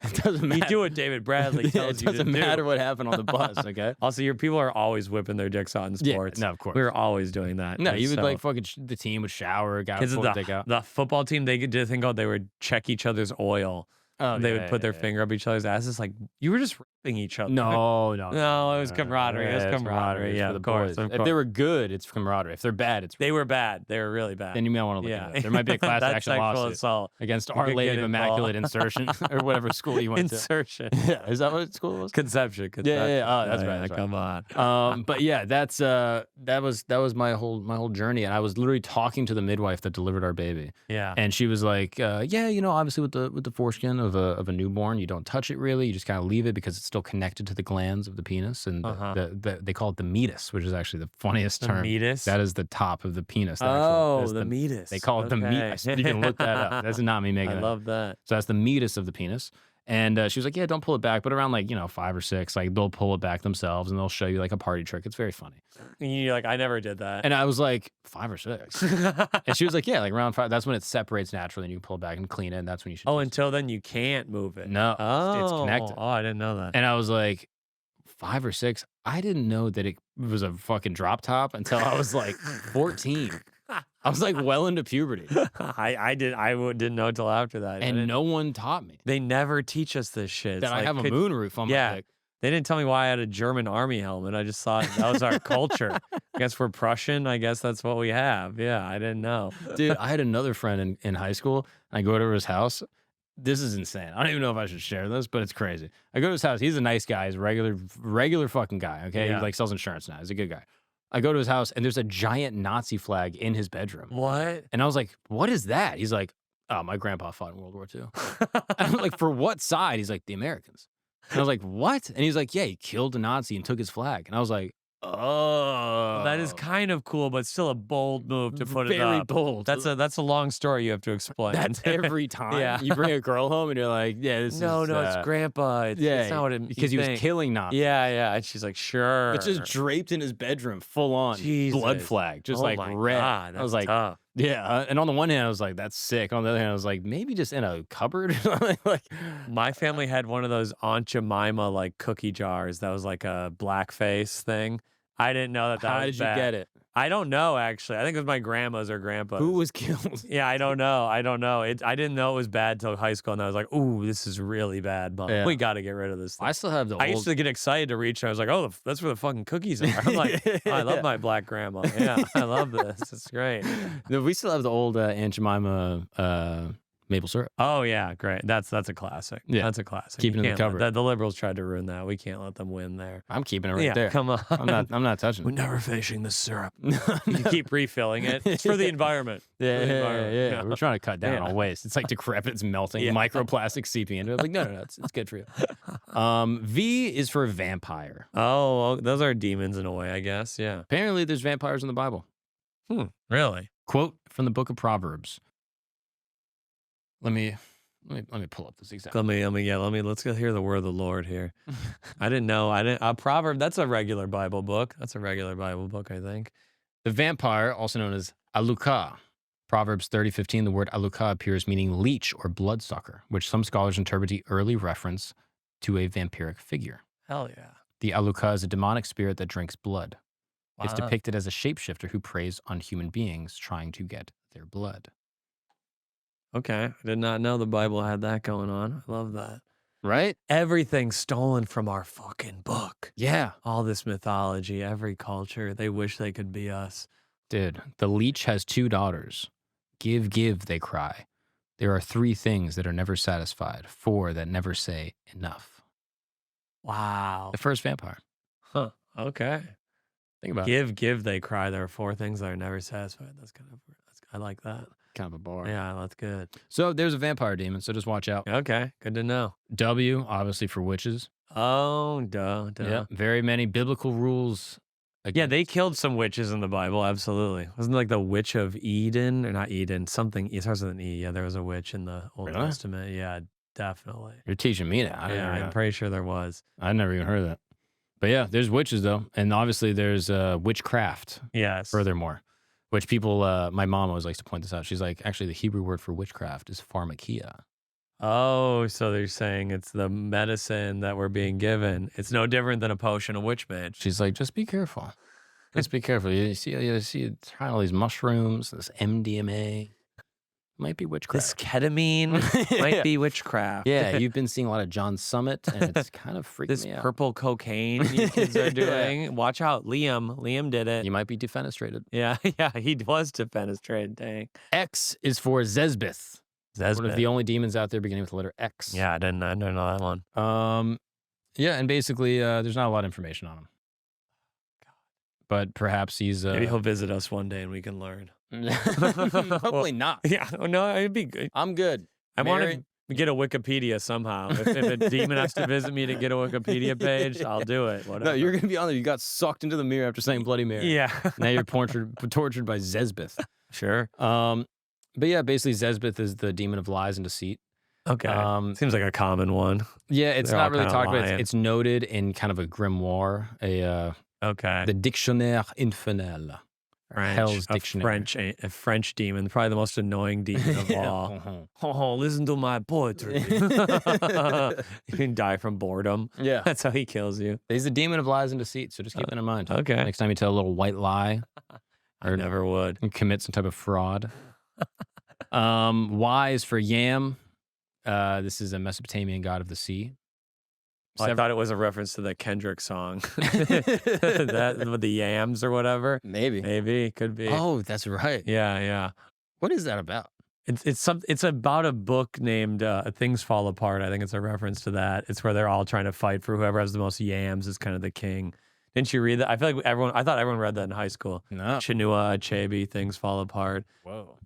It doesn't matter. You do what David Bradley Yeah, tells it you to doesn't do. matter what happened on the bus, okay? Also, your people are always whipping their dicks out in Yeah, sports. no, of course. We were always doing that. No, And you would so- like fucking the team would shower, guy would Because pull the dick out. the football team, they did a thing called they would check each other's oil. Oh, They yeah, would put their yeah, finger up each other's asses. Like, you were just ripping each other. No, No, it was camaraderie. It was it's camaraderie. It's Yeah, for the of course, boys. of If they were good, it's camaraderie. If they're bad, it's They were bad. They were really bad. then you may want to look yeah. into it. There might be a class That's action sexual lawsuit assault. against You Our could Lady get of involved. Immaculate Insertion or whatever school you went to. Insertion. Yeah, is that what school it was? Conception. Yeah. Oh, that's Yeah, right. yeah, That's right. Come on. But yeah, that was my whole journey, and I was literally talking to the midwife that delivered our baby, Yeah. and she was like, "Yeah, you know, obviously with the foreskin of a newborn, you don't touch it really. You just kind of leave it because it's still connected to the glands of the penis, and they call it the meatus, which is actually the funniest term. Meatus? That is the top of the penis. Actually. Oh, That's the meatus. They call it the meatus. You can look that up. That's not me making I it up. love that. So that's the meatus of the penis. And she was like, yeah, don't pull it back. But around 5 or 6, like they'll pull it back themselves and they'll show you like a party trick. It's very funny. And you're like, I never did that. And I was like, 5 or 6. And she was like, yeah, like around 5. That's when it separates naturally and you can pull it back and clean it. And that's when you should. Oh, use it. until then you can't move it. No, it's connected. Oh, I didn't know that. And I was like, 5 or 6. I didn't know that it was a fucking drop top until I was like 14. I was like well into puberty. I didn't know until after that. And no one taught me They never teach us this shit. that I have a moonroof on yeah. my dick. They didn't tell me why I had a German army helmet. I just thought that was our culture. I guess we're Prussian. I guess that's what we have. Yeah, I didn't know. Dude, I had another friend in high school. I go to his house. This is insane. I don't even know if I should share this, but it's crazy. I go to his house. He's a nice guy. He's a regular fucking guy. Okay, Yeah. he like sells insurance now. He's a good guy. I go to his house and there's a giant Nazi flag in his bedroom. What? And I was like, "What is that?" He's like, "Oh, my grandpa fought in World War II." And I'm like, "For what side?" He's like, "The Americans." And I was like, "What?" And he's like, "Yeah, he killed a Nazi and took his flag." And I was like, "Oh, That is kind of cool, but still a bold move to put it very up. bold." That's a long story you have to explain. That's every time. Yeah. You bring a girl home and you're like, "Yeah, this no, is it's grandpa. It's not what it because he was think. killing Nazis." Yeah. And she's like, sure. It's just draped in his bedroom, full on blood Jesus. flag, just Oh like my red. God, I was that's like, tough. yeah. And on the one hand, I was like, that's sick. On the other hand, I was like, maybe just in a cupboard. Like, My family had one of those Aunt Jemima like cookie jars that was like a blackface thing. I didn't know that how was did you bad. get it? I don't know actually. I think it was my grandma's or grandpa's. Who was killed? Yeah, I don't know. I didn't know it was bad till high school, and I was like, "Ooh, this is really bad, Mom. Yeah. We got to get rid of this thing." I still have the I old. used to get excited to reach, and I was like, "Oh, that's where the fucking cookies are." I'm like, "Oh, I love my black grandma. Yeah, I love this. It's great." No, we still have the old Aunt Jemima Maple syrup. Oh yeah, great. That's a classic. Yeah. That's a classic. Keep it You in the can't let cupboard. the liberals tried to ruin that. We can't let them win there. I'm keeping it right Yeah, there. come on. I'm not touching We're it. never finishing the syrup. You keep refilling it. It's for the environment. Yeah, For the yeah, environment. yeah. We're trying to cut down Yeah. on waste. It's like decrepit, it's melting, Yeah. microplastic seeping into it. Like, no, it's good for you. V is for vampire. Oh, well, those are demons in a way, I guess. Yeah. Apparently, there's vampires in the Bible. Really? Quote from the book of Proverbs. Let me pull up this exact. Let's go hear the word of the Lord here. I didn't know. Proverb, that's a regular Bible book. That's a regular Bible book, I think. The vampire, also known as Aluka. Proverbs 30:15, the word Aluka appears meaning leech or bloodsucker, which some scholars interpret the early reference to a vampiric figure. Hell yeah. The Aluka is a demonic spirit that drinks blood. It's Wow. depicted as a shapeshifter who preys on human beings trying to get their blood. Okay. I did not know the Bible had that going on. I love that. Right? Everything stolen from our fucking book. Yeah. All this mythology, every culture, they wish they could be us. Dude, the leech has 2 daughters. Give, give, they cry. There are 3 things that are never satisfied, 4 that never say enough. Wow. The first vampire. Huh. Okay. Think about it. Give, they cry. There are 4 things that are never satisfied. I like that. Kind of a bar. Yeah, that's good. So there's a vampire demon, so just watch out. Okay, good to know. W, obviously for witches. Oh, duh. Yeah. Very many biblical rules. Yeah, they killed some witches in the Bible, absolutely. Wasn't it like the witch of Eden? Or not Eden, something. It starts with an E. Yeah, there was a witch in the Old Really? Testament. Yeah, definitely. You're teaching me that. I'm pretty sure there was. I never even heard of that. But yeah, there's witches though. And obviously there's witchcraft Yes. furthermore, which people, my mom always likes to point this out. She's like, actually the Hebrew word for witchcraft is pharmakia. Oh, so they're saying it's the medicine that we're being given. It's no different than a potion of witch mage. She's like, just be careful. Just be careful. You see trying all these mushrooms, this MDMA. Might be This witchcraft. ketamine might be witchcraft. Yeah, you've been seeing a lot of John Summit, and it's kind of freaking This me out. purple cocaine you kids are Yeah. doing. Watch out. Liam did it. You might be defenestrated. Yeah, he was defenestrated. Dang. X is for Zezbeth. One of the only demons out there beginning with the letter X. Yeah, I didn't know that one. Yeah, and basically, there's not a lot of information on him. But perhaps he's. Maybe he'll visit us one day and we can learn. Hopefully not. Yeah, no, it'd be good. I'm good. I want to get a Wikipedia somehow. If a demon has to visit me to get a Wikipedia page, I'll do it. Whatever. No, you're gonna be on there. You got sucked into the mirror after saying Bloody Mary. Yeah. Now you're tortured by Zezbeth. Sure. But yeah, basically Zezbeth is the demon of lies and deceit. Okay. Seems like a common one. Yeah, it's They're not all really kinda talked about. lying. It's noted in kind of a grimoire, Okay. the Dictionnaire Infernal. Hell's Dictionary. A French demon, probably the most annoying demon of all. Oh, listen to my poetry. You can die from boredom. Yeah. That's how he kills you. He's the demon of lies and deceit, so just keep that in mind. Okay. Next time you tell a little white lie I never would. and commit some type of fraud. Y is for Yam. This is a Mesopotamian god of the sea. I thought it was a reference to the Kendrick song. That with the yams or whatever. Maybe. Could be. Oh, that's right. Yeah. What is that about? It's about a book named Things Fall Apart. I think it's a reference to that. It's where they're all trying to fight for whoever has the most yams is kind of the king. Didn't you read that? I feel like I thought everyone read that in high school. No. Chinua Achebe, Things Fall Apart. Whoa.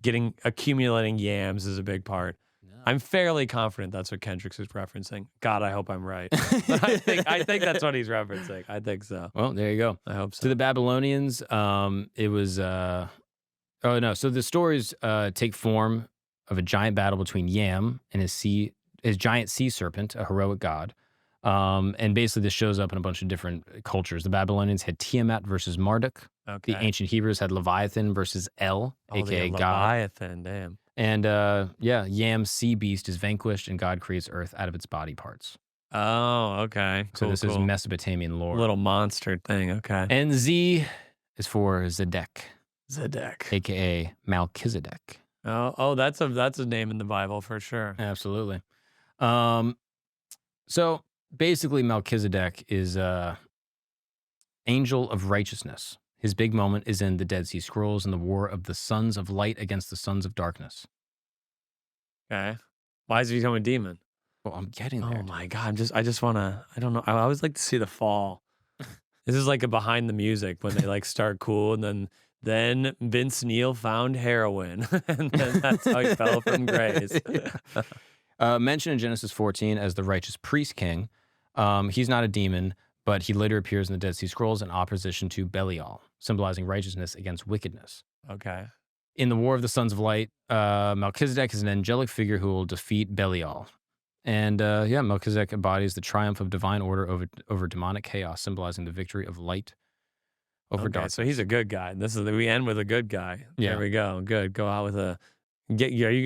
Accumulating yams is a big part. No. I'm fairly confident that's what Kendrick is referencing. God, I hope I'm right. But I think that's what he's referencing. I think so. Well, there you go. I hope To so. the Babylonians, it was. Oh no! So the stories take form of a giant battle between Yam and his giant sea serpent, a heroic god. And basically, this shows up in a bunch of different cultures. The Babylonians had Tiamat versus Marduk. Okay. The ancient Hebrews had Leviathan versus El, aka the God. Leviathan, damn. And Yam's sea beast is vanquished, and God creates Earth out of its body parts. Oh, okay. So this is Mesopotamian lore. Little monster thing. Okay. And Z is for Zedek, Zedek. aka Melchizedek. Oh, that's a name in the Bible for sure. Absolutely. So basically, Melchizedek is angel of righteousness. His big moment is in the Dead Sea Scrolls and the war of the sons of light against the sons of darkness. Okay. Why is he becoming a demon? Well, I'm getting there. Oh my God. I just want to, I don't know. I always like to see the fall. This is like a behind the music when they like start cool and then Vince Neil found heroin and then that's how he fell from grace. Mentioned in Genesis 14 as the righteous priest king. He's not a demon, but he later appears in the Dead Sea Scrolls in opposition to Belial, symbolizing righteousness against wickedness. Okay. In the War of the Sons of Light, Melchizedek is an angelic figure who will defeat Belial. And Melchizedek embodies the triumph of divine order over demonic chaos, symbolizing the victory of light over darkness. So he's a good guy. We end with a good guy. Yeah. There we go. Good. Go out with a.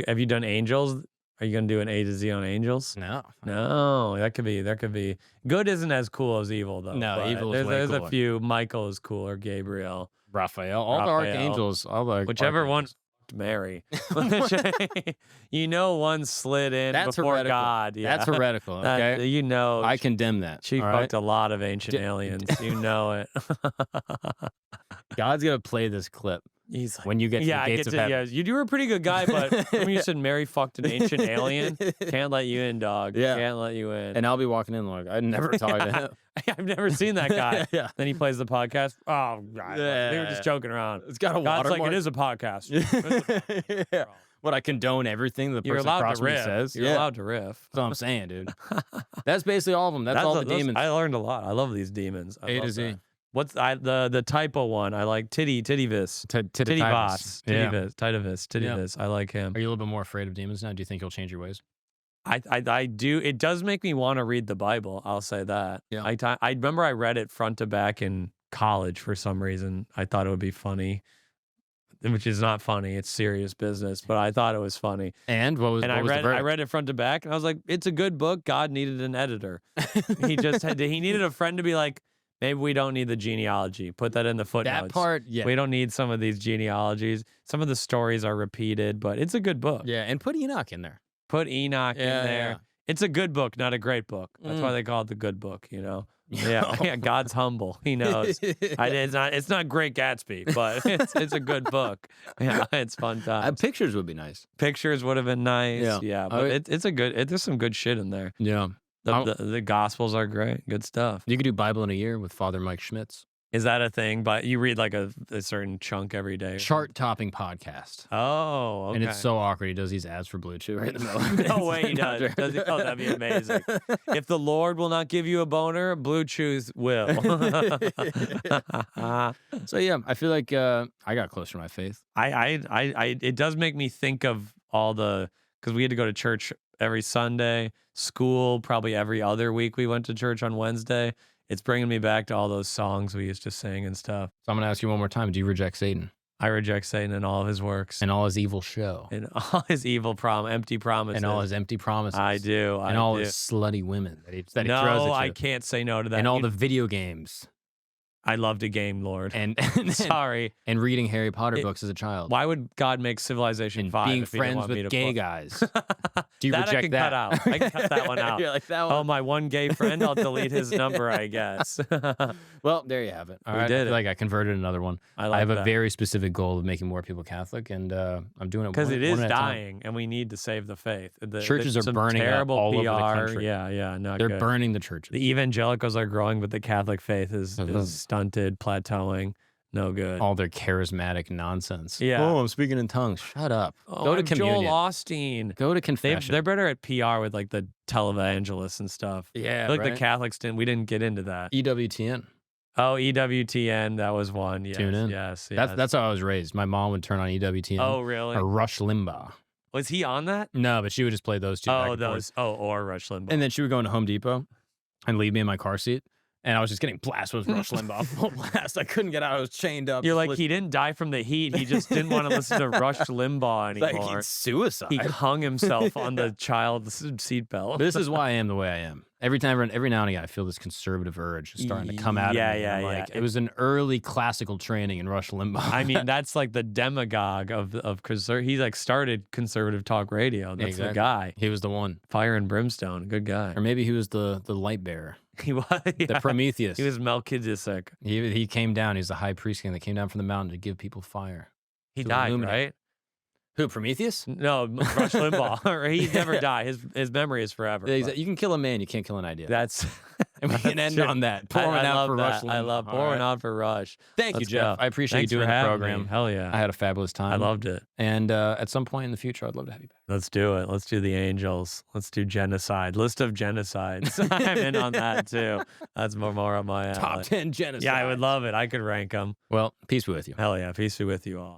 Have you done angels? Are you gonna do an A to Z on angels? No. That could be. Good isn't as cool as evil though. No, evil is way There's cooler. a few. Michael is cooler. Gabriel, Raphael, all the archangels, whichever one. Mary. One slid in before heretical. God. Yeah. That's heretical, okay? I condemn that. She fucked a lot of ancient aliens. You know it. God's going to play this clip. He's like, when you get to the gates of heaven. Yeah, you were a pretty good guy, but when you said Mary fucked an ancient alien, can't let you in, dog. Yeah. Can't let you in. And I'll be walking in like, I never talked to him. I've never seen that guy. Yeah. Then he plays the podcast. Oh, God. Yeah. They were just joking around. It's got a God's watermark. like, it is a podcast. Yeah. What, I condone everything the person across me says? You're allowed to riff. That's what I'm saying, dude. That's basically all of them. That's all the demons. I learned a lot. I love these demons. A to Z. What's the typo one? I like Titivilus. Titivilus. I like him. Are you a little bit more afraid of demons now? Do you think you'll change your ways? I do. It does make me want to read the Bible. I'll say that. Yeah. I remember I read it front to back in college for some reason. I thought it would be funny, which is not funny. It's serious business, but I thought it was funny. And what was the verdict? I read it front to back, and I was like, it's a good book. God needed an editor. He needed a friend to be like, maybe we don't need the genealogy. Put that in the footnotes. That part, yeah. We don't need some of these genealogies. Some of the stories are repeated, but it's a good book. Yeah, and put Enoch in there. Put Enoch in there. Yeah. It's a good book, not a great book. That's why they call it the good book, Yeah, God's humble. He knows. It's not Great Gatsby, but it's a good book. Yeah, it's fun times. Pictures would be nice. Pictures would have been nice. Yeah. But there's some good shit in there. Yeah. The Gospels are great. Good stuff. You could do Bible in a year with Father Mike Schmitz. Is that a thing? But you read like a certain chunk every day. Chart-topping podcast. Oh, okay. And it's so awkward. He does these ads for Blue Chew right in the middle. No way he does. Does he? Oh, that'd be amazing. If the Lord will not give you a boner, Blue Chews will. So yeah, I feel like I got closer to my faith. It does make me think of all because we had to go to church every Sunday, school probably every other week. We went to church on Wednesday. It's bringing me back to all those songs we used to sing and stuff. So I'm going to ask you one more time. Do you reject Satan? I reject Satan and all of his works. And all his evil show. And all his evil empty promises. And all his empty promises. I do. And all his slutty women that he throws at you. No, I can't say no to that. And all the video games. I loved a game, Lord. And sorry. And reading Harry Potter books as a child. Why would God make Civilization and 5 being if he didn't friends want me with to gay guys? Do you that reject I can that? cut out. I can cut that one out. You're like, that one. Oh, my one gay friend, I'll delete his number, I guess. Well, there you have it. All we right. did I feel like I converted another one. I have that. a very specific goal of making more people Catholic, and I'm doing it because it is one at a dying, time. and we need to save the faith. Churches are burning up all over the country. Yeah, not They're good. burning the churches. The evangelicals are growing, but the Catholic faith is stunted, plateauing. No good. All their charismatic nonsense. Yeah. Oh, I'm speaking in tongues. Shut up. Oh, Go to I'm communion. Joel Osteen. Go to confession. They're better at PR with like the televangelists and stuff. Yeah, like right? the Catholics didn't. We didn't get into that. EWTN. Oh, EWTN. That was one. Yes, Tune in. Yes. That's how I was raised. My mom would turn on EWTN. Oh, really? Or Rush Limbaugh. Was he on that? No, but she would just play those two. Oh, those. Oh, or Rush Limbaugh. And then she would go into Home Depot and leave me in my car seat. And I was just getting blasted with Rush Limbaugh full blast. I couldn't get out. I was chained up. You're like, he didn't die from the heat. He just didn't want to listen to Rush Limbaugh anymore. Like, it's suicide. He hung himself on the child's seatbelt. This is why I am the way I am. Every now and again, I feel this conservative urge starting to come out of me. Yeah. It was an early classical training in Rush Limbaugh. I mean, that's like the demagogue of he like started conservative talk radio. That's exactly. the guy. He was the one. Fire and brimstone. Good guy. Or maybe he was the light bearer. He was. Yeah. The Prometheus. He was Melchizedek. He came down. He's the high priest king that came down from the mountain to give people fire. He to died, illuminate. right? Who, Prometheus? No, Rush Limbaugh. He never die. His memory is forever. Yeah, but you can kill a man, you can't kill an idea. That's and we can end on that. Pour one I out love for that. Rush Limbaugh. I love pouring out for Rush. Thank you, Let's Geoff. go. I appreciate Thanks you doing for the having program. me. Hell yeah. I had a fabulous time. I loved it. And at some point in the future, I'd love to have you back. Let's do it. Let's do the angels. Let's do genocide. List of genocides. I'm in on that too. That's more on my alley. Top 10 genocides. Yeah, I would love it. I could rank them. Well, peace be with you. Hell yeah. Peace be with you all.